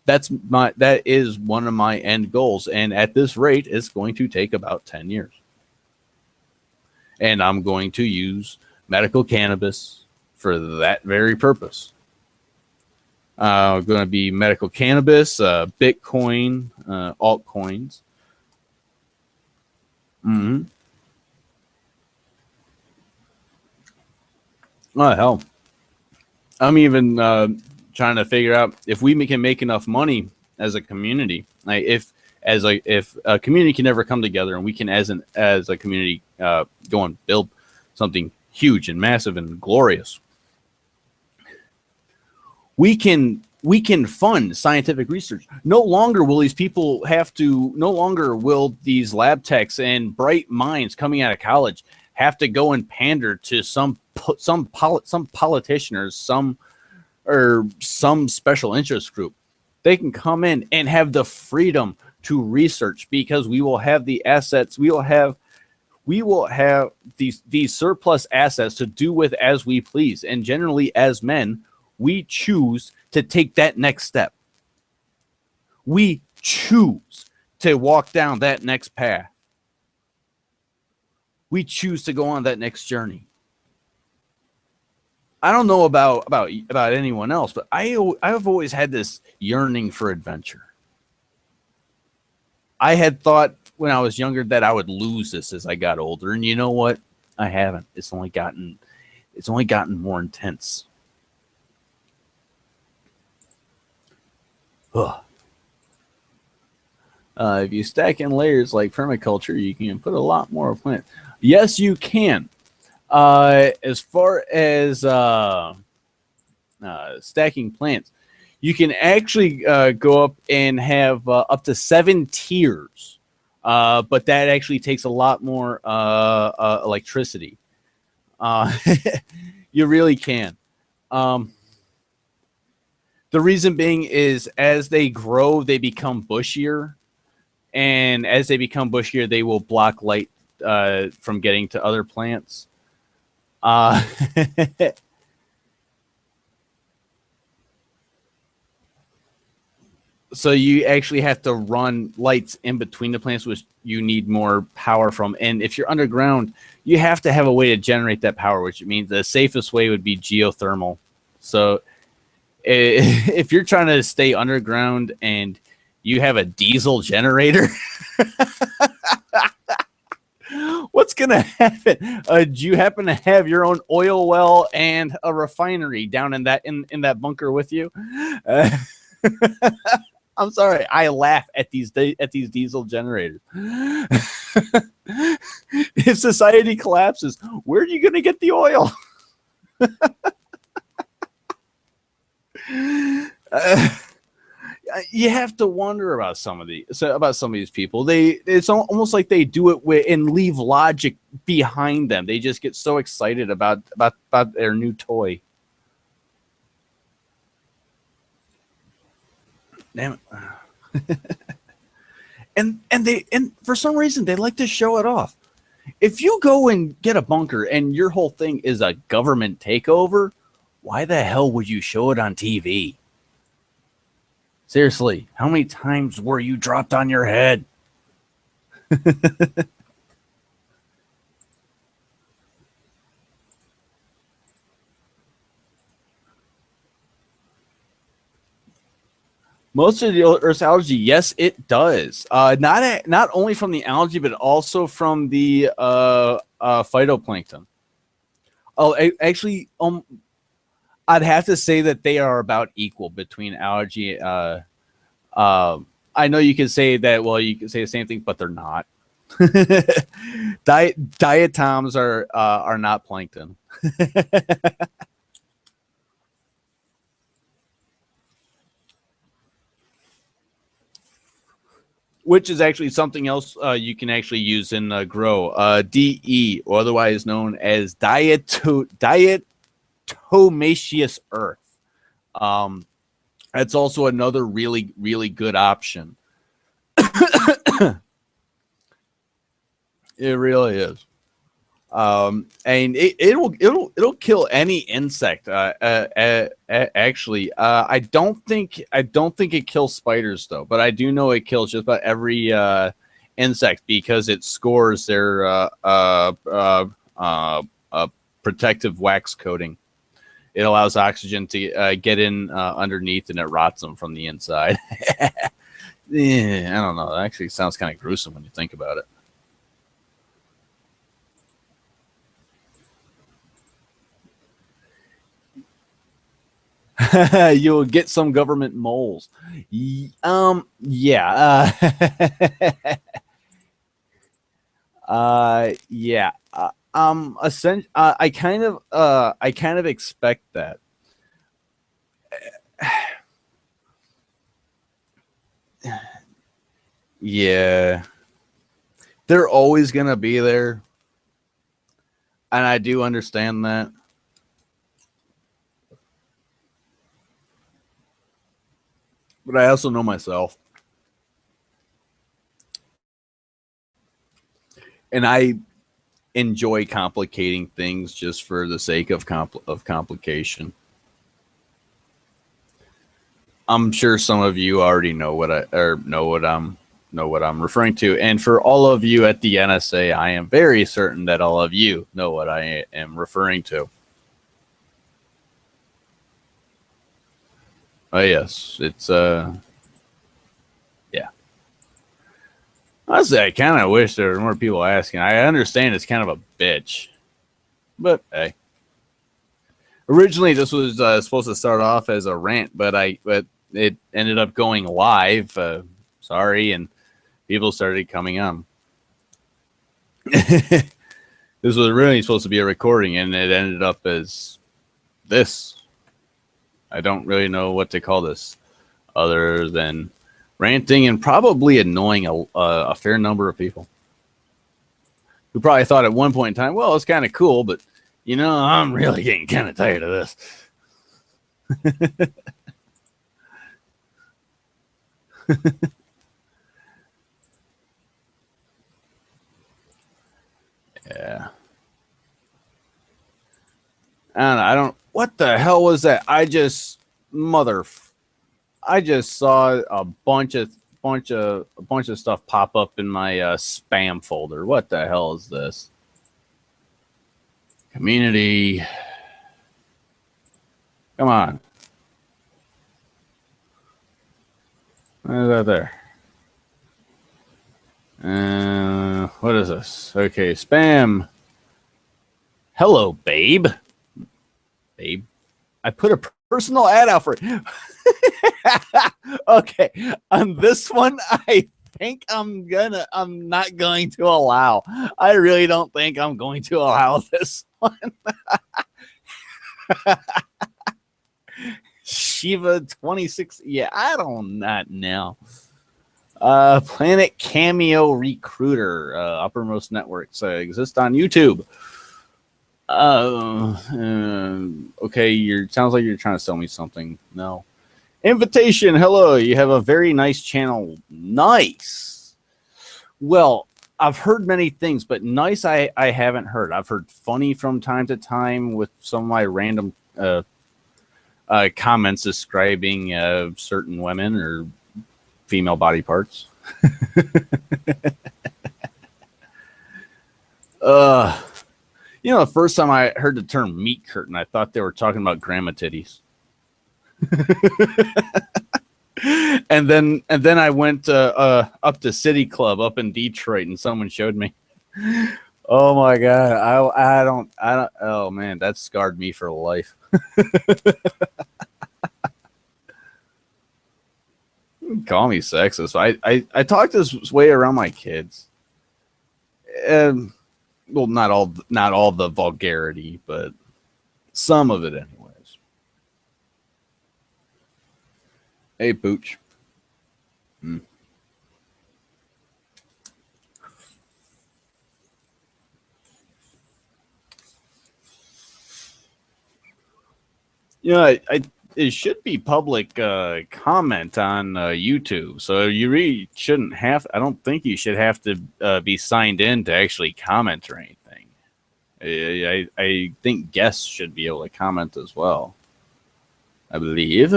That is one of my end goals, and at this rate, it's going to take about 10 years. And I'm going to use medical cannabis for that very purpose. Going to be medical cannabis, Bitcoin, altcoins. Mm-hmm. Oh hell! I'm even trying to figure out if we can make enough money as a community. Like if a community can never come together and we can as a community go and build something huge and massive and glorious, we can fund scientific research. No longer will these lab techs and bright minds coming out of college have to go and pander to some politician or some special interest group. They can come in and have the freedom to research because we will have the assets. We will have these surplus assets to do with as we please. And generally, as men, we choose to take that next step. We choose to walk down that next path. We choose to go on that next journey. I don't know about anyone else, but I've always had this yearning for adventure. I had thought when I was younger that I would lose this as I got older, and you know what? I haven't. It's only gotten more intense. Ugh. If you stack in layers like permaculture, you can put a lot more plant. Yes, you can. As far as stacking plants, you can actually go up and have up to 7 tiers, but that actually takes a lot more electricity. You really can. The reason being is as they grow, they become bushier. And as they become bushier, they will block light from getting to other plants. So you actually have to run lights in between the plants, which you need more power from. And if you're underground, you have to have a way to generate that power, which means the safest way would be geothermal. So if you're trying to stay underground and you have a diesel generator, what's going to happen? Do you happen to have your own oil well and a refinery down in that bunker with you? I'm sorry, I laugh at these diesel generators. If society collapses, where are you going to get the oil? You have to wonder about some of these people. It's almost like they do it and leave logic behind them. They just get so excited about their new toy. Damn it. and for some reason they like to show it off. If you go and get a bunker and your whole thing is a government takeover, why the hell would you show it on TV? Seriously, how many times were you dropped on your head? Most of the Earth's algae, yes, it does. Not only from the algae, but also from the phytoplankton. Oh, actually, I'd have to say that they are about equal between algae. I know you can say that. Well, you can say the same thing, but they're not. Diatoms are not plankton. Which is actually something else you can actually use in grow. DE, or otherwise known as diatomaceous earth. That's also another really, really good option. It really is. And it'll kill any insect. Actually, I don't think it kills spiders though, but I do know it kills just about every insect because it scores their protective wax coating. It allows oxygen to get in underneath, and it rots them from the inside. Yeah, I don't know. It actually sounds kind of gruesome when you think about it. You'll get some government moles. Yeah. Yeah. I kind of expect that. Yeah. They're always gonna be there. And I do understand that. But I also know myself. And I enjoy complicating things just for the sake of complication. I'm sure some of you already know what I'm referring to. And for all of you at the NSA, I am very certain that all of you know what I am referring to. Oh yes, it's yeah. Honestly, I kind of wish there were more people asking. I understand it's kind of a bitch, but hey. Originally, this was supposed to start off as a rant, but it ended up going live. Sorry, and people started coming on. This was really supposed to be a recording, and it ended up as this. I don't really know what to call this other than ranting and probably annoying a fair number of people who probably thought at one point in time, well, it's kind of cool, but you know, I'm really getting kind of tired of this. Yeah. I don't. What the hell was that? I just saw a bunch of stuff pop up in my spam folder. What the hell is this? Community. Come on. What is that there? What is this? Okay, spam. Hello, babe. Babe. I put a personal ad out for it. Okay, on this one, I think I'm not going to allow. I really don't think I'm going to allow this one. Shiva 26. Yeah, I don't not know. Planet Cameo Recruiter, Uppermost Networks exist on YouTube. Okay, sounds like you're trying to sell me something. No. Invitation. Hello, you have a very nice channel. Nice. Well, I've heard many things, but nice I haven't heard. I've heard funny from time to time with some of my random comments describing certain women or female body parts. You know, the first time I heard the term meat curtain, I thought they were talking about grandma titties. And then I went up to City Club up in Detroit, and someone showed me. Oh my god, I don't. Oh man, that scarred me for life. Call me sexist. I talk this way around my kids. Well, not all the vulgarity, but some of it, anyways. Hey, Pooch. I it should be public comment on YouTube, so you really shouldn't have. I don't think you should have to be signed in to actually comment or anything. I think guests should be able to comment as well. I believe.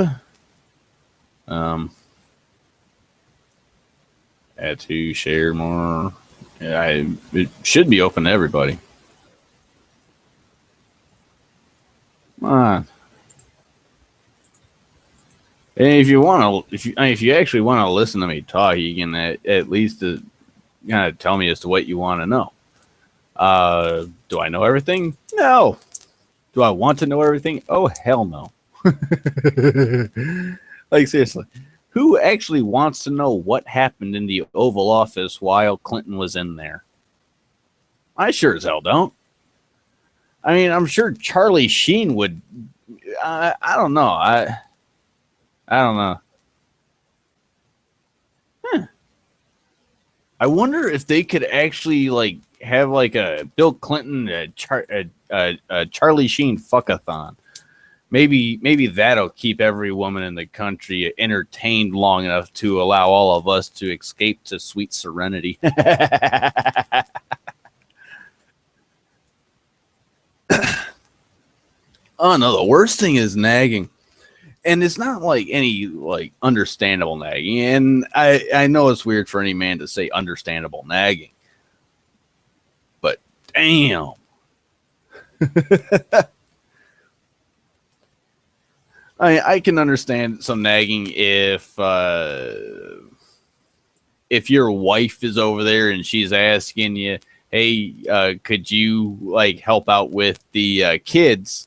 Add to share more. Yeah, it should be open to everybody. Come on. And if you want to, if you actually want to listen to me talk, you can at least kind of tell me as to what you want to know. Do I know everything? No. Do I want to know everything? Oh, hell no. Like, seriously, who actually wants to know what happened in the Oval Office while Clinton was in there? I sure as hell don't. I mean, I'm sure Charlie Sheen would. I don't know. I don't know. I wonder if they could actually like have like a Bill Clinton, Charlie Sheen fuckathon. Maybe that'll keep every woman in the country entertained long enough to allow all of us to escape to sweet serenity. Oh no, the worst thing is nagging. And it's not like any like understandable nagging. And I know it's weird for any man to say understandable nagging. But damn. I can understand some nagging if your wife is over there and she's asking you, hey, could you like help out with the kids?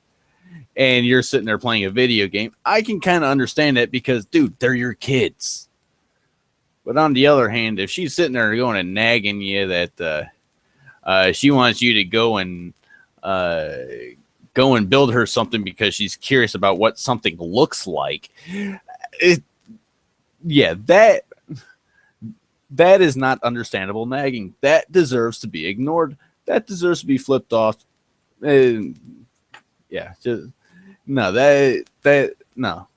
And you're sitting there playing a video game. I can kind of understand that because, dude, they're your kids. But on the other hand, if she's sitting there going and nagging you that she wants you to go and build her something because she's curious about what something looks like, that is not understandable nagging. That deserves to be ignored. That deserves to be flipped off. Yeah, just no. That no.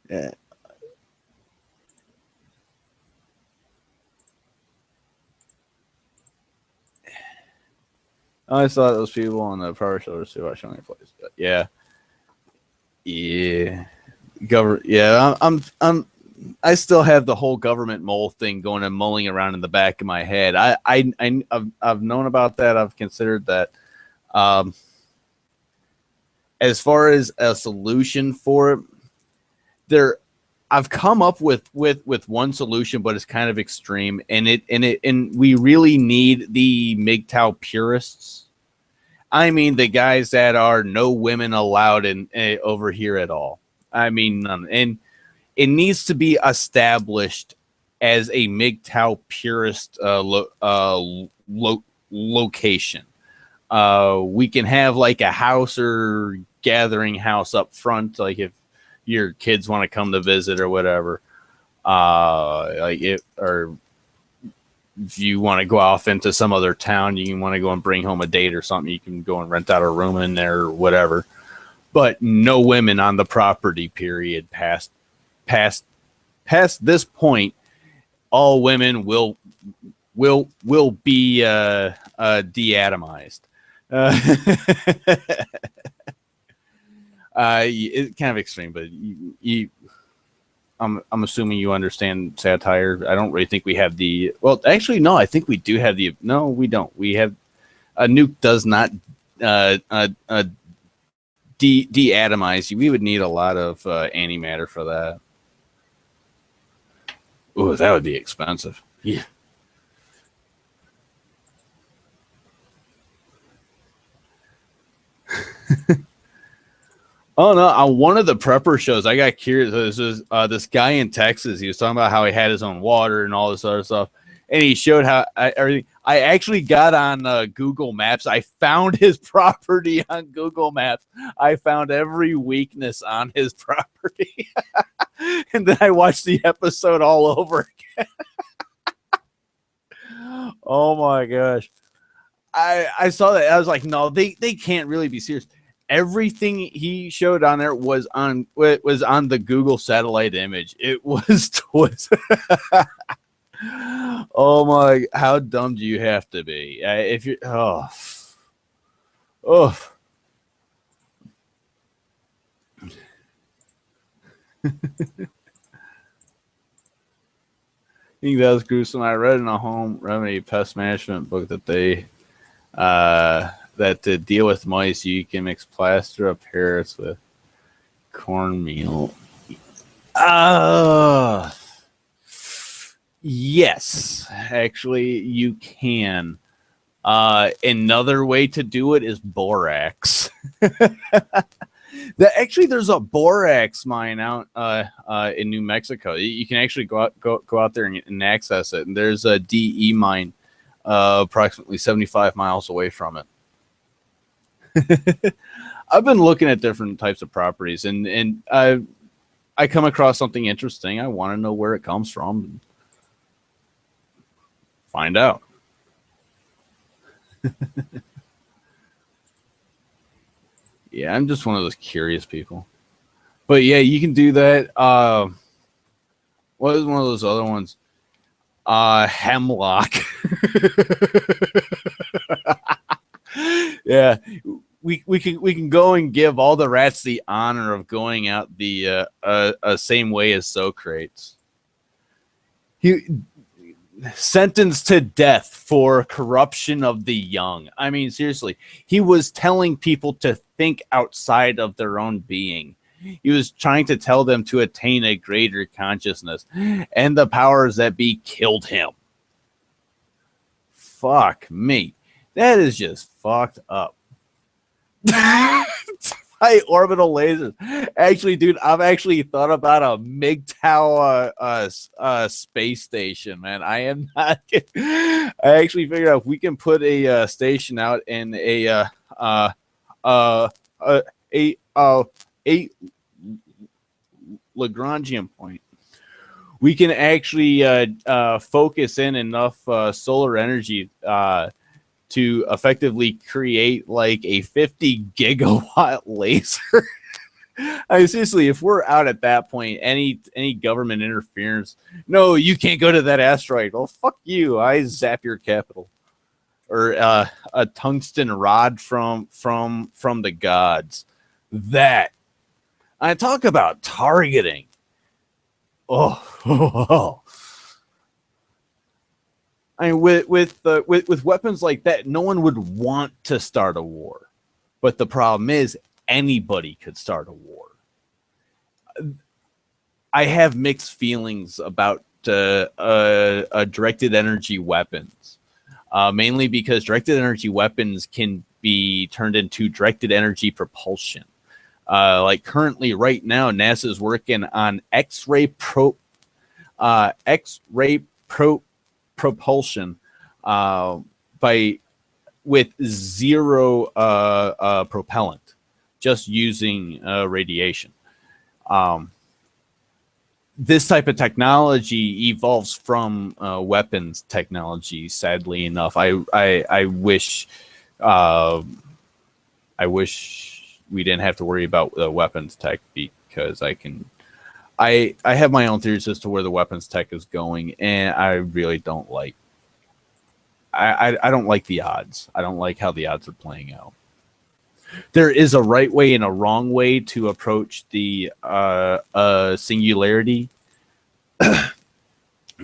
Yeah. I always thought those people on the power shoulders too. I showing place. But yeah. Yeah. I still have the whole government mole thing going and mulling around in the back of my head. I've known about that. I've considered that. As far as a solution for it, I've come up with one solution, but it's kind of extreme, and we really need the MGTOW purists. I mean, the guys that are no women allowed in over here at all. I mean, none. And it needs to be established as a MGTOW purist location. We can have like a house or gathering house up front, like if your kids want to come to visit or whatever. Like it, or if you want to go off into some other town, you want to go and bring home a date or something, you can go and rent out a room in there or whatever. But no women on the property, period. Past this point, all women will be de-atomized. It's kind of extreme, but I'm assuming you understand satire. I don't really think we have the. Well, actually, no. I think we do have the. No, we don't. We have a nuke does not de-atomize you. We would need a lot of antimatter for that. Ooh, that would be expensive. Yeah. Oh no! On one of the prepper shows, I got curious. This guy in Texas. He was talking about how he had his own water and all this other stuff, and he showed how everything. I actually got on Google Maps. I found his property on Google Maps. I found every weakness on his property, and then I watched the episode all over again. Oh my gosh! I saw that. I was like, no, they can't really be serious. Everything he showed on there was on the Google satellite image. It was twisted. Oh my! How dumb do you have to be? If you oh. I think that was gruesome. I read in a home remedy pest management book that that to deal with mice, you can mix plaster of Paris with cornmeal. Yes, actually, you can. Another way to do it is borax. There's a borax mine out in New Mexico. You can actually go out there and access it. And there's a DE mine approximately 75 miles away from it. I've been looking at different types of properties, and I come across something interesting. I want to know where it comes from and find out. Yeah, I'm just one of those curious people. But yeah, you can do that. What is one of those other ones? Hemlock. Yeah, we can go and give all the rats the honor of going out the same way as Socrates. He sentenced to death for corruption of the young. I mean, seriously, he was telling people to think outside of their own being. He was trying to tell them to attain a greater consciousness, and the powers that be killed him. Fuck me. That is just fucked up. High orbital lasers. Actually, dude, I've actually thought about a MGTOW space station, man. I am not kidding. I actually figured out if we can put a station out in a Lagrangian point, we can actually focus in enough solar energy to effectively create like a 50 gigawatt laser. I mean, seriously, if we're out at that point, any government interference, no, you can't go to that asteroid. Well, fuck you. I zap your capital. Or a tungsten rod from the gods. That. I talk about targeting. Oh. I mean, with weapons like that, no one would want to start a war. But the problem is, anybody could start a war. I have mixed feelings about directed energy weapons, mainly because directed energy weapons can be turned into directed energy propulsion. Like currently, right now, NASA is working on X-ray propulsion with zero propellant, just using radiation. This type of technology evolves from weapons technology. Sadly enough, I wish we didn't have to worry about the weapons tech, because I have my own theories as to where the weapons tech is going, and I really don't like. I don't like the odds. I don't like how the odds are playing out. There is a right way and a wrong way to approach the singularity.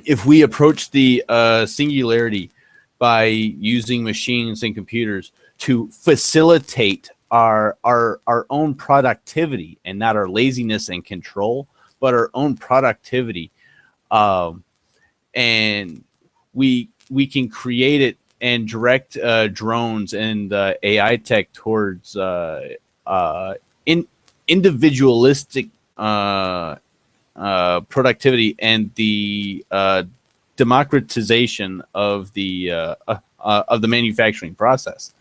If we approach the singularity by using machines and computers to facilitate our own productivity, and not our laziness and control, but our own productivity. And we can create it and direct drones and AI tech towards individualistic productivity and the democratization of the manufacturing process.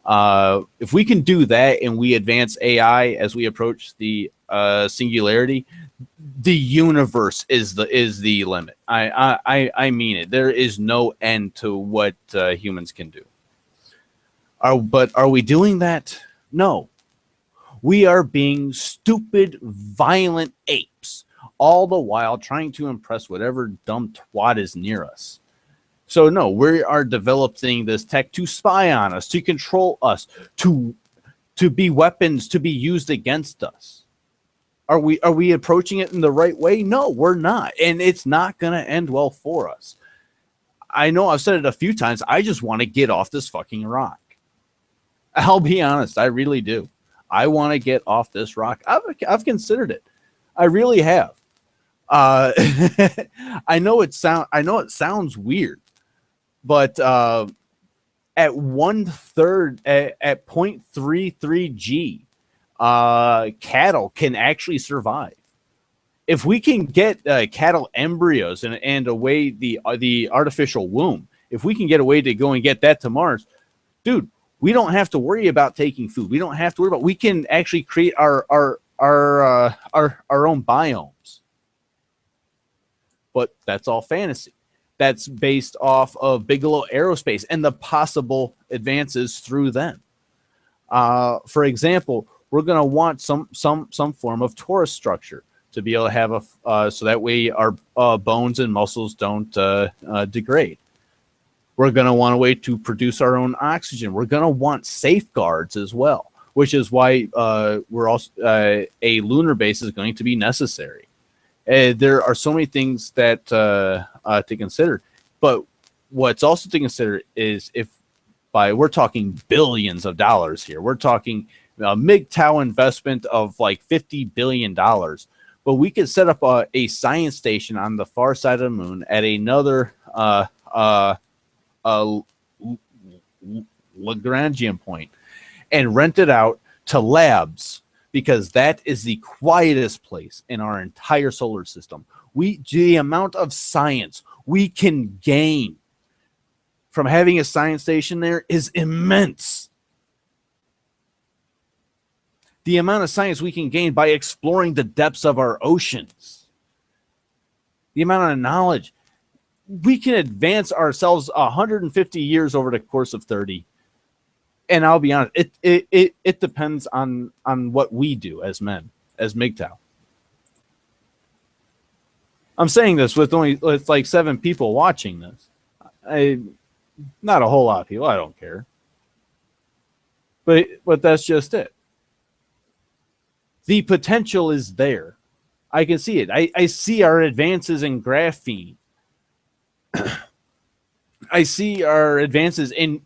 If we can do that and we advance AI as we approach the singularity, the universe is the limit. I mean it. There is no end to what humans can do. But are we doing that? No. We are being stupid, violent apes, all the while trying to impress whatever dumb twat is near us. So no, we are developing this tech to spy on us, to control us, to be weapons to be used against us. Are we approaching it in the right way? No, we're not. And it's not going to end well for us. I know I've said it a few times. I just want to get off this fucking rock. I'll be honest. I really do. I want to get off this rock. I've considered it. I really have. I know it sounds weird, but at 1/3 at 0.33 G, cattle can actually survive. If we can get cattle embryos and away the artificial womb, if we can get a way to go and get that to Mars, dude, we don't have to worry about taking food. We don't have to worry about. We can actually create our own biomes. But that's all fantasy. That's based off of Bigelow Aerospace and the possible advances through them. For example, we're going to want some form of torus structure to be able to have so that way our bones and muscles don't degrade. We're going to want a way to produce our own oxygen. We're going to want safeguards as well, which is why we're also a lunar base is going to be necessary. There are so many things that to consider, but what's also to consider is we're talking billions of dollars here. We're talking a MGTOW investment of like $50 billion, but we could set up a science station on the far side of the moon at another Lagrangian point and rent it out to labs, because that is the quietest place in our entire solar system. The amount of science we can gain from having a science station there is immense. The amount of science we can gain by exploring the depths of our oceans. The amount of knowledge. We can advance ourselves 150 years over the course of 30. And I'll be honest, it depends on what we do as men, as MGTOW. I'm saying this with like 7 people watching this. Not a whole lot of people. I don't care. But that's just it. The potential is there. I can see it. I see our advances in graphene. I see our advances in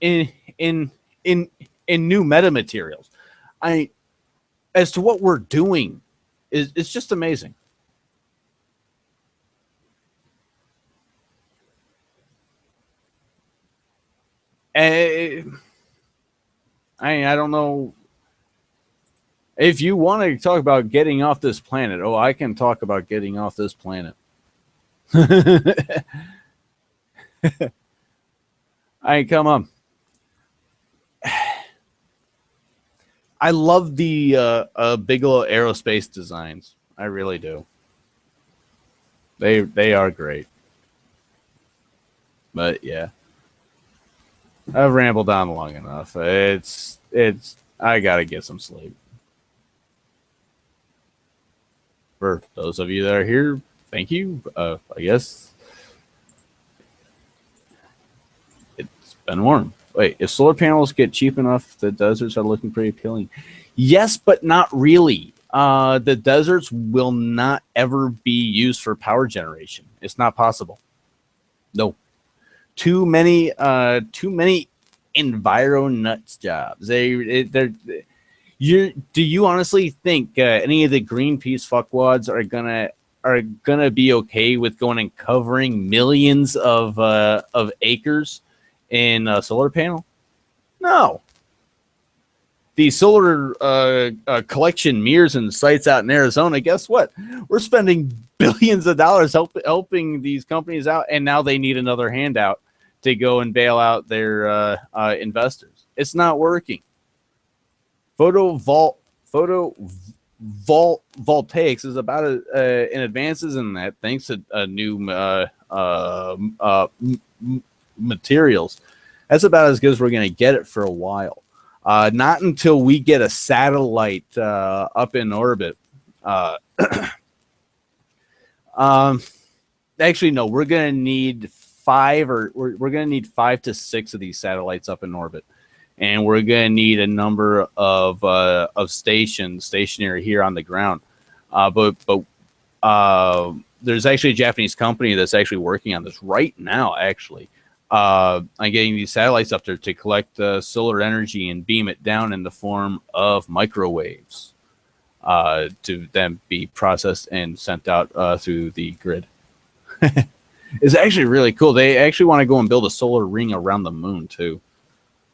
new metamaterials. As to what we're doing, it's just amazing. I don't know if you want to talk about getting off this planet. Oh, I can talk about getting off this planet. Come on. I love the Bigelow Aerospace designs. I really do. They are great. But yeah, I've rambled on long enough. It's I gotta get some sleep. For those of you that are here, thank you. I guess it's been warm. Wait, if solar panels get cheap enough, the deserts are looking pretty appealing. Yes, but not really. The deserts will not ever be used for power generation. It's not possible. No. Too many enviro nuts jobs. Do you honestly think any of the Greenpeace fuckwads are gonna be okay with going and covering millions of acres in a solar panel? No. The solar collection mirrors and sites out in Arizona, guess what? We're spending billions of dollars helping these companies out, and now they need another handout to go and bail out their investors. It's not working. Photovoltaics is about in advances in that, thanks to new materials. That's about as good as we're going to get it for a while. Not until we get a satellite up in orbit. Actually, no, we're going to need we're going to need 5 to 6 of these satellites up in orbit, and we're going to need a number of stationary here on the ground. But there's actually a Japanese company that's actually working on this right now, actually. On getting these satellites up there to collect solar energy and beam it down in the form of microwaves to then be processed and sent out through the grid. It's actually really cool. They actually want to go and build a solar ring around the moon too.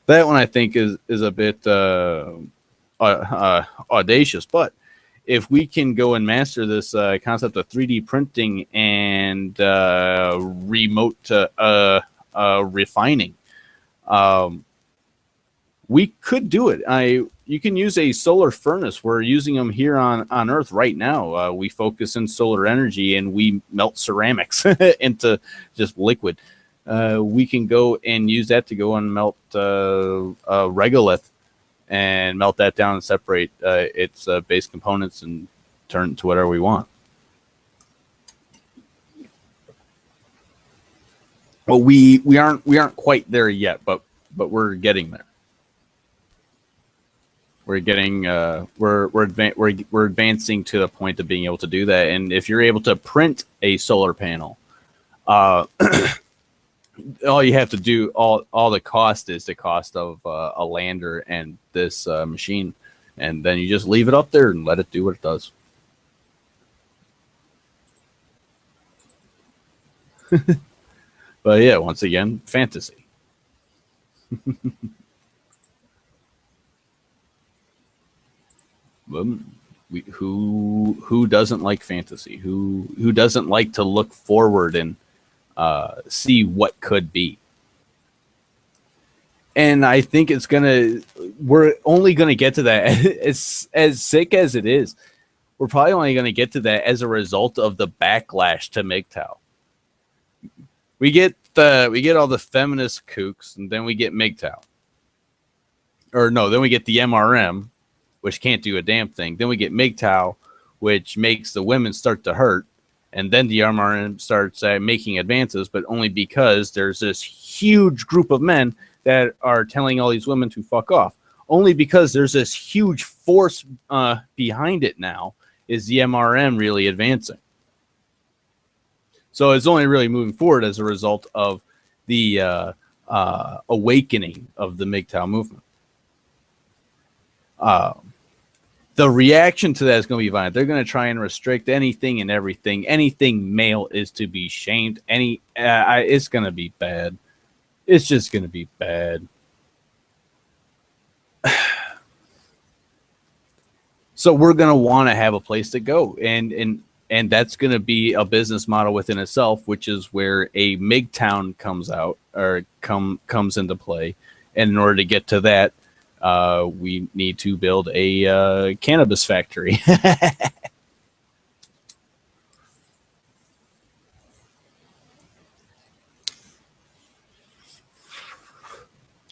That one I think is a bit audacious, but if we can go and master this concept of 3D printing and remote refining, we could do it. You can use a solar furnace. We're using them here on Earth right now. We focus in solar energy and we melt ceramics into just liquid. We can go and use that to go and melt regolith and melt that down and separate its base components and turn it to whatever we want. Well, we aren't quite there yet, but we're getting there. We're getting we're advancing to the point of being able to do that. And if you're able to print a solar panel, all you have to do, all the cost is the cost of a lander and this machine, and then you just leave it up there and let it do what it does. But yeah, once again, fantasy. Who doesn't like fantasy? Who doesn't like to look forward and see what could be? And I think we're only gonna get to that. As sick as it is, we're probably only gonna get to that as a result of the backlash to MGTOW. We get all the feminist kooks, and then we get MGTOW. Or no, then we get the MRM, which can't do a damn thing. Then we get MGTOW, which makes the women start to hurt. And then the MRM starts making advances, but only because there's this huge group of men that are telling all these women to fuck off. Only because there's this huge force behind it now is the MRM really advancing. So it's only really moving forward as a result of the awakening of the MGTOW movement. The reaction to that is going to be violent. They're going to try and restrict anything and everything. Anything male is to be shamed. It's going to be bad. It's just going to be bad. So we're going to want to have a place to go, and that's going to be a business model within itself, which is where a MGTOW comes into play. And in order to get to that, we need to build a cannabis factory.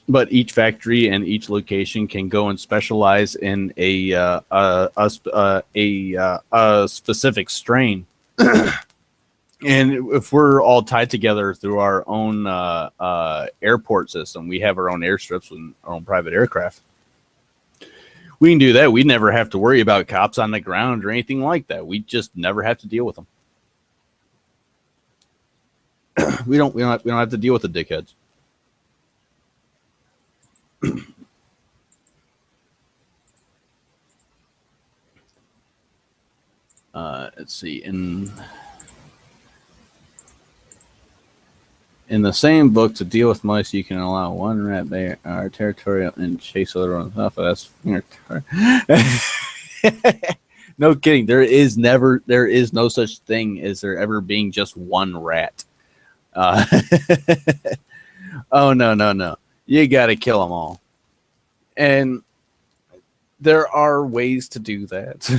But each factory and each location can go and specialize in a specific strain. And if we're all tied together through our own airport system, we have our own airstrips and our own private aircraft. We can do that. We never have to worry about cops on the ground or anything like that. We just never have to deal with them. We don't have to deal with the dickheads. Let's see. In the same book, to deal with mice, you can allow one rat. They are territorial and chase other ones off. That's no kidding. There is no such thing as there ever being just one rat. Oh no! You got to kill them all, and there are ways to do that.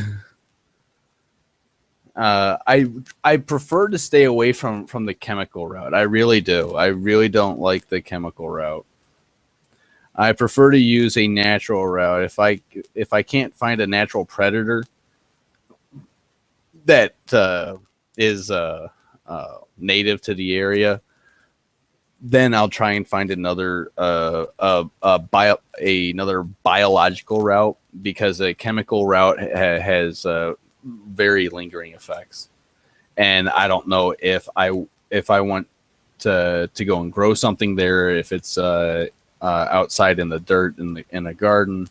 I prefer to stay away from the chemical route. I really do. I really don't like the chemical route. I prefer to use a natural route. If I can't find a natural predator that is native to the area, then I'll try and find another another biological route, because a chemical route has very lingering effects, and I don't know if I want to go and grow something there, if it's outside in the dirt in a garden.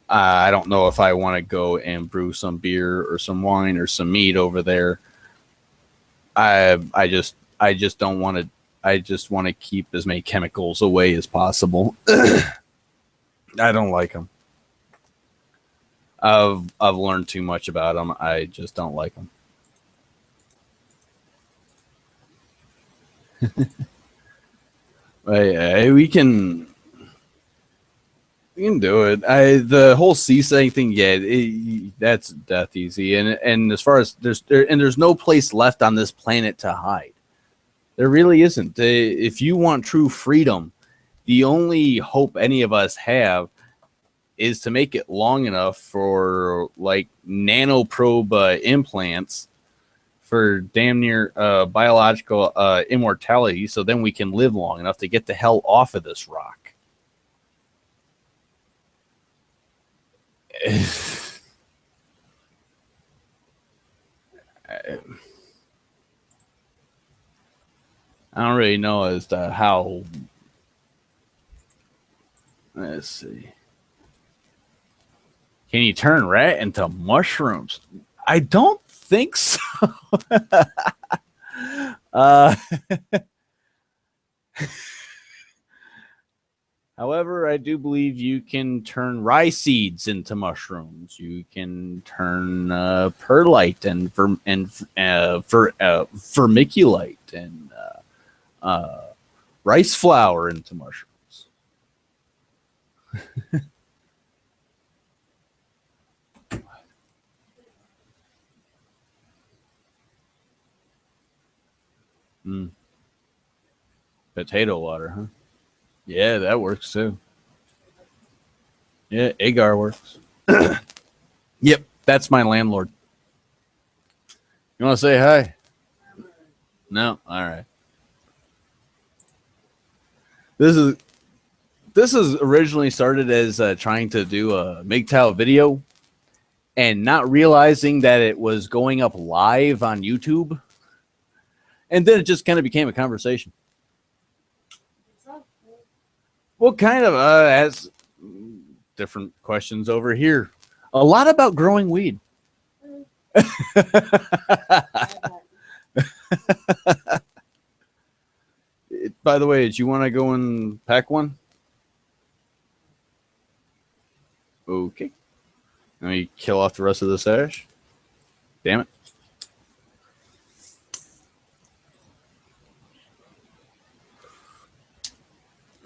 I don't know if I want to go and brew some beer or some wine or some meat over there. I just don't want to. I just want to keep as many chemicals away as possible. I don't like them. I've learned too much about them. I just don't like them. We can do it. The whole sea thing, yeah, that's death easy. And as far as there's no place left on this planet to hide. There really isn't. If you want true freedom, the only hope any of us have is to make it long enough for like nanoprobe implants for damn near biological immortality, so then we can live long enough to get the hell off of this rock. I don't really know as to how. Let's see. Can you turn rat into mushrooms? I don't think so. However, I do believe you can turn rye seeds into mushrooms. You can turn perlite and vermiculite and rice flour into mushrooms. Potato water, huh? Yeah, that works too. Yeah, agar works. Yep, that's my landlord. You want to say hi? No? All right. This is originally started as trying to do a MGTOW video and not realizing that it was going up live on YouTube. And then it just kind of became a conversation. Well, kind of has different questions over here. A lot about growing weed. By the way, do you want to go and pack one? Okay. Let me kill off the rest of this ash. Damn it.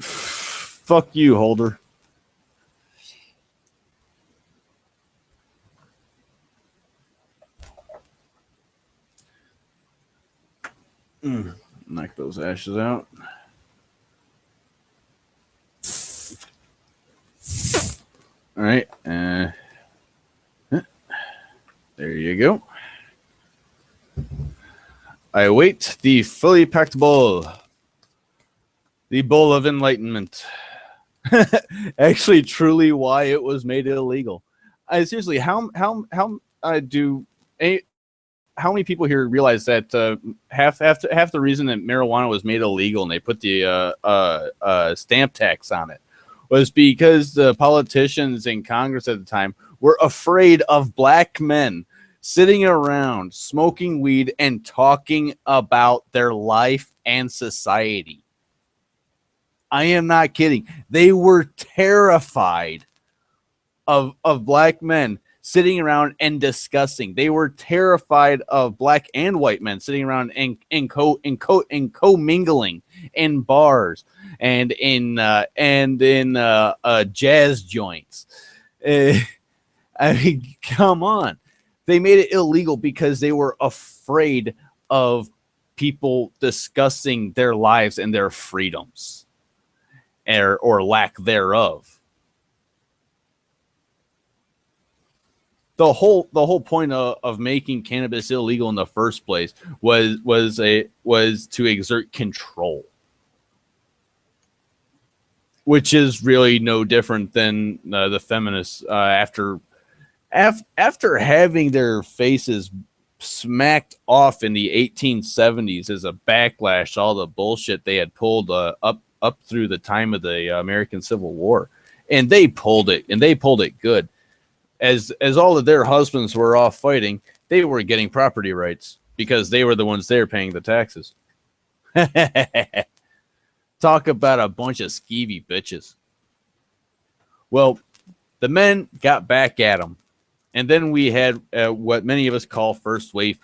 Fuck you, Holder. Knock those ashes out. All right. There you go. I await the fully packed bowl. The bowl of enlightenment. Actually, truly why it was made illegal. Seriously, how many people here realize that half the reason that marijuana was made illegal and they put the stamp tax on it was because the politicians in Congress at the time were afraid of black men sitting around smoking weed and talking about their life and society. I am not kidding. They were terrified of black men sitting around and discussing. They were terrified of black and white men sitting around and co-mingling in bars and in jazz joints. I mean, come on. They made it illegal because they were afraid of people discussing their lives and their freedoms, or lack thereof. The whole point of making cannabis illegal in the first place was to exert control, which is really no different than the feminists after having their faces smacked off in the 1870s as a backlash to all the bullshit they had pulled up through the time of the American Civil War, and they pulled it good. As all of their husbands were off fighting, they were getting property rights because they were the ones there paying the taxes. Talk about a bunch of skeevy bitches. Well, the men got back at them, and then we had what many of us call first wave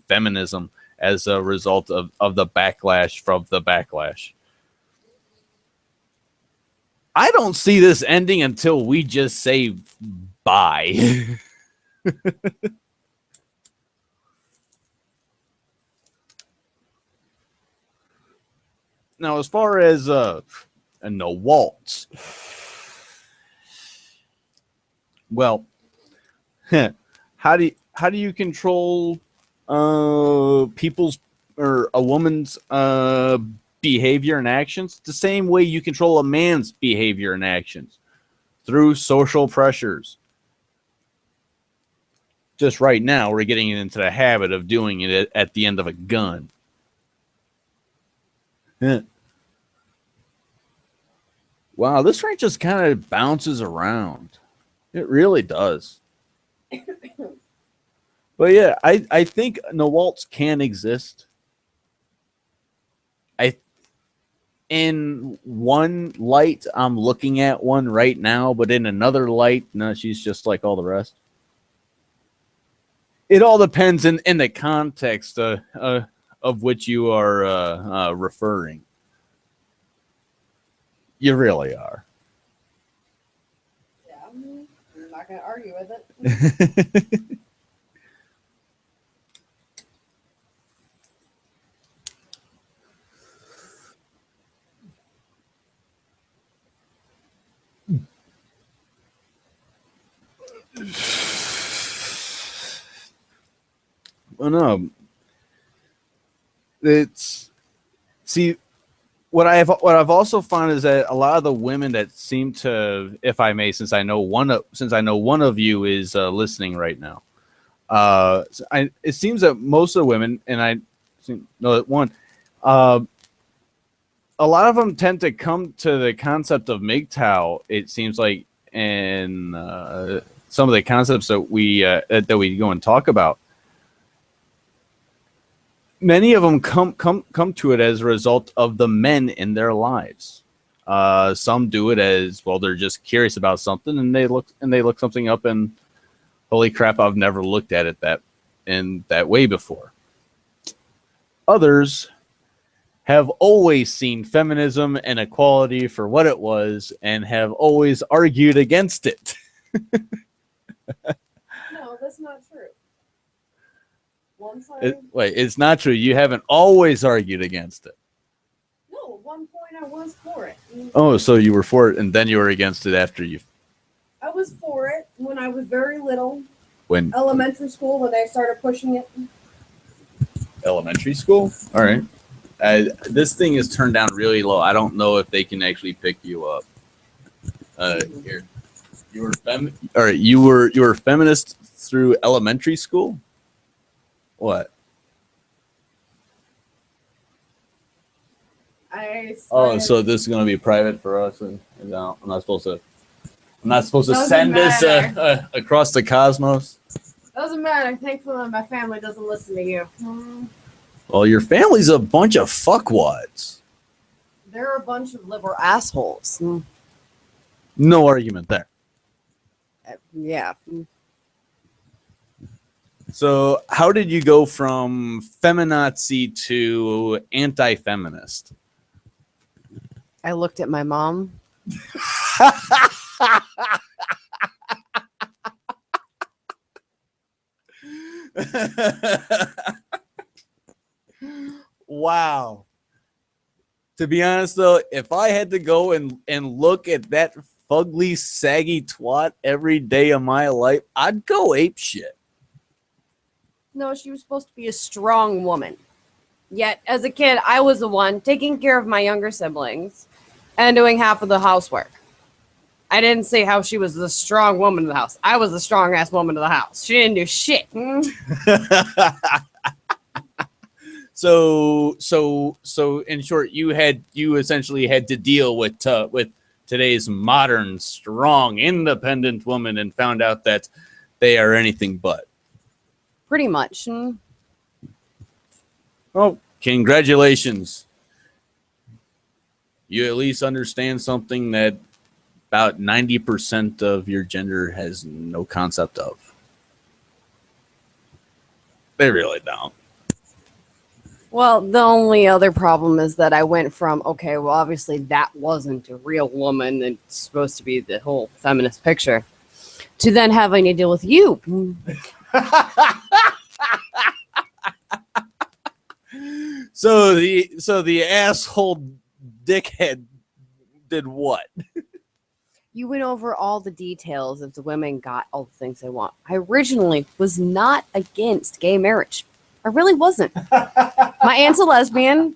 feminism as a result of the backlash from the backlash. I don't see this ending until we just say bye. Now, as far as the waltz, well, how do you control people's or a woman's behavior and actions? The same way you control a man's behavior and actions, through social pressures. Just right now, we're getting into the habit of doing it at the end of a gun. Wow, this range just kind of bounces around. It really does. But yeah, I think Nawalts can exist. In one light, I'm looking at one right now, but in another light, no, she's just like all the rest. It all depends in the context of which you are referring. You really are. Yeah, I'm not going to argue with it. Well, no, it's what I've also found is that a lot of the women that seem to, if I may, since I know one of you is listening right now, it seems that most of the women, and I know that one, a lot of them tend to come to the concept of MGTOW. It seems like, and some of the concepts that we go and talk about. Many of them come to it as a result of the men in their lives. Some do it as well; they're just curious about something, and they look something up, and holy crap, I've never looked at it that way before. Others have always seen feminism and equality for what it was, and have always argued against it. No, that's not true. Wait, it's not true. You haven't always argued against it. No, at one point I was for it. Oh, so you were for it, and then you were against it after you. I was for it when I was very little. When elementary school, when they started pushing it. Elementary school? All right. This thing is turned down really low. I don't know if they can actually pick you up. Here, you were feminist through elementary school. What? Oh, so this is going to be private for us, and I'm not supposed to send this across the cosmos. Doesn't matter. Thankfully, my family doesn't listen to you. Well, your family's a bunch of fuckwads. They're a bunch of liberal assholes. No argument there. Yeah. So, how did you go from feminazi to anti-feminist? I looked at my mom. Wow. To be honest, though, if I had to go and look at that fugly, saggy twat every day of my life, I'd go ape shit. No, she was supposed to be a strong woman. Yet, as a kid, I was the one taking care of my younger siblings and doing half of the housework. I didn't say how she was the strong woman of the house. I was the strong ass woman of the house. She didn't do shit. So in short, you essentially had to deal with today's modern, strong, independent woman and found out that they are anything but. Pretty much. Oh, congratulations. You at least understand something that about 90% of your gender has no concept of. They really don't. Well, the only other problem is that I went from, okay, well, obviously that wasn't a real woman and it's supposed to be the whole feminist picture, to then having to deal with you. So the asshole dickhead did what? You went over all the details if the women got all the things they want. I originally was not against gay marriage. I really wasn't. My aunt's a lesbian.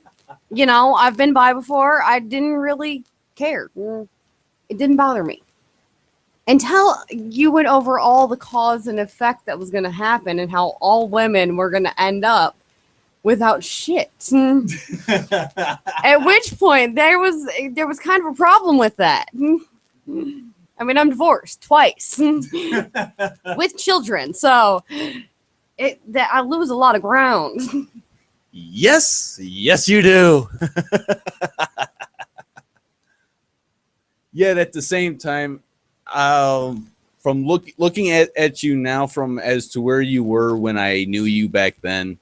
You know, I've been bi before. I didn't really care. It didn't bother me. Until you went over all the cause and effect that was going to happen and how all women were going to end up without shit. At which point there was kind of a problem with that. I mean, I'm divorced twice with children, so I lose a lot of ground. Yes, you do. Yet at the same time, from looking at you now, from as to where you were when I knew you back then,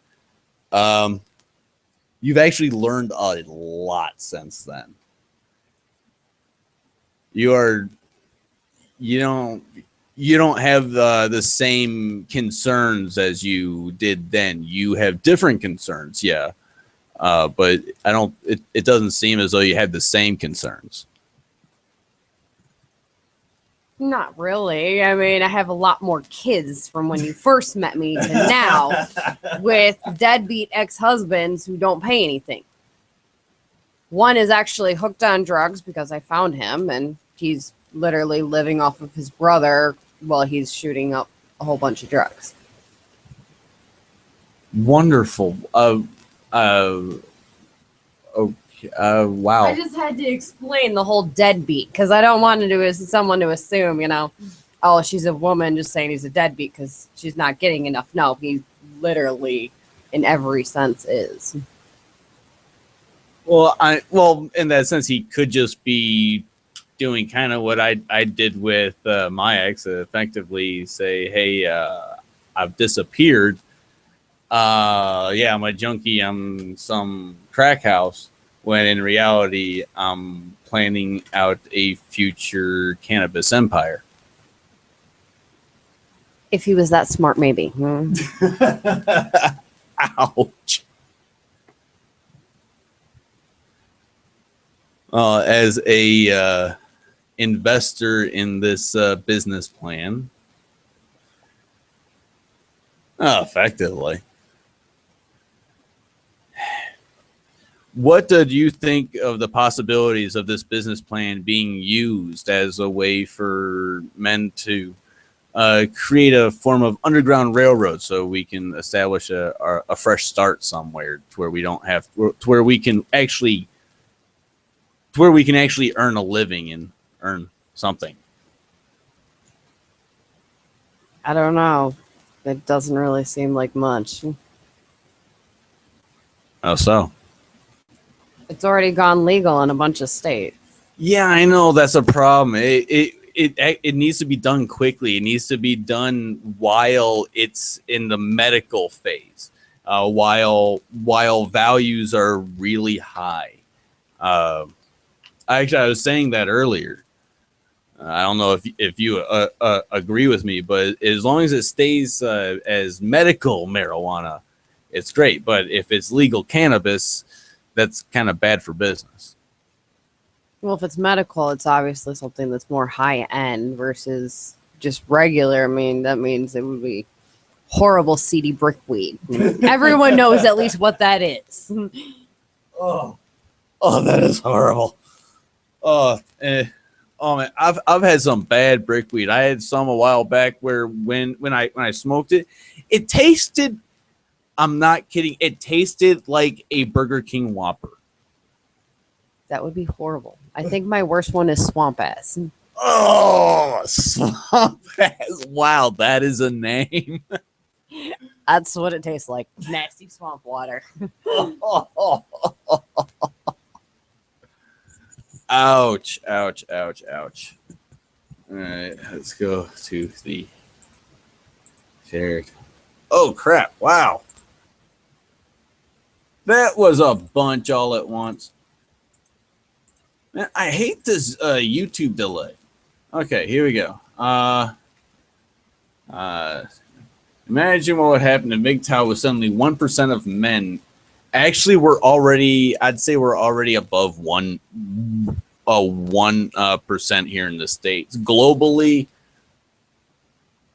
you've actually learned a lot since then. You don't have the same concerns as you did then. You have different concerns, yeah, but I don't. It doesn't seem as though you have the same concerns. Not really. I mean, I have a lot more kids from when you first met me to now with deadbeat ex-husbands who don't pay anything. One is actually hooked on drugs because I found him, and he's literally living off of his brother while he's shooting up a whole bunch of drugs. Wonderful. Wow. I just had to explain the whole deadbeat because I don't want someone to assume, oh, she's a woman just saying he's a deadbeat because she's not getting enough. No, he literally, in every sense, is. Well, in that sense, he could just be doing kind of what I did with my ex, effectively say, hey, I've disappeared. I'm a junkie. I'm some crack house. When in reality, I'm planning out a future cannabis empire. If he was that smart, maybe. Ouch. As a investor in this business plan, effectively. What did you think of the possibilities of this business plan being used as a way for men to create a form of underground railroad so we can establish a fresh start somewhere to where we don't have to where we can actually earn a living and earn something? I don't know. It doesn't really seem like much. Oh, so. It's already gone legal in a bunch of states. Yeah, I know that's a problem. It needs to be done quickly. It needs to be done while it's in the medical phase, while values are really high. Actually, I was saying that earlier. I don't know if you agree with me, but as long as it stays as medical marijuana, it's great. But if it's legal cannabis, that's kind of bad for business. Well, if it's medical, it's obviously something that's more high end versus just regular. I mean, that means it would be horrible seedy brickweed. Everyone knows at least what that is. Oh, that is horrible. Oh, man, I've had some bad brickweed. I had some a while back where when I smoked it, it tasted. I'm not kidding. It tasted like a Burger King Whopper. That would be horrible. I think my worst one is swamp ass. Oh, swamp ass. Wow, that is a name. That's what it tastes like. Nasty swamp water. Ouch, ouch, ouch, ouch. All right, let's go to the shared. Oh, crap. Wow. That was a bunch all at once. Man, I hate this YouTube delay. Okay, here we go. Imagine what would happen if MGTOW was suddenly 1% of men. Actually, we're already above 1% here in the States. Globally,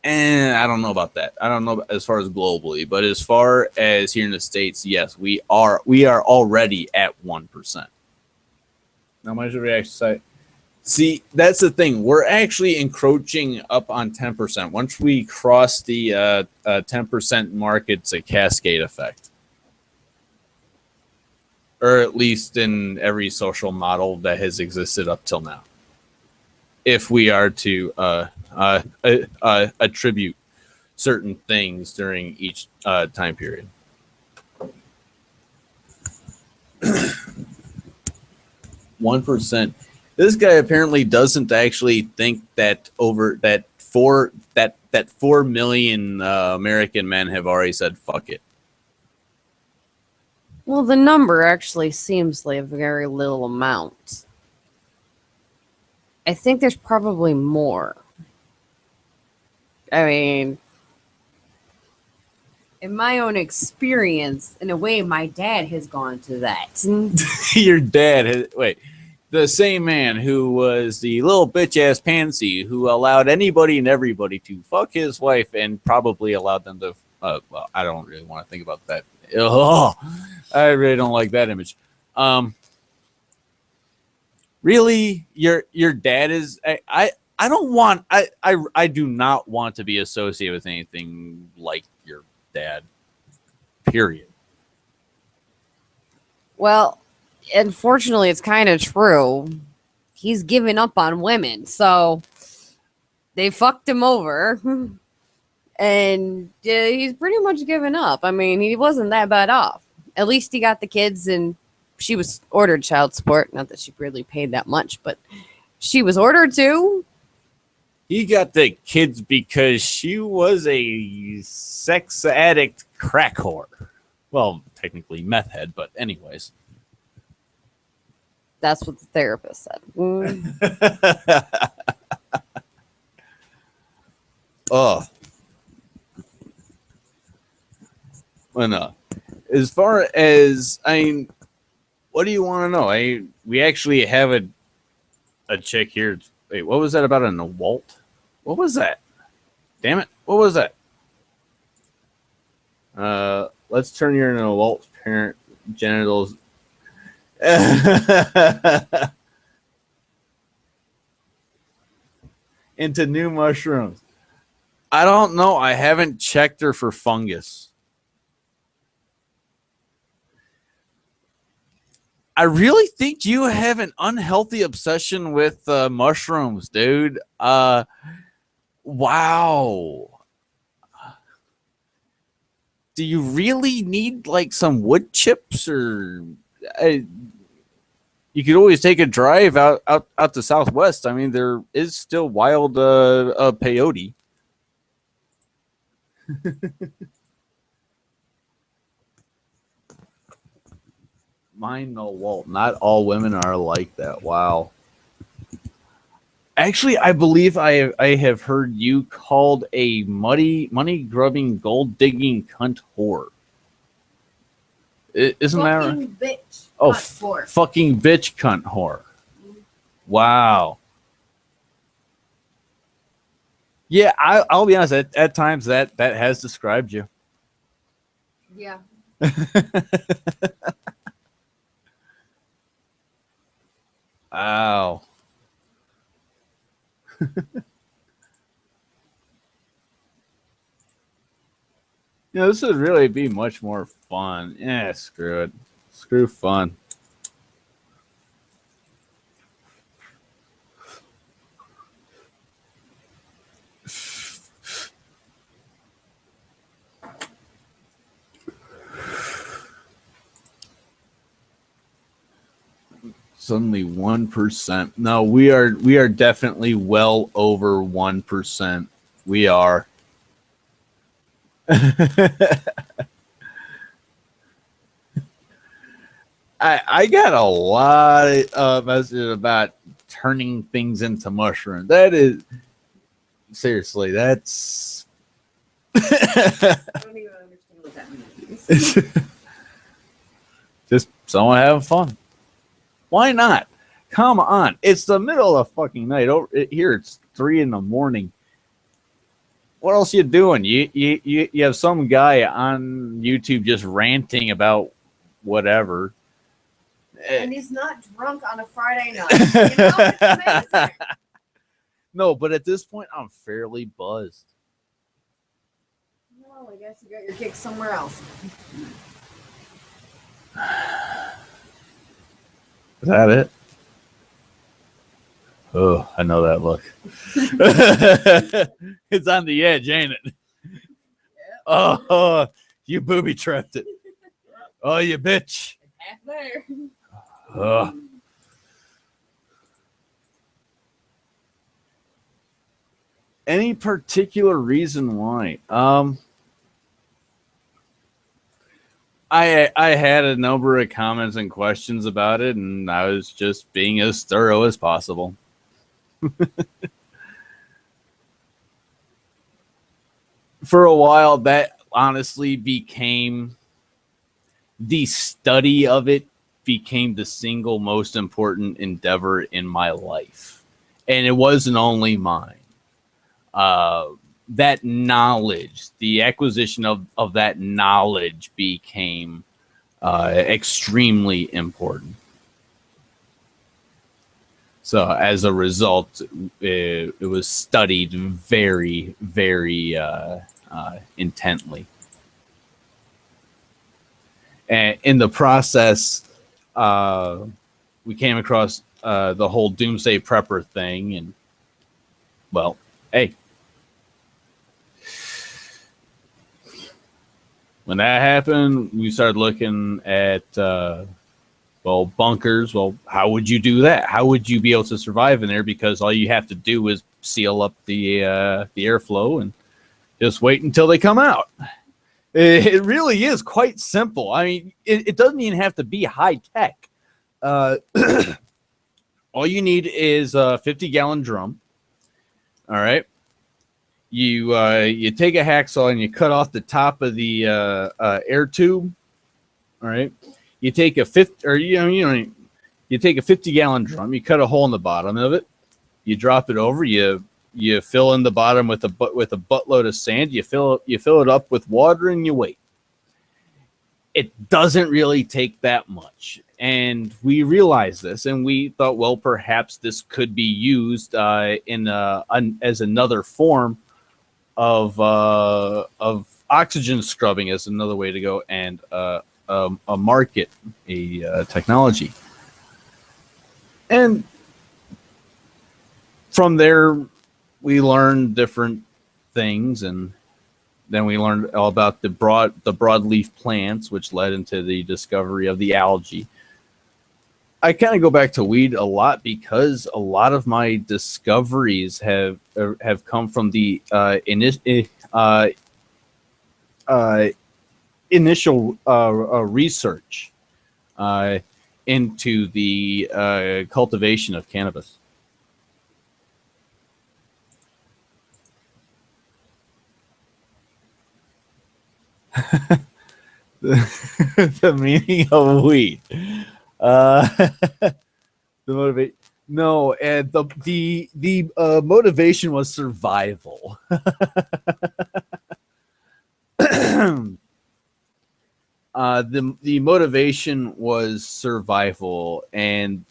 and I don't know about that. I don't know as far as globally, but as far as here in the States, yes, we are already at 1%. Now, my reaction site. See, that's the thing. We're actually encroaching up on 10%. Once we cross the 10% mark, it's a cascade effect. Or at least in every social model that has existed up till now. If we are to attribute certain things during each time period. 1%. This guy apparently doesn't actually think that 4 million American men have already said fuck it. Well, the number actually seems like a very little amount. I think there's probably more. I mean, in my own experience, in a way, my dad has gone to that. Your dad has, wait, the same man who was the little bitch ass pansy who allowed anybody and everybody to fuck his wife and probably allowed them to. Well, I don't really want to think about that. Oh, I really don't like that image. Really, your dad is. I don't want. I do not want to be associated with anything like your dad. Period. Well, unfortunately, it's kind of true. He's given up on women, so they fucked him over, and he's pretty much given up. I mean, he wasn't that bad off. At least he got the kids, and she was ordered child support. Not that she really paid that much, but she was ordered to. He got the kids because she was a sex addict crack whore. Well, technically meth head, but anyways. That's what the therapist said. Oh. Well, no. As far as, what do you want to know? We actually have a chick here. Wait, what was that about an Walt? What was that? Damn it. What was that? Let's turn your Walt's parent genitals. Into new mushrooms. I don't know. I haven't checked her for fungus. I really think you have an unhealthy obsession with mushrooms, dude. Wow. do you really need like some wood chips or you could always take a drive out to Southwest. I mean, there is still wild peyote. Mine no Walt. Not all women are like that. Wow. Actually, I believe I have heard you called a money grubbing, gold digging cunt whore. Isn't that right? Fucking bitch. Oh, Not whore. fucking bitch cunt whore. Wow. Yeah, I'll be honest. At times that has described you. Yeah. Wow. This would really be much more fun. Yeah, screw it. Screw fun. Suddenly 1%. No, we are definitely well over 1%. We are. I got a lot of messages about turning things into mushroom. That is seriously, that's I don't even understand what that means. just someone having fun. Why not? Come on. It's the middle of fucking night. Here it's 3 a.m. What else you doing? You have some guy on YouTube just ranting about whatever. And he's not drunk on a Friday night. You know, it's amazing. No, but at this point, I'm fairly buzzed. Well, I guess you got your kick somewhere else. Is that it? Oh, I know that look. It's on the edge, ain't it? Yep. Oh, you booby trapped it. Oh, you bitch. It's half there. Any particular reason why? I had a number of comments and questions about it, and I was just being as thorough as possible. For a while, that honestly became the study of it became the single most important endeavor in my life, and it wasn't only mine. That knowledge, the acquisition of that knowledge became extremely important. So as a result, it was studied very, very intently. And in the process, we came across the whole doomsday prepper thing. And, well, hey. When that happened, we started looking at, bunkers. Well, how would you do that? How would you be able to survive in there? Because all you have to do is seal up the airflow and just wait until they come out. It really is quite simple. I mean, it doesn't even have to be high tech. All you need is a 50-gallon drum. All right. You take a hacksaw and you cut off the top of the air tube. All right. You take a you take a 50-gallon drum. You cut a hole in the bottom of it. You drop it over. You fill in the bottom with a buttload of sand. You fill it up with water and you wait. It doesn't really take that much, and we realized this, and we thought, well, perhaps this could be used as another form of oxygen scrubbing, as another way to go, and a market, a technology. And from there, we learned different things, and Then we learned all about the broadleaf plants, which led into the discovery of the algae. I kind of go back to weed a lot because a lot of my discoveries have come from the initial research into the cultivation of cannabis. The meaning of weed. The motivate. No, and the motivation was survival. The motivation was survival and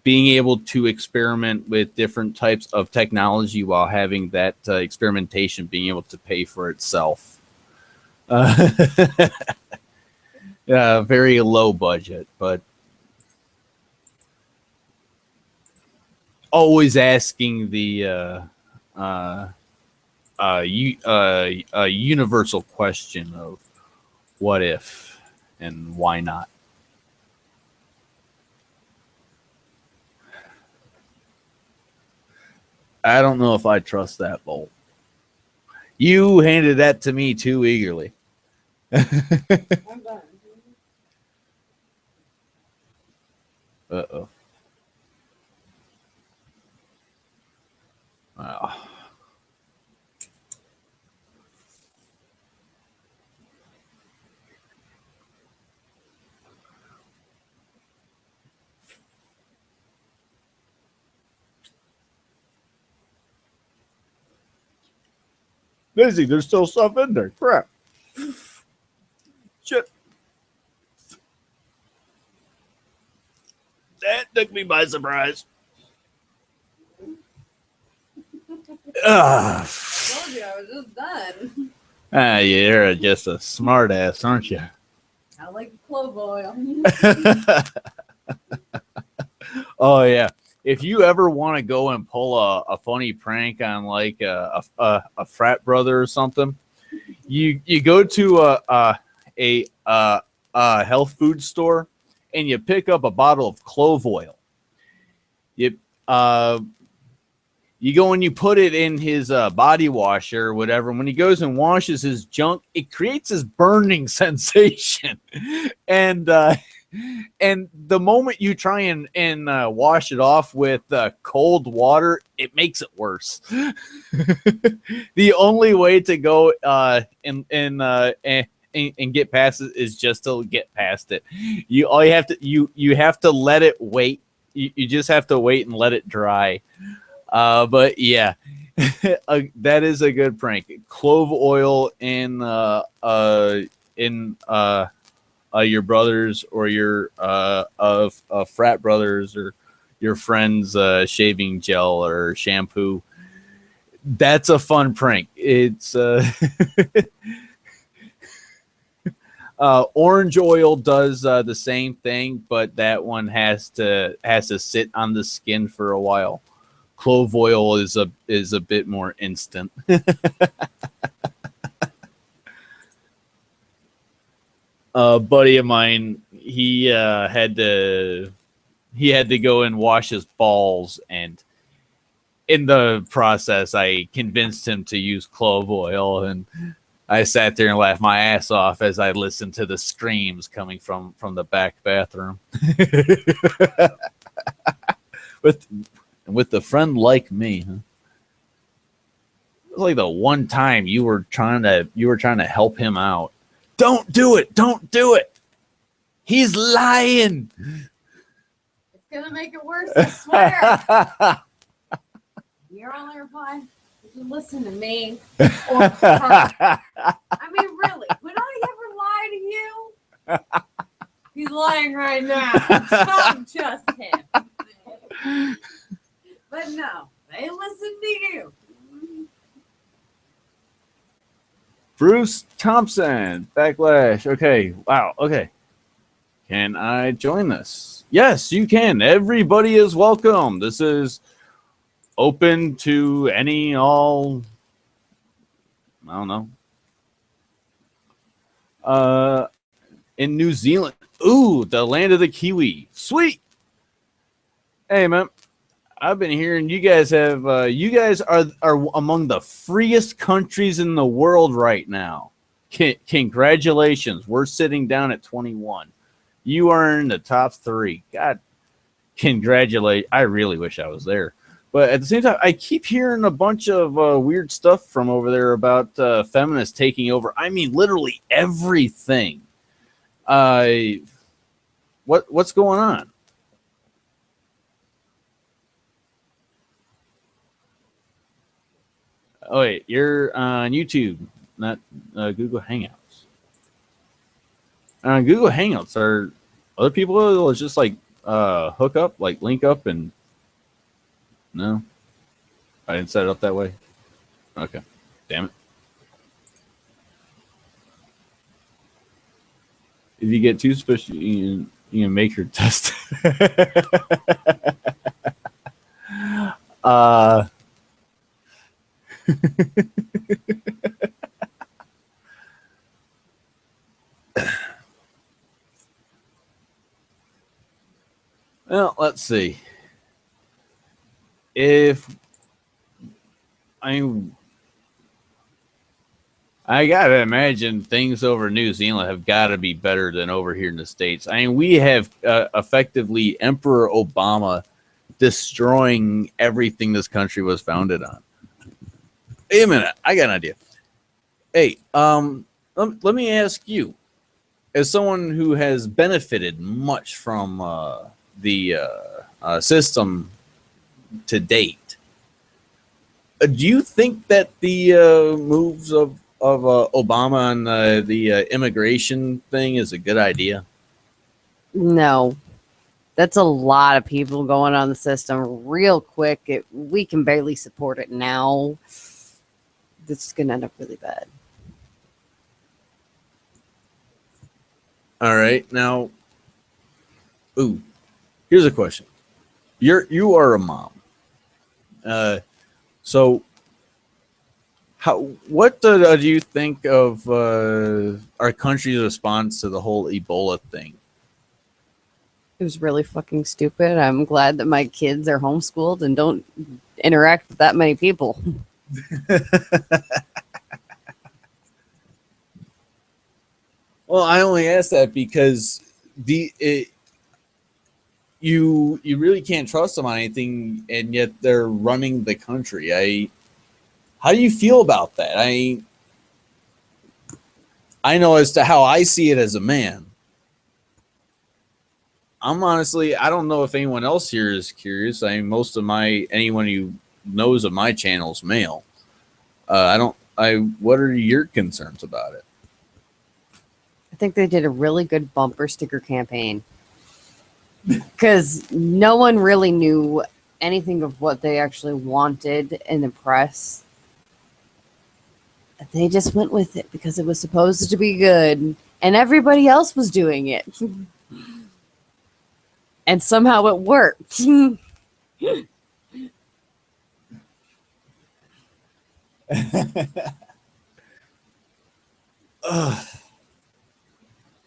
being able to experiment with different types of technology while having that experimentation being able to pay for itself. Very low budget, but always asking the universal question of what if and why not. I don't know if I trust that bolt. You handed that to me too eagerly. Uh-oh. Wow. Busy, there's still stuff in there. Crap. Shit. That took me by surprise. I told you I was just done. You're just a smart ass, aren't you? I like clove oil. Oh yeah. If you ever want to go and pull a funny prank on like a frat brother or something, you go to a health food store and you pick up a bottle of clove oil. You go and you put it in his body washer or whatever. When he goes and washes his junk, it creates this burning sensation, and the moment you try and wash it off with cold water, it makes it worse. The only way to go and get past it is just to get past it. You have to let it wait. You just have to wait and let it dry. But yeah, that is a good prank. Clove oil in your brothers or your frat brothers or your friends' shaving gel or shampoo. That's a fun prank. It's orange oil does the same thing, but that one has to sit on the skin for a while. Clove oil is a bit more instant. A buddy of mine, he had to go and wash his balls, and in the process, I convinced him to use clove oil, and I sat there and laughed my ass off as I listened to the screams coming from the back bathroom. With a friend like me, huh? It was like the one time you were trying to help him out. Don't do it! Don't do it! He's lying. It's gonna make it worse, I swear. Your only reply is to listen to me or her. I mean, really, would I ever lie to you? He's lying right now. It's not just him. But no, they listen to you. Bruce Thompson, backlash. Okay, wow. Okay, can I join this? Yes, you can. Everybody is welcome. This is open to any, all, I don't know, In New Zealand. Ooh, the land of the Kiwi. Sweet. Hey, man. I've been hearing you guys have you guys are among the freest countries in the world right now. Congratulations. We're sitting down at 21. You are in the top 3. God, congratulate. I really wish I was there. But at the same time, I keep hearing a bunch of weird stuff from over there about feminists taking over. I mean, literally everything. What's going on? Oh wait, you're on YouTube, not Google Hangouts. On Google Hangouts, are other people that just like hook up, like link up, and no, I didn't set it up that way. Okay, damn it. If you get too special, you can make your test. Well, let's see. If I gotta imagine things over New Zealand have got to be better than over here in the States. I mean, we have effectively Emperor Obama destroying everything this country was founded on. Wait a minute, I got an idea. Hey, let me ask you, as someone who has benefited much from the system to date, do you think that the moves of Obama on the immigration thing is a good idea? No. That's a lot of people going on the system real quick. We can barely support it now. This is going to end up really bad. All right. Now, here's a question. You are a mom. So what do you think of our country's response to the whole Ebola thing? It was really fucking stupid. I'm glad that my kids are homeschooled and don't interact with that many people. Well, I only ask that because you really can't trust them on anything, and yet they're running the country. How do you feel about that? I know as to how I see it as a man. I'm honestly, I don't know if anyone else here is curious. I mean, anyone who knows of my channel is male. What are your concerns about it? I think they did a really good bumper sticker campaign because no one really knew anything of what they actually wanted in the press. They just went with it because it was supposed to be good and everybody else was doing it. And somehow it worked.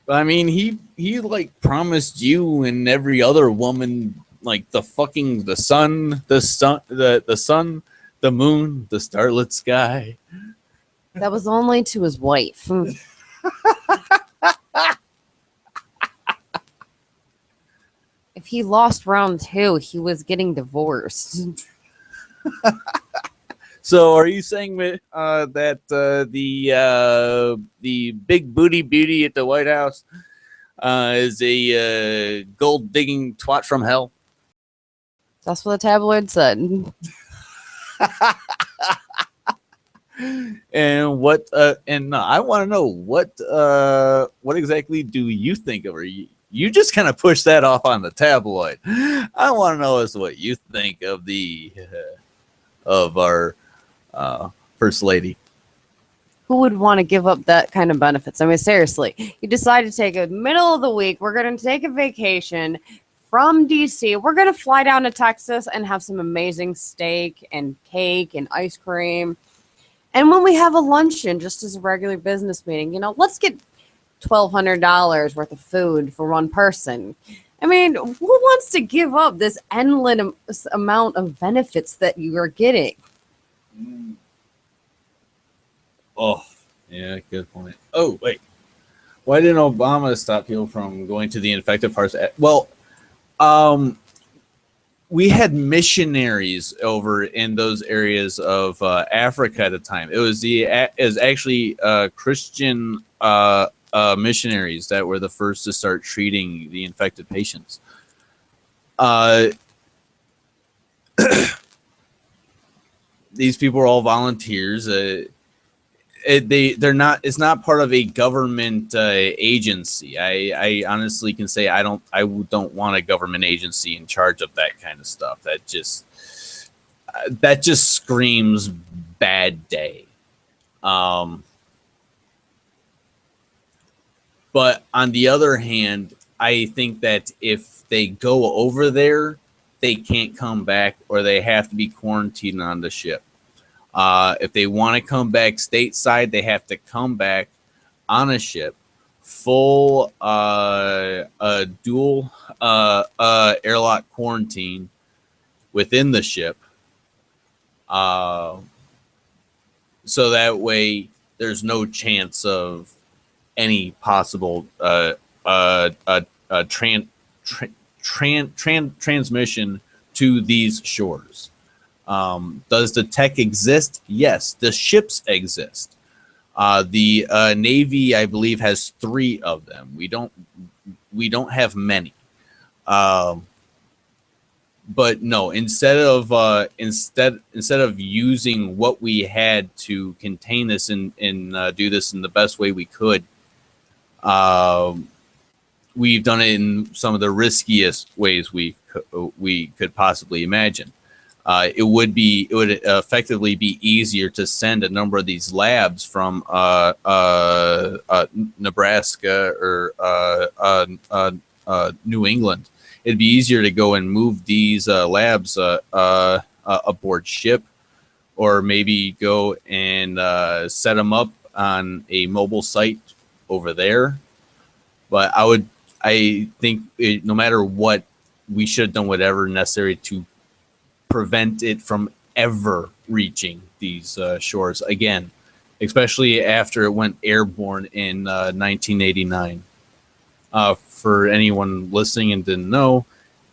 I mean, he like promised you and every other woman like the sun, the moon, the starlit sky. That was only to his wife. If he lost round 2, he was getting divorced. So, are you saying that the big booty beauty at the White House is a gold digging twat from hell? That's what the tabloid said. And what? And I want to know what exactly do you think of her? You just kind of push that off on the tabloid. I want to know is what you think of of our first lady. Who would want to give up that kind of benefits? I mean, seriously, you decide to take a middle of the week. We're going to take a vacation from DC. We're going to fly down to Texas and have some amazing steak and cake and ice cream. And when we have a luncheon, just as a regular business meeting, let's get $1,200 worth of food for one person. I mean, who wants to give up this endless amount of benefits that you are getting? Oh, yeah, good point. Oh, wait. Why didn't Obama stop people from going to the infected parts? Well, we had missionaries over in those areas of Africa at the time. It was actually Christian missionaries that were the first to start treating the infected patients. These people are all volunteers. They're not. It's not part of a government agency. I honestly can say I don't want a government agency in charge of that kind of stuff. That just screams bad day. But on the other hand, I think that if they go over there, they can't come back, or they have to be quarantined on the ship. If they want to come back stateside, they have to come back on a ship, full dual airlock quarantine within the ship. So that way there's no chance of any possible transmission to these shores. Does the tech exist? Yes, the ships exist. The Navy, I believe, has 3 of them. We don't have many. But no, instead of using what we had to contain this and do this in the best way we could, we've done it in some of the riskiest ways we could possibly imagine. It would effectively be easier to send a number of these labs from Nebraska or New England. It'd be easier to go and move these labs aboard ship, or maybe go and set them up on a mobile site over there. But I think no matter what, we should have done whatever necessary to prevent it from ever reaching these shores again, especially after it went airborne in 1989. For anyone listening and didn't know,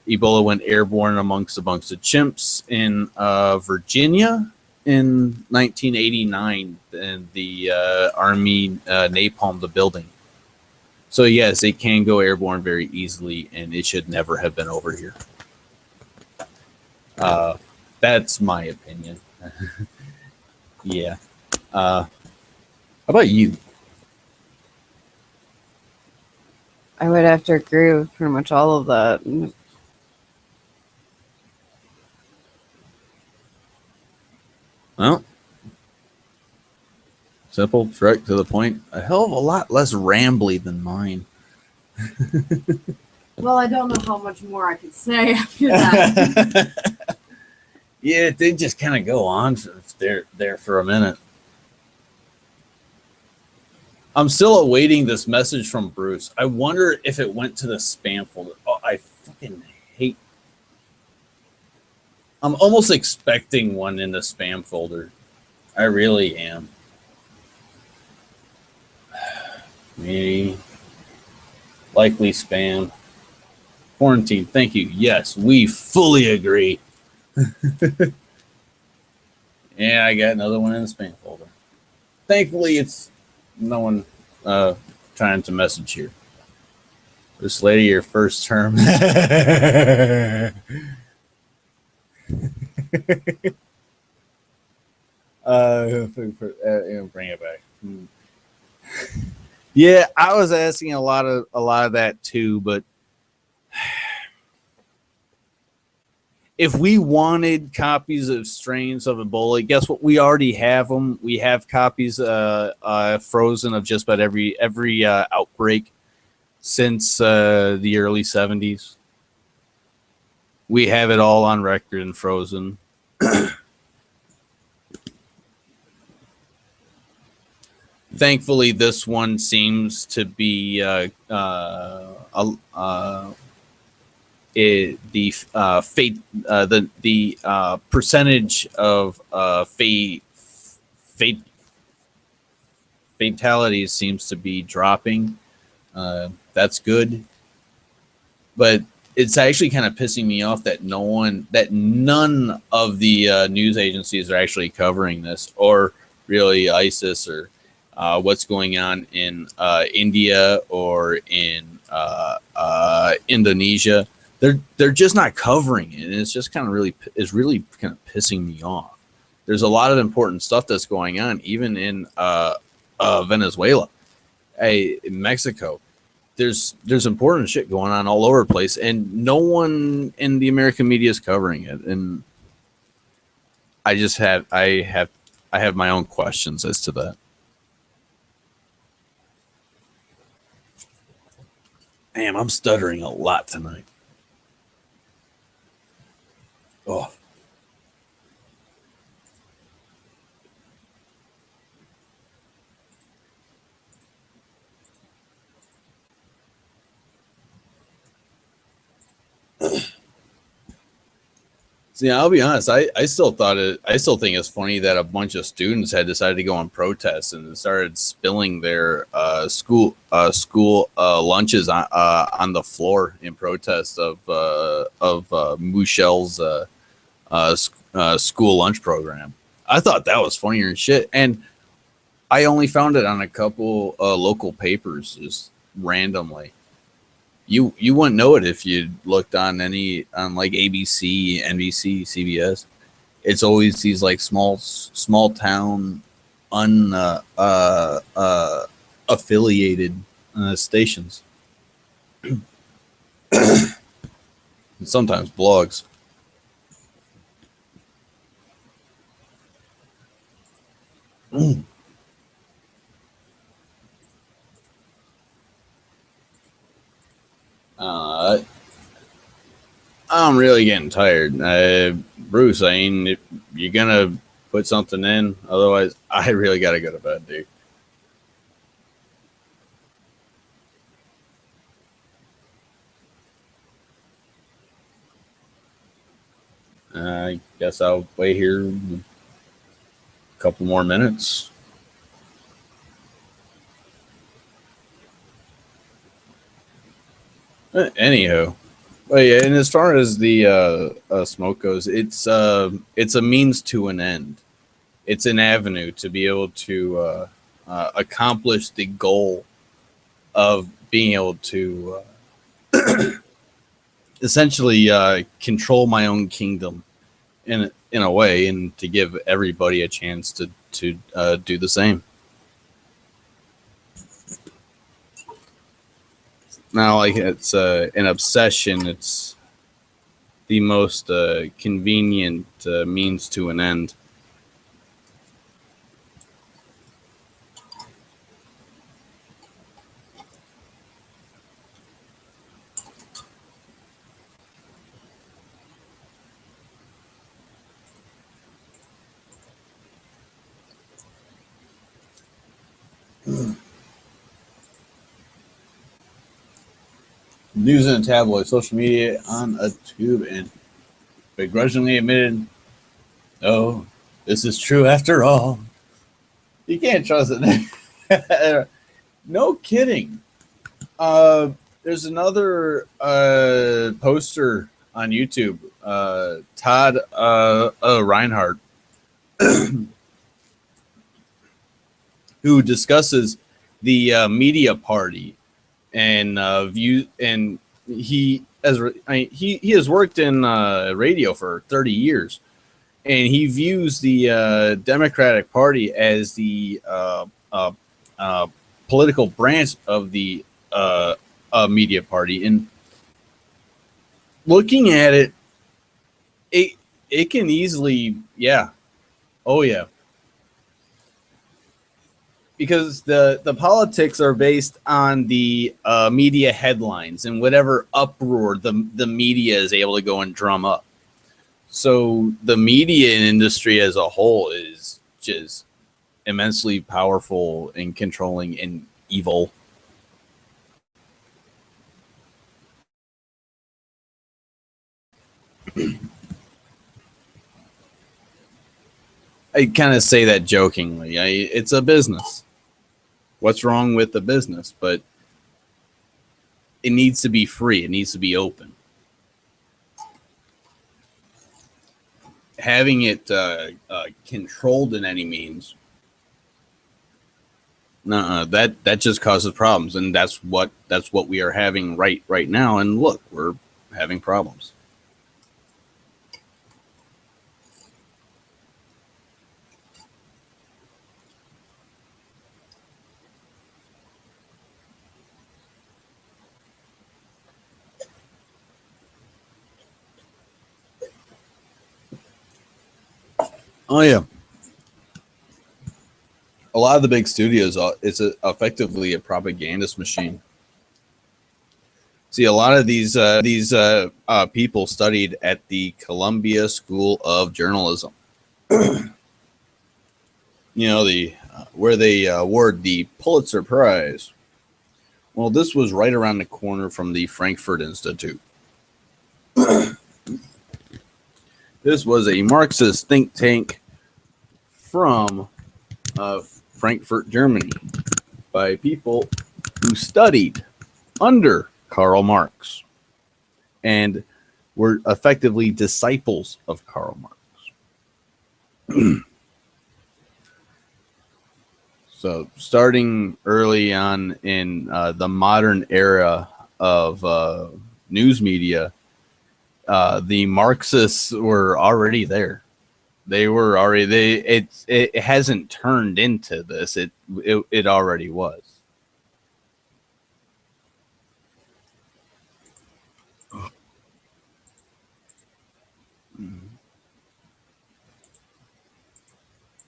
Ebola went airborne amongst a bunch of chimps in Virginia in 1989, and the Army napalmed the building. So yes, it can go airborne very easily, and it should never have been over here. That's my opinion. Yeah. How about you? I would have to agree with pretty much all of that. Well, simple, direct to the point. A hell of a lot less rambly than mine. Well, I don't know how much more I could say after that. Yeah, it did just kind of go on there for a minute. I'm still awaiting this message from Bruce. I wonder if it went to the spam folder. Oh, I fucking hate. I'm almost expecting one in the spam folder. I really am. Maybe. Likely spam. Quarantine. Thank you. Yes, we fully agree. Yeah, I got another one in the spam folder. Thankfully, it's no one trying to message here. This lady, your first term. Bring it back. Yeah, I was asking a lot of that too, but if we wanted copies of strains of Ebola, guess what? We already have them. We have copies frozen of just about every outbreak since the early 70s. We have it all on record and frozen. Thankfully, this one seems to be the fate the percentage of fate fatalities seems to be dropping. That's good, but it's actually kind of pissing me off that none of the news agencies are actually covering this, or really ISIS, or what's going on in India or in Indonesia. They're just not covering it, and it's just kind of really kind of pissing me off. There's a lot of important stuff that's going on, even in Venezuela, in Mexico. There's important shit going on all over the place, and no one in the American media is covering it. And I have my own questions as to that. Damn, I'm stuttering a lot tonight. Oh. See, I'll be honest. I still think it's funny that a bunch of students had decided to go on protests and started spilling their school lunches on the floor in protest of Michelle's school lunch program. I thought that was funnier than shit, and I only found it on a couple local papers just randomly. You wouldn't know it if you looked on like ABC, NBC, CBS. It's always these like small town affiliated stations. And sometimes blogs. I'm really getting tired. Bruce, I mean, if you're gonna put something in, otherwise I really gotta go to bed, dude. I guess I'll wait here a couple more minutes. Anywho, but yeah, and as far as the smoke goes, it's a means to an end. It's an avenue to be able to accomplish the goal of being able to essentially control my own kingdom in a way, and to give everybody a chance to do the same. Now, like, it's an obsession. It's the most convenient means to an end. News in a tabloid, social media on a tube, and begrudgingly admitted, "Oh, this is true after all." You can't trust it. No kidding. There's another poster on YouTube, Todd Reinhardt, who discusses the media party and view, and he has worked in radio for 30 years, and he views the Democratic Party as the political branch of the media party. And looking at it, it can easily, because the politics are based on the media headlines and whatever uproar the media is able to go and drum up. So the media industry as a whole is just immensely powerful and controlling and evil. I kind of say that jokingly. It's a business. What's wrong with the business? But it needs to be free. It needs to be open. Having it controlled in any means, that just causes problems, and that's what we are having right now. And look, we're having problems. Oh yeah, a lot of the big studios, it's effectively a propagandist machine. See, a lot of these people studied at the Columbia School of Journalism. You know, the where they award the Pulitzer Prize. Well, this was right around the corner from the Frankfurt Institute. This was a Marxist think tank from Frankfurt, Germany, by people who studied under Karl Marx and were effectively disciples of Karl Marx. So, starting early on in the modern era of news media, the Marxists were already there. They were already. It hasn't turned into this. It already was.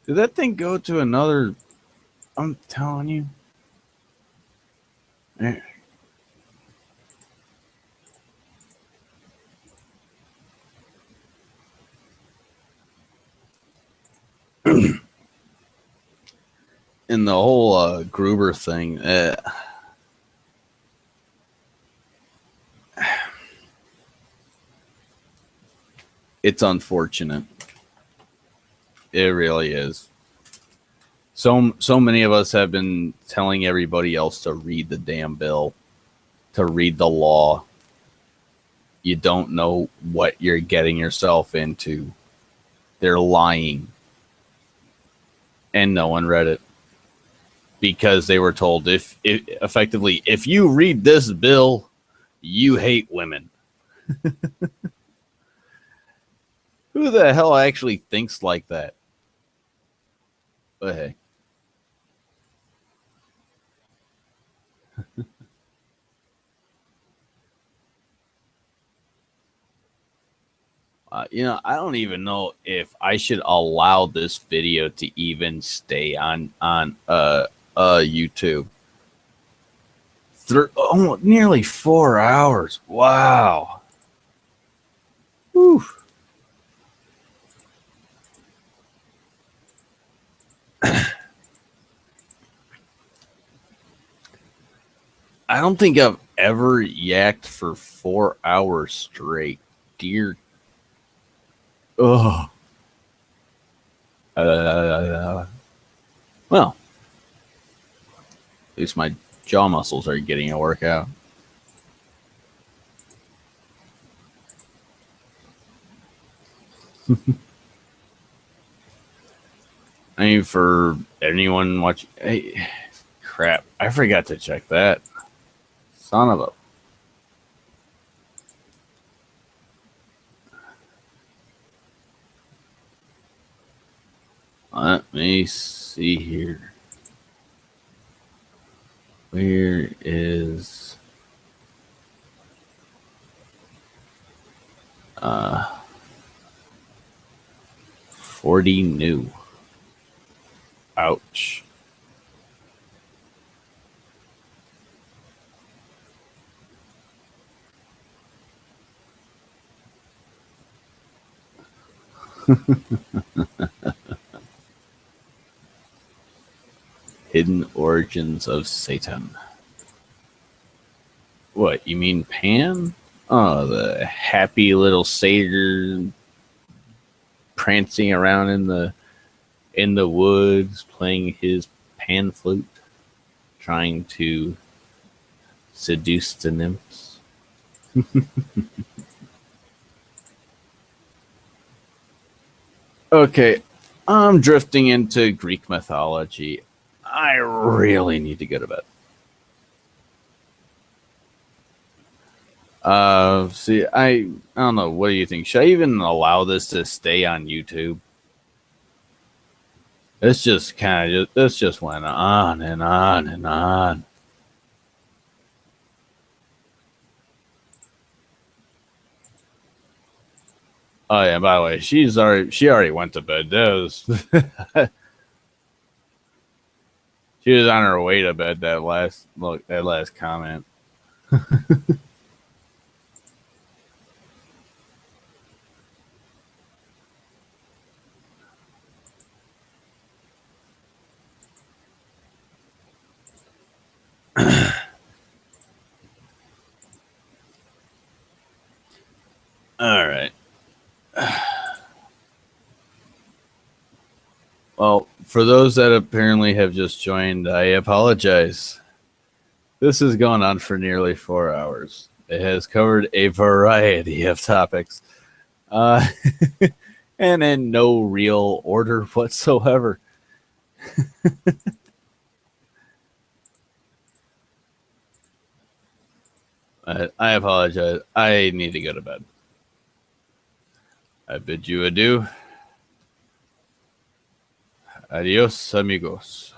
Did that thing go to another? I'm telling you. In the whole Gruber thing, it's unfortunate. It really is. So many of us have been telling everybody else to read the damn bill, to read the law. You don't know what you're getting yourself into. They're lying. And no one read it. Because they were told, if you read this bill, you hate women. Who the hell actually thinks like that? But hey. I don't even know if I should allow this video to even stay on YouTube. Nearly 4 hours. Wow. Whew. I don't think I've ever yacked for 4 hours straight. Dear. Oh. Well, at least my jaw muscles are getting a workout. I mean, for anyone watching, hey, crap, I forgot to check that. Son of a. Let me see here. Where is 40 new? Ouch. Hidden origins of Satan. What, you mean Pan? Oh, the happy little satyr prancing around in the woods playing his pan flute, trying to seduce the nymphs. Okay, I'm drifting into Greek mythology. I really need to go to bed. See, I don't know. What do you think? Should I even allow this to stay on YouTube? This just went on and on and on. Oh yeah, by the way, she already went to bed. That was she was on her way to bed. That last comment. All right. Well, for those that apparently have just joined, I apologize. This has gone on for nearly 4 hours. It has covered a variety of topics, and in no real order whatsoever. I apologize. I need to go to bed. I bid you adieu. Adios, amigos.